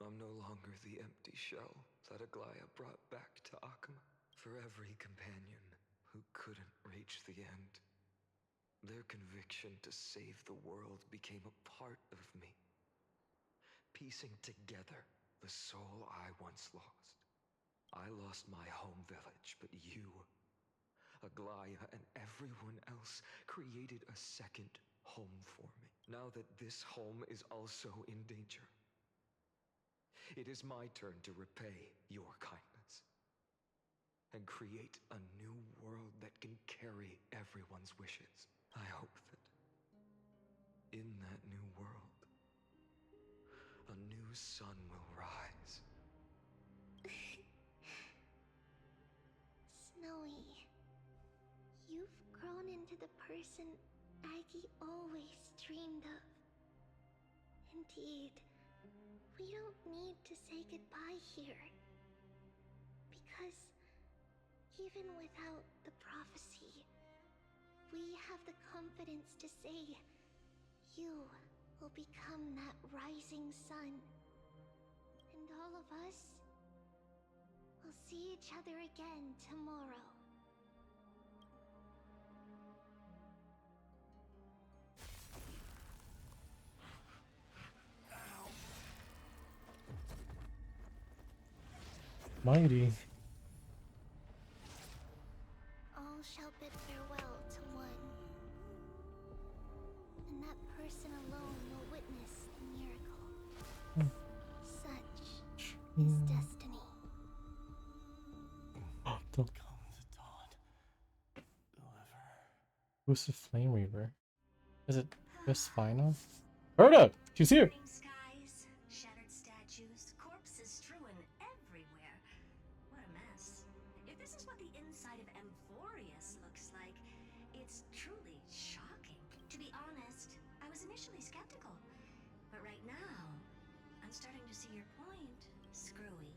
I'm no longer the empty shell that Aglaya brought back to Akuma. For every companion who couldn't reach the end, their conviction to save the world became a part of me, piecing together the soul I once lost. I lost my home village, but you, Aglaya, and everyone else created a second home for me. Now that this home is also in danger, it is my turn to repay your kindness and create a new world that can carry everyone's wishes. I hope that in that new world, a new sun will rise. Snowy, you've grown into the person Aggie always dreamed of. Indeed, we don't need to say goodbye here. Because even without the prophecy, we have the confidence to say you will become that rising sun. And all of us will see each other again tomorrow. Mighty. All shall bid farewell to one. And that person alone will witness the miracle. Such is destiny. Don't. Who's the Flame Reaver? Is it this final? Herta! She's here! Skies, shattered statues, corpses strewn everywhere. What a mess. If this is what the inside of Amphorius looks like, it's truly shocking. To be honest, I was initially skeptical. But right now, I'm starting to see your point, Screwy.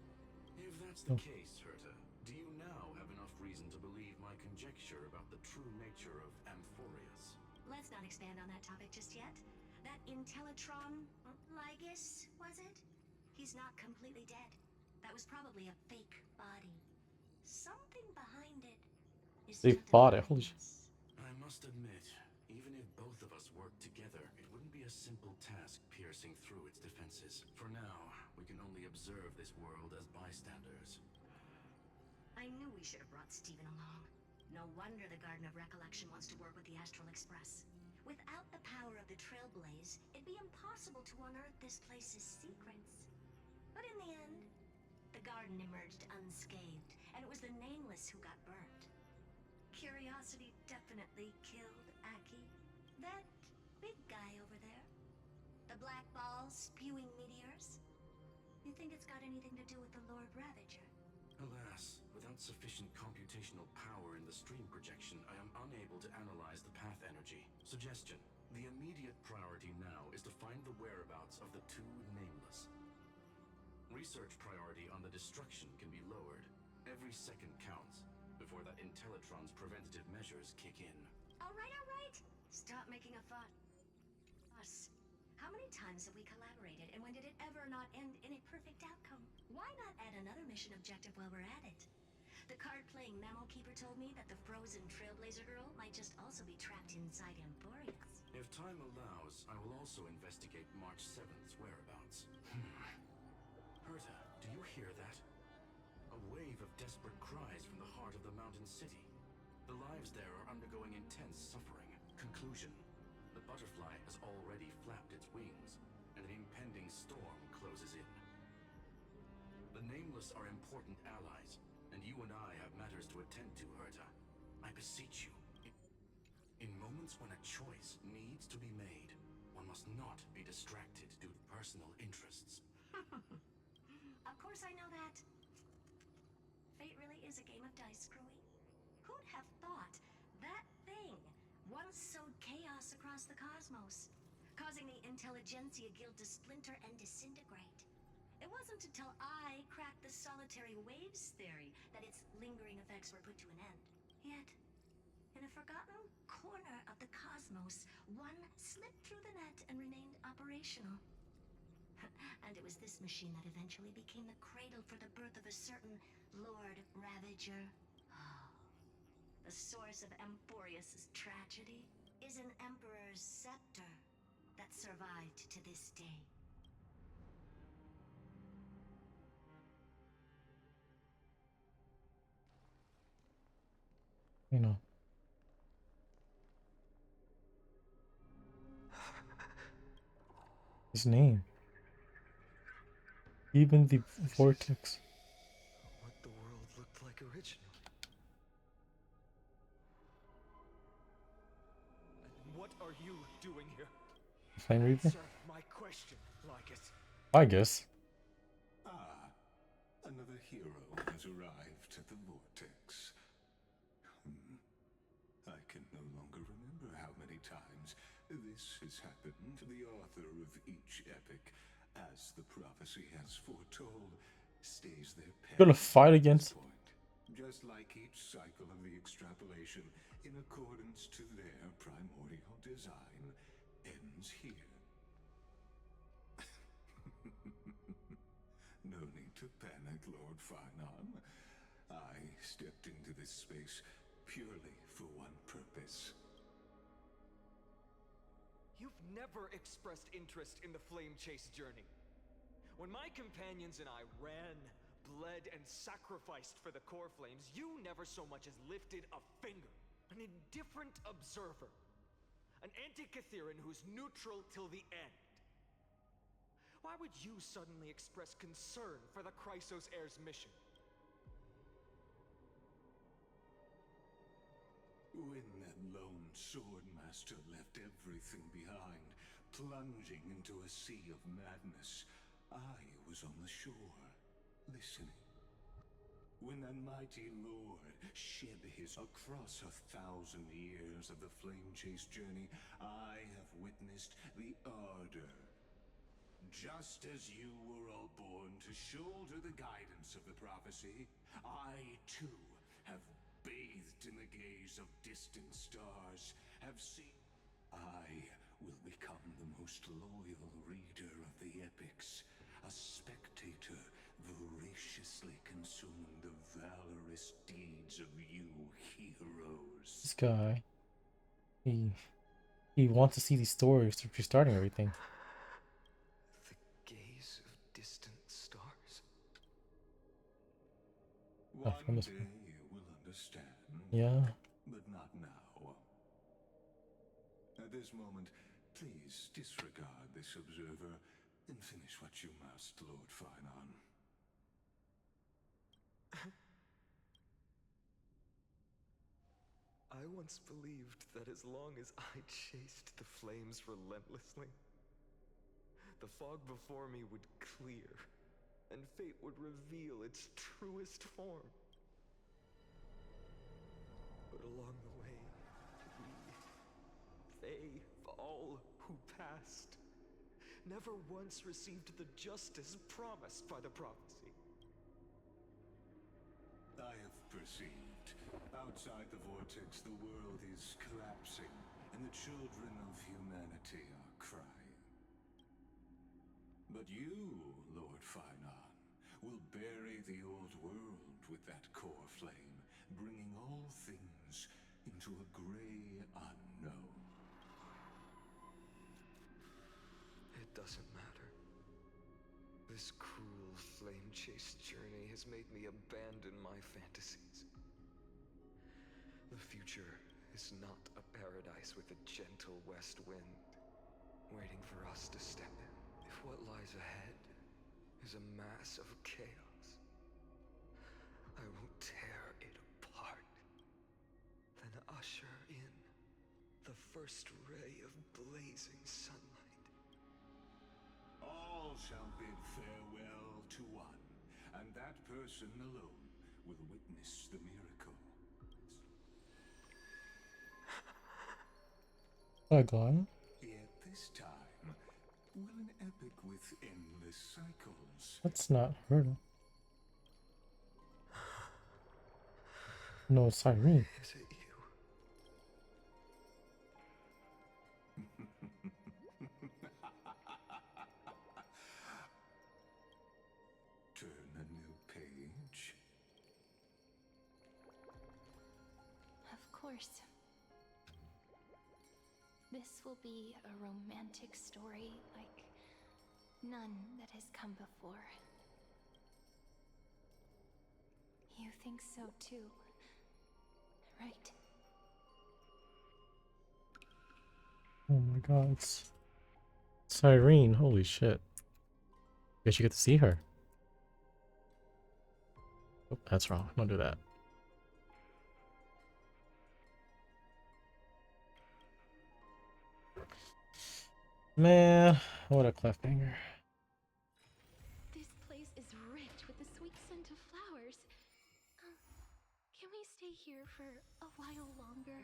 If that's the case, Herta, do you now have enough reason to believe my conjecture about the true nature of Amphorius? Let's not expand on that topic just yet. That Intellitron, Lygus, was it? He's not completely dead. That was probably a fake body. Something behind it is They fought it. Holy shit. I must admit, even if both of us worked together, it wouldn't be a simple task piercing through its defenses. For now, we can only observe this world as bystanders. I knew we should have brought Steven along. No wonder the Garden of Recollection wants to work with the Astral Express. Without the power of the Trailblaze, it'd be impossible to unearth this place's secrets. But in the end, the garden emerged unscathed, and it was the Nameless who got burnt. Curiosity definitely killed Aki. That big guy over there. The black ball spewing meteors. You think it's got anything to do with the Lord Ravager? Alas, without sufficient computational power in the stream projection, I am unable to analyze the path energy. Suggestion: the immediate priority now is to find the whereabouts of the two Nameless. Research priority on the destruction can be lowered. Every second counts before that Intellitron's preventative measures kick in. All right. Stop making a fuss. How many times have we collaborated, and when did it ever not end in a perfect outcome? Why not add another mission objective while we're at it? The card-playing memo keeper told me that the frozen Trailblazer girl might just also be trapped inside Amphorius. If time allows, I will also investigate March 7th's whereabouts. Herta, do you hear that? A wave of desperate cries from the heart of the mountain city. The lives there are undergoing intense suffering. Conclusion: the butterfly has already flapped its wings, and an impending storm closes in. The Nameless are important allies, and You and I have matters to attend to, Herta. I beseech you. In moments when a choice needs to be made, one must not be distracted due to personal interests. Of course I know that. Fate really is a game of dice screwing. Who'd have thought that thing once sowed chaos across the cosmos, causing the Intelligentsia Guild to splinter and disintegrate? It wasn't until I cracked the solitary waves theory that its lingering effects were put to an end. Yet, in a forgotten corner of the cosmos, one slipped through the net and remained operational. And it was this machine that eventually became the cradle for the birth of a certain Lord Ravager. The source of Emphorius' tragedy is an Emperor's scepter that survived to this day. You know. His name. Even the vortex. What the world looked like originally. And what are you doing here? Flame Reaper? Answer my question, Lycus. I guess. Ah, another hero has arrived at the vortex. I can no longer remember how many times this has happened to the author of each epic, as the prophecy has foretold, stays their Gonna fight against. Just like each cycle of the extrapolation, in accordance to their primordial design, ends here. No need to panic, Lord Finon. I stepped into this space purely for one purpose. You've never expressed interest in the Flamechase journey. When my companions and I ran, bled, and sacrificed for the core flames, you never so much as lifted a finger. An indifferent observer. An anti-Catharan who's neutral till the end. Why would you suddenly express concern for the Chrysos Heir's mission? When that lone swordmaster left everything behind, plunging into a sea of madness, I was on the shore, listening. When that mighty lord shed his across 1,000 years of the Flamechase journey, I have witnessed the ardor. Just as you were all born to shoulder the guidance of the prophecy, I too have bathed in the gaze of distant stars, have seen. I will become the most loyal reader of the epics, a spectator voraciously consuming the valorous deeds of you heroes. This guy. He wants to see these stories to restarting everything. The gaze of distant stars? Oh, from this One day you will understand. Yeah. But not now. At this moment, please disregard this observer and finish what you must, Lord Finon. I once believed that as long as I chased the flames relentlessly, the fog before me would clear, and fate would reveal its truest form. But along the way, they, all who passed, never once received the justice promised by the prophecy. I have perceived. Outside the vortex, the world is collapsing, and the children of humanity are crying. But you, Lord Finon, will bury the old world with that core flame, bringing all things into a gray unknown. It doesn't matter. This cruel Flamechase journey has made me abandon my fantasies. The future is not a paradise with a gentle west wind, waiting for us to step in. If what lies ahead is a mass of chaos, I will tear first ray of blazing sunlight. All shall bid farewell to one, and that person alone will witness the miracle. Gone. Yet this time, will an epic with endless cycles. That's not her. No, it's Irene. Is it you? Turn a new page. Of course. This will be a romantic story like none that has come before. You think so too, right? Oh my god, it's Irene. Holy shit. Guess you get to see her. Oh, that's wrong. Don't do that. Man, what a cliffhanger. This place is rich with the sweet scent of flowers. Can we stay here for a while longer?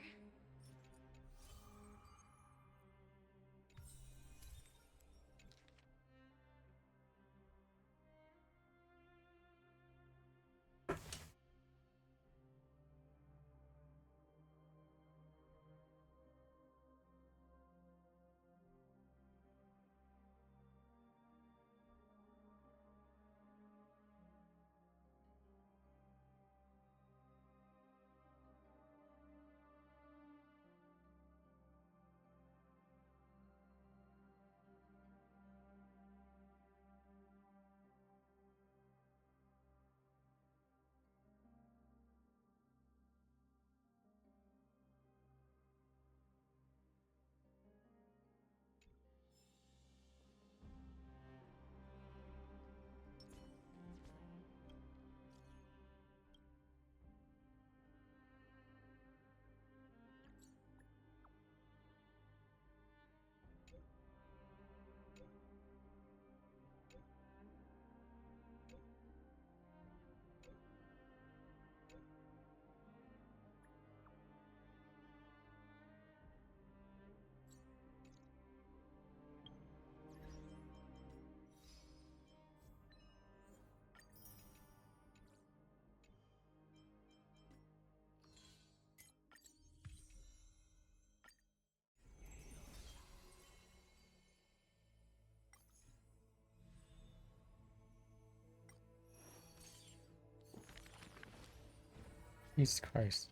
Jesus Christ.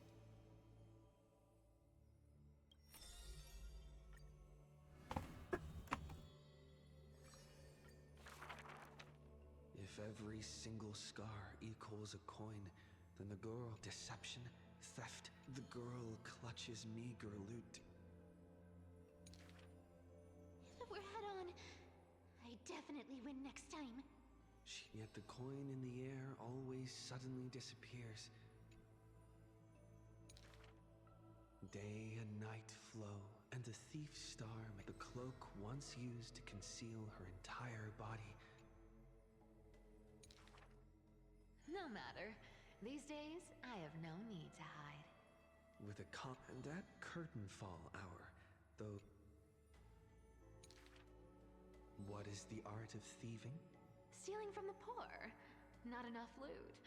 If every single scar equals a coin, then the girl deception, theft, the girl clutches meager loot. If we're head on, I definitely win next time. Yet the coin in the air always suddenly disappears. Day and night flow, and the thief's star, the cloak once used to conceal her entire body. No matter. These days, I have no need to hide. With a cop and that curtain fall hour, though. What is the art of thieving? Stealing from the poor. Not enough loot.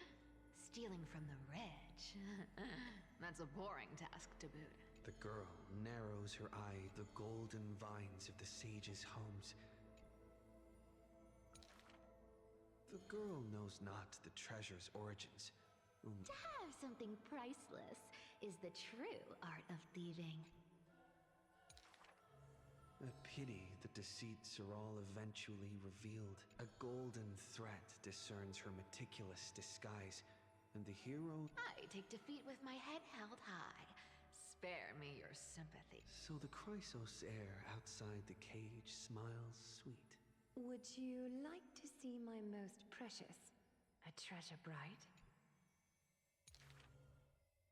Stealing from the rich. That's a boring task to boot. The girl narrows her eye, the golden vines of the sages' homes. The girl knows not the treasure's origins. To have something priceless is the true art of thieving. A pity the deceits are all eventually revealed. A golden thread discerns her meticulous disguise, and the hero... I take defeat with my head held high. Spare me your sympathy. So the Chrysos heir outside the cage smiles sweet. Would you like to see my most precious? A treasure bride?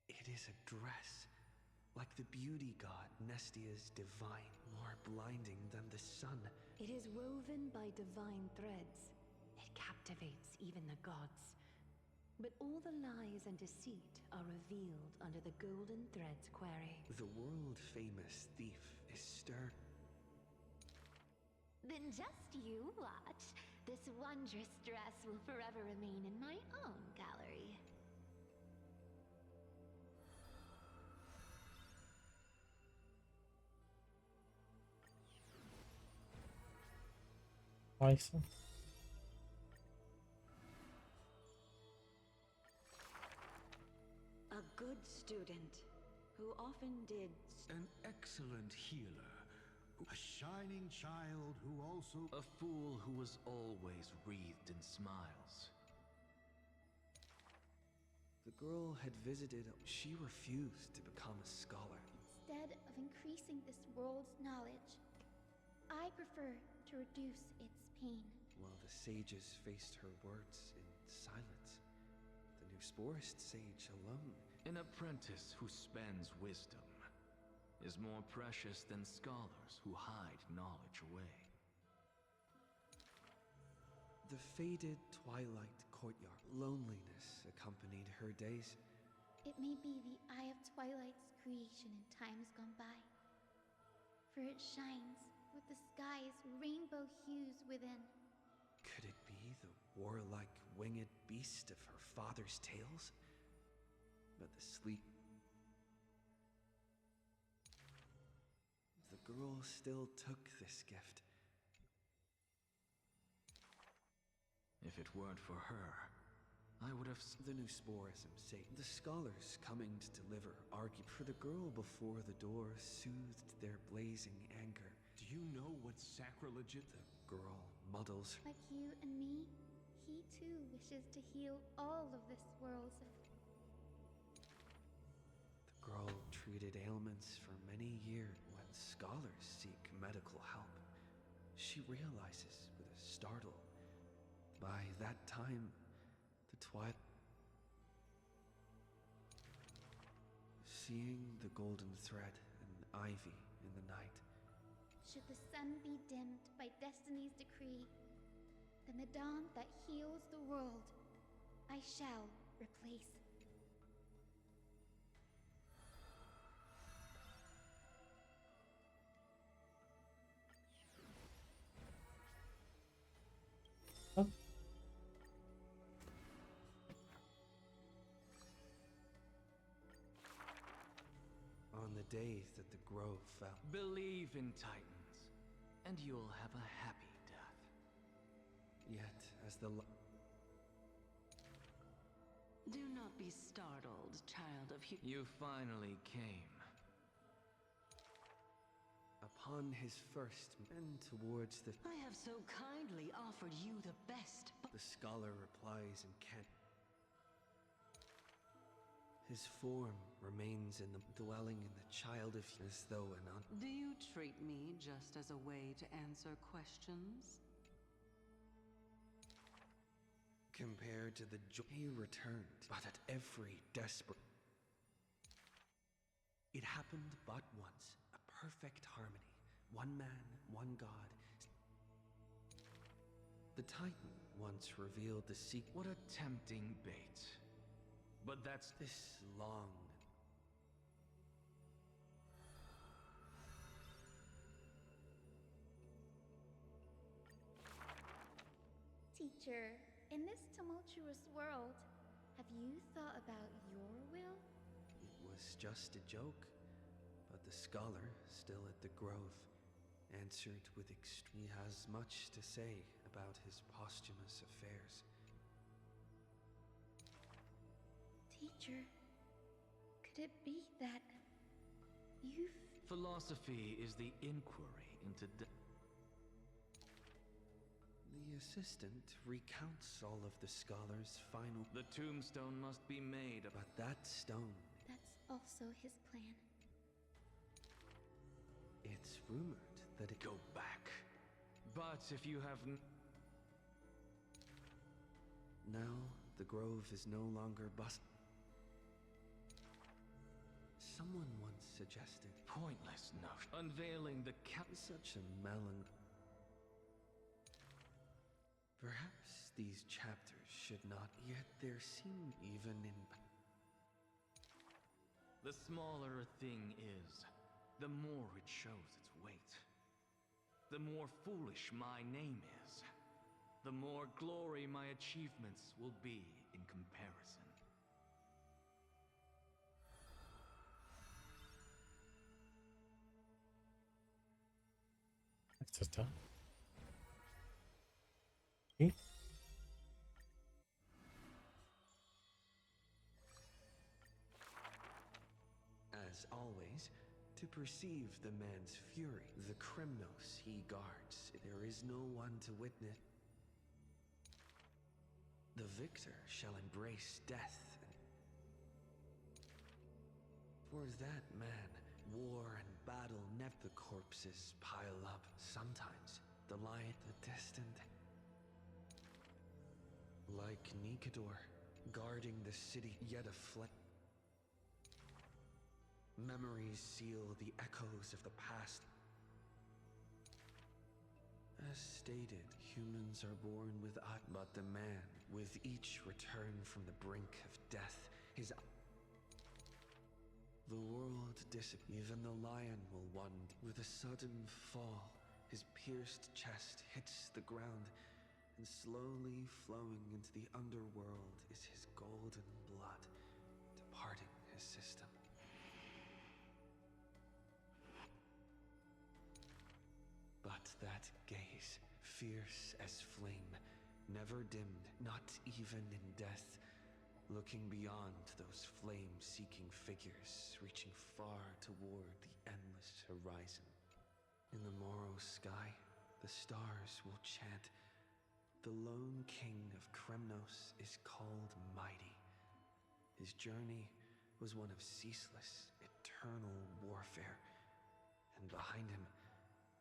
It is a dress. Like the beauty god, Nestia's divine, more blinding than the sun. It is woven by divine threads. It captivates even the gods. But all the lies and deceit are revealed under the golden thread's query. The world-famous thief is stirred. Then just you watch. This wondrous dress will forever remain in my own gallery. Nice. A good student who often did. An excellent healer. A shining child who also... A fool who was always wreathed in smiles. The girl had visited. She refused to become a scholar. Instead of increasing this world's knowledge, I prefer to reduce its pain. While the sages faced her words in silence, the new Sporist sage alone. An apprentice who spends wisdom is more precious than scholars who hide knowledge away. The faded twilight courtyard. Loneliness accompanied her days. It may be the Eye of Twilight's creation in times gone by, for it shines with the sky's rainbow hues within. Could it be the warlike winged beast of her father's tales? But the sleep... The girl still took this gift. If it weren't for her, I would have... The new sporism sake. The scholars coming to deliver argued for the girl before the door soothed their blazing anger. Do you know what sacrilege it? The girl muddles. Like you and me, he too wishes to heal all of this world's The girl treated ailments for many years. When scholars seek medical help, she realizes with a startle. By that time, the twilight... Seeing the golden thread and ivy in the night. Should the sun be dimmed by destiny's decree, then the dawn that heals the world, I shall replace. Oh. On the day that the grove fell. Believe in Titans, and you'll have a happy death. Yet, as the Do not be startled, child of You finally came. Upon his first and towards the... I have so kindly offered you the best. The scholar replies in Kent. His form remains in the dwelling in the child of... As though an Do you treat me just as a way to answer questions? Compared to the joy he returned, but at every desperate... It happened but once. A perfect harmony. One man, one god. The Titan once revealed the secret. What a tempting bait. But that's this long... Teacher, in this tumultuous world, have you thought about your will? It was just a joke, but the scholar, still at the grove, answered with He has much to say about his posthumous affairs. Teacher, could it be that you've... Philosophy is the inquiry into The assistant recounts all of the scholar's final... The tombstone must be made of... But that stone... That's also his plan. It's rumored that it... Go back. But if you have... Now, the grove is no longer Someone once suggested. Pointless notion. Unveiling the Such a Perhaps these chapters should not, yet there seem even in... The smaller a thing is, the more it shows its weight. The more foolish my name is, the more glory my achievements will be in comparison. Sister. Okay. As always, to perceive the man's fury, the Kremnos he guards, there is no one to witness. The victor shall embrace death. For that man, war and battle never the corpses pile up. Sometimes, the light, the distant. Like Nikador, guarding the city, yet aflame. Memories seal the echoes of the past. As stated, humans are born with eyes, but the man, with each return from the brink of death, his the world disappears. Even the lion will wander. With a sudden fall, his pierced chest hits the ground, and slowly flowing into the underworld is his golden blood, departing his system. But that gaze, fierce as flame, never dimmed, not even in death, looking beyond those flame-seeking figures, reaching far toward the endless horizon. In the morrow sky, the stars will chant, "The lone king of Kremnos is called Mighty." His journey was one of ceaseless, eternal warfare, and behind him,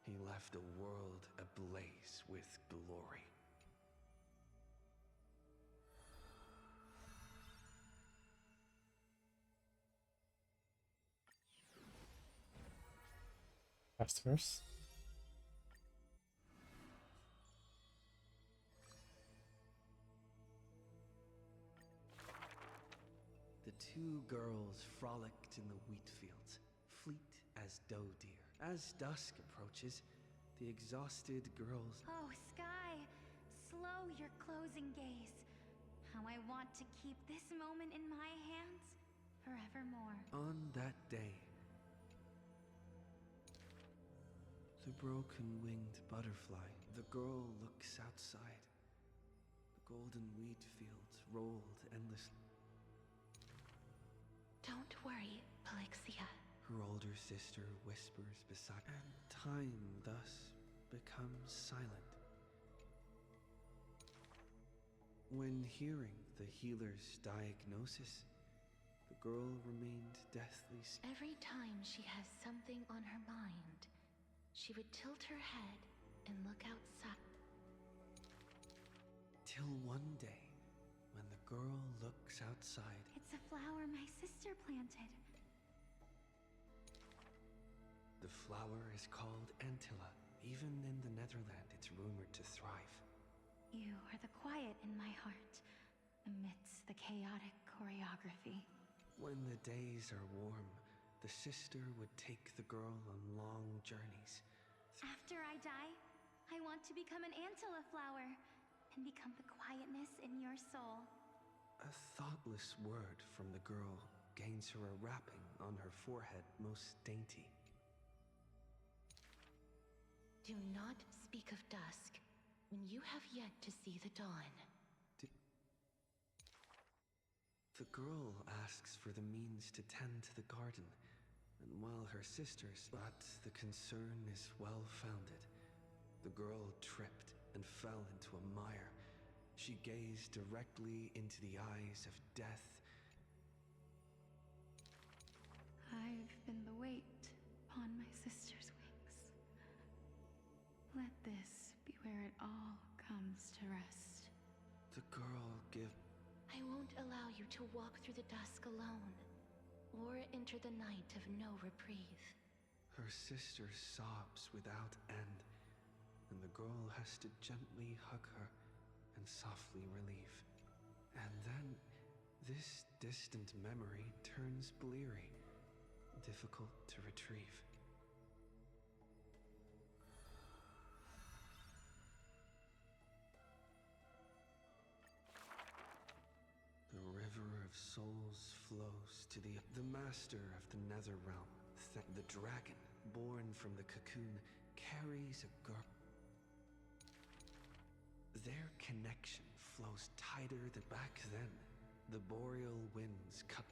he left a world ablaze with glory. Fast verse. The two girls frolicked in the wheat fields, fleet as doe deer. As dusk approaches, the exhausted girls... Oh, Sky! Slow your closing gaze. How I want to keep this moment in my hands forevermore. On that day, the broken-winged butterfly, the girl looks outside. The golden wheat fields rolled endlessly. Don't worry, Pelixia. Her older sister whispers beside, and time thus becomes silent. When hearing the healer's diagnosis, the girl remained deathly still. Every time she has something on her mind, she would tilt her head and look outside. Till one day, when the girl looks outside... It's a flower my sister planted. The flower is called Antilla. Even in the Netherland, it's rumored to thrive. You are the quiet in my heart, amidst the chaotic choreography. When the days are warm, the sister would take the girl on long journeys. After I die, I want to become an Antilla flower and become the quietness in your soul. A thoughtless word from the girl gains her a wrapping on her forehead most dainty. Do not speak of dusk when you have yet to see the dawn. The girl asks for the means to tend to the garden, and while her sisters... But the concern is well-founded. The girl tripped and fell into a mire. She gazed directly into the eyes of death. I've been the weight upon my sister's wings. Let this be where it all comes to rest. The girl gives... I won't allow you to walk through the dusk alone. or enter the night of no reprieve. Her sister sobs without end, and the girl has to gently hug her and softly relieve. And then, this distant memory turns bleary, difficult to retrieve. The river of souls flows to the master of the nether realm. The dragon, born from the cocoon, carries a girl. Their connection flows tighter than back then. The boreal winds cut.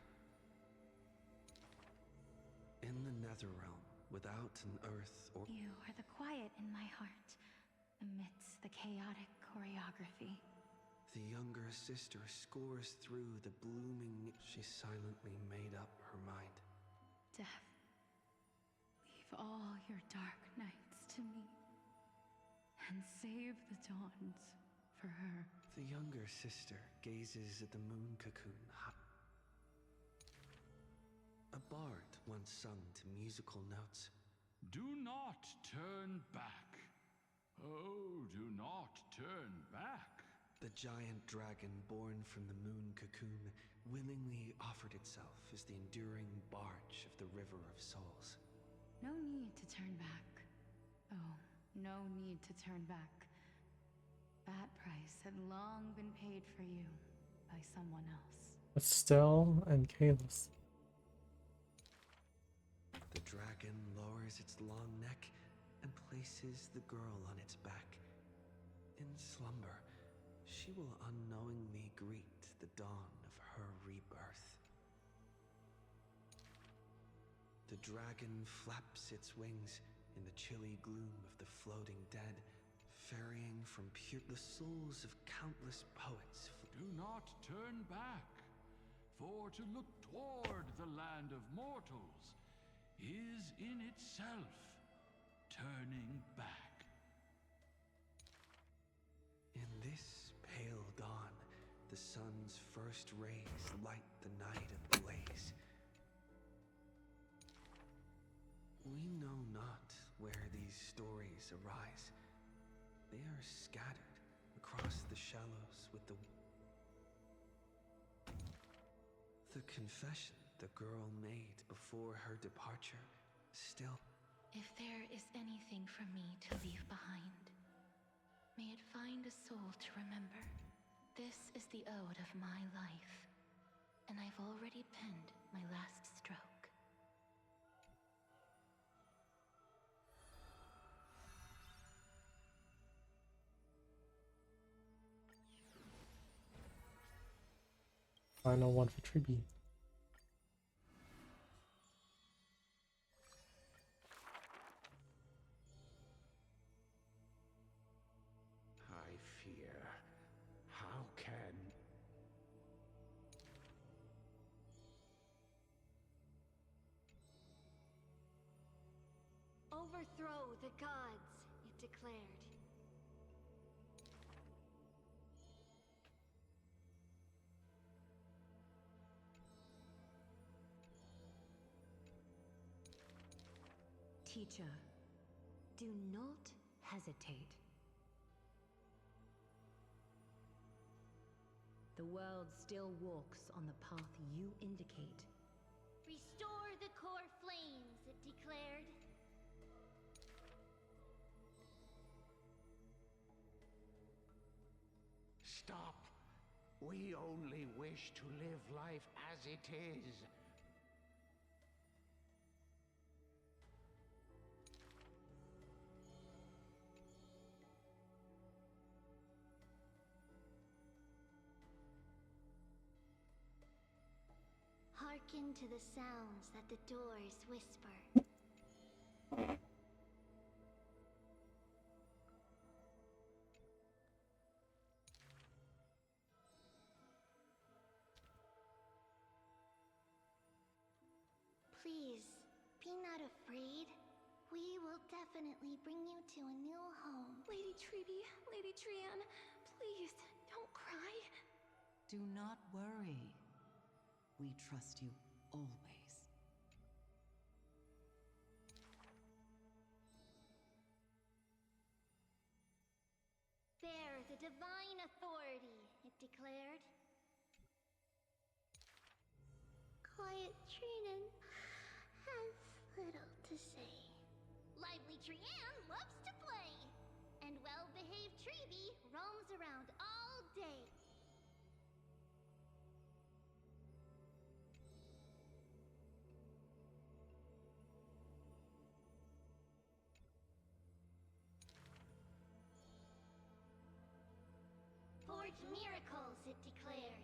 In the nether realm, without an earth or... You are the quiet in my heart, amidst the chaotic choreography. The younger sister scores through the blooming... She silently made up her mind. Death, leave all your dark nights to me, and save the dawns for her. The younger sister gazes at the moon cocoon. A bard once sung to musical notes. Do not turn back. Oh, do not turn back. The giant dragon born from the moon cocoon willingly offered itself as the enduring barge of the River of Souls. No need to turn back. Oh, no need to turn back. That price had long been paid for you by someone else. Estelle and Kalis. The dragon lowers its long neck and places the girl on its back. In slumber, she will unknowingly greet the dawn of her rebirth. The dragon flaps its wings in the chilly gloom of the floating dead, ferrying from the souls of countless poets. Do not turn back, for to look toward the land of mortals is in itself turning back. In this pale dawn, the sun's first rays light the night ablaze. We know not where these stories arise. They are scattered across the shallows with the confession the girl made before her departure still. If there is anything for me to leave behind, may it find a soul to remember. This is the ode of my life, and I've already penned my last stroke. Final one for tribute. I fear. How can... Overthrow the gods, it declared. Teacher, do not hesitate. The world still walks on the path you indicate. Restore the core flames, it declared. Stop. We only wish to live life as it is. Hearken to the sounds that the doors whisper. Please, be not afraid. We will definitely bring you to a new home. Lady Treeby, Lady Trianne, please, don't cry. Do not worry. We trust you always. divine authority, it declared. Quiet Trinan has little to say. Lively Trian loves to play. And well-behaved Treeby roams around all day. Forge miracles, it declared.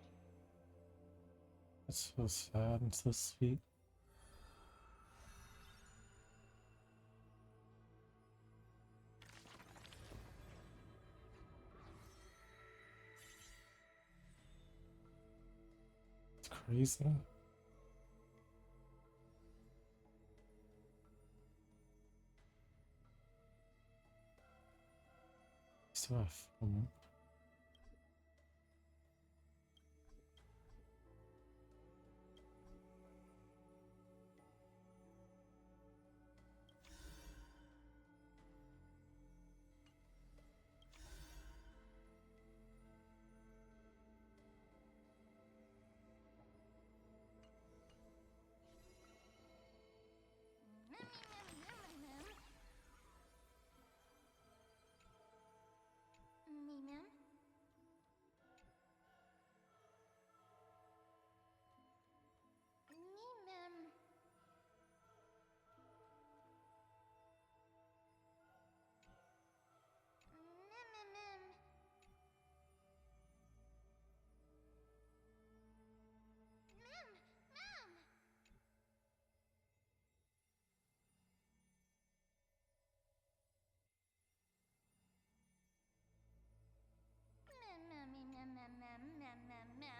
It's so sad and so sweet. It's crazy. Still have fun. Mimim? Mimim. Mimimim. Mim! Mim! Mim, mim, mim, mim, mim, mim, mim, mim.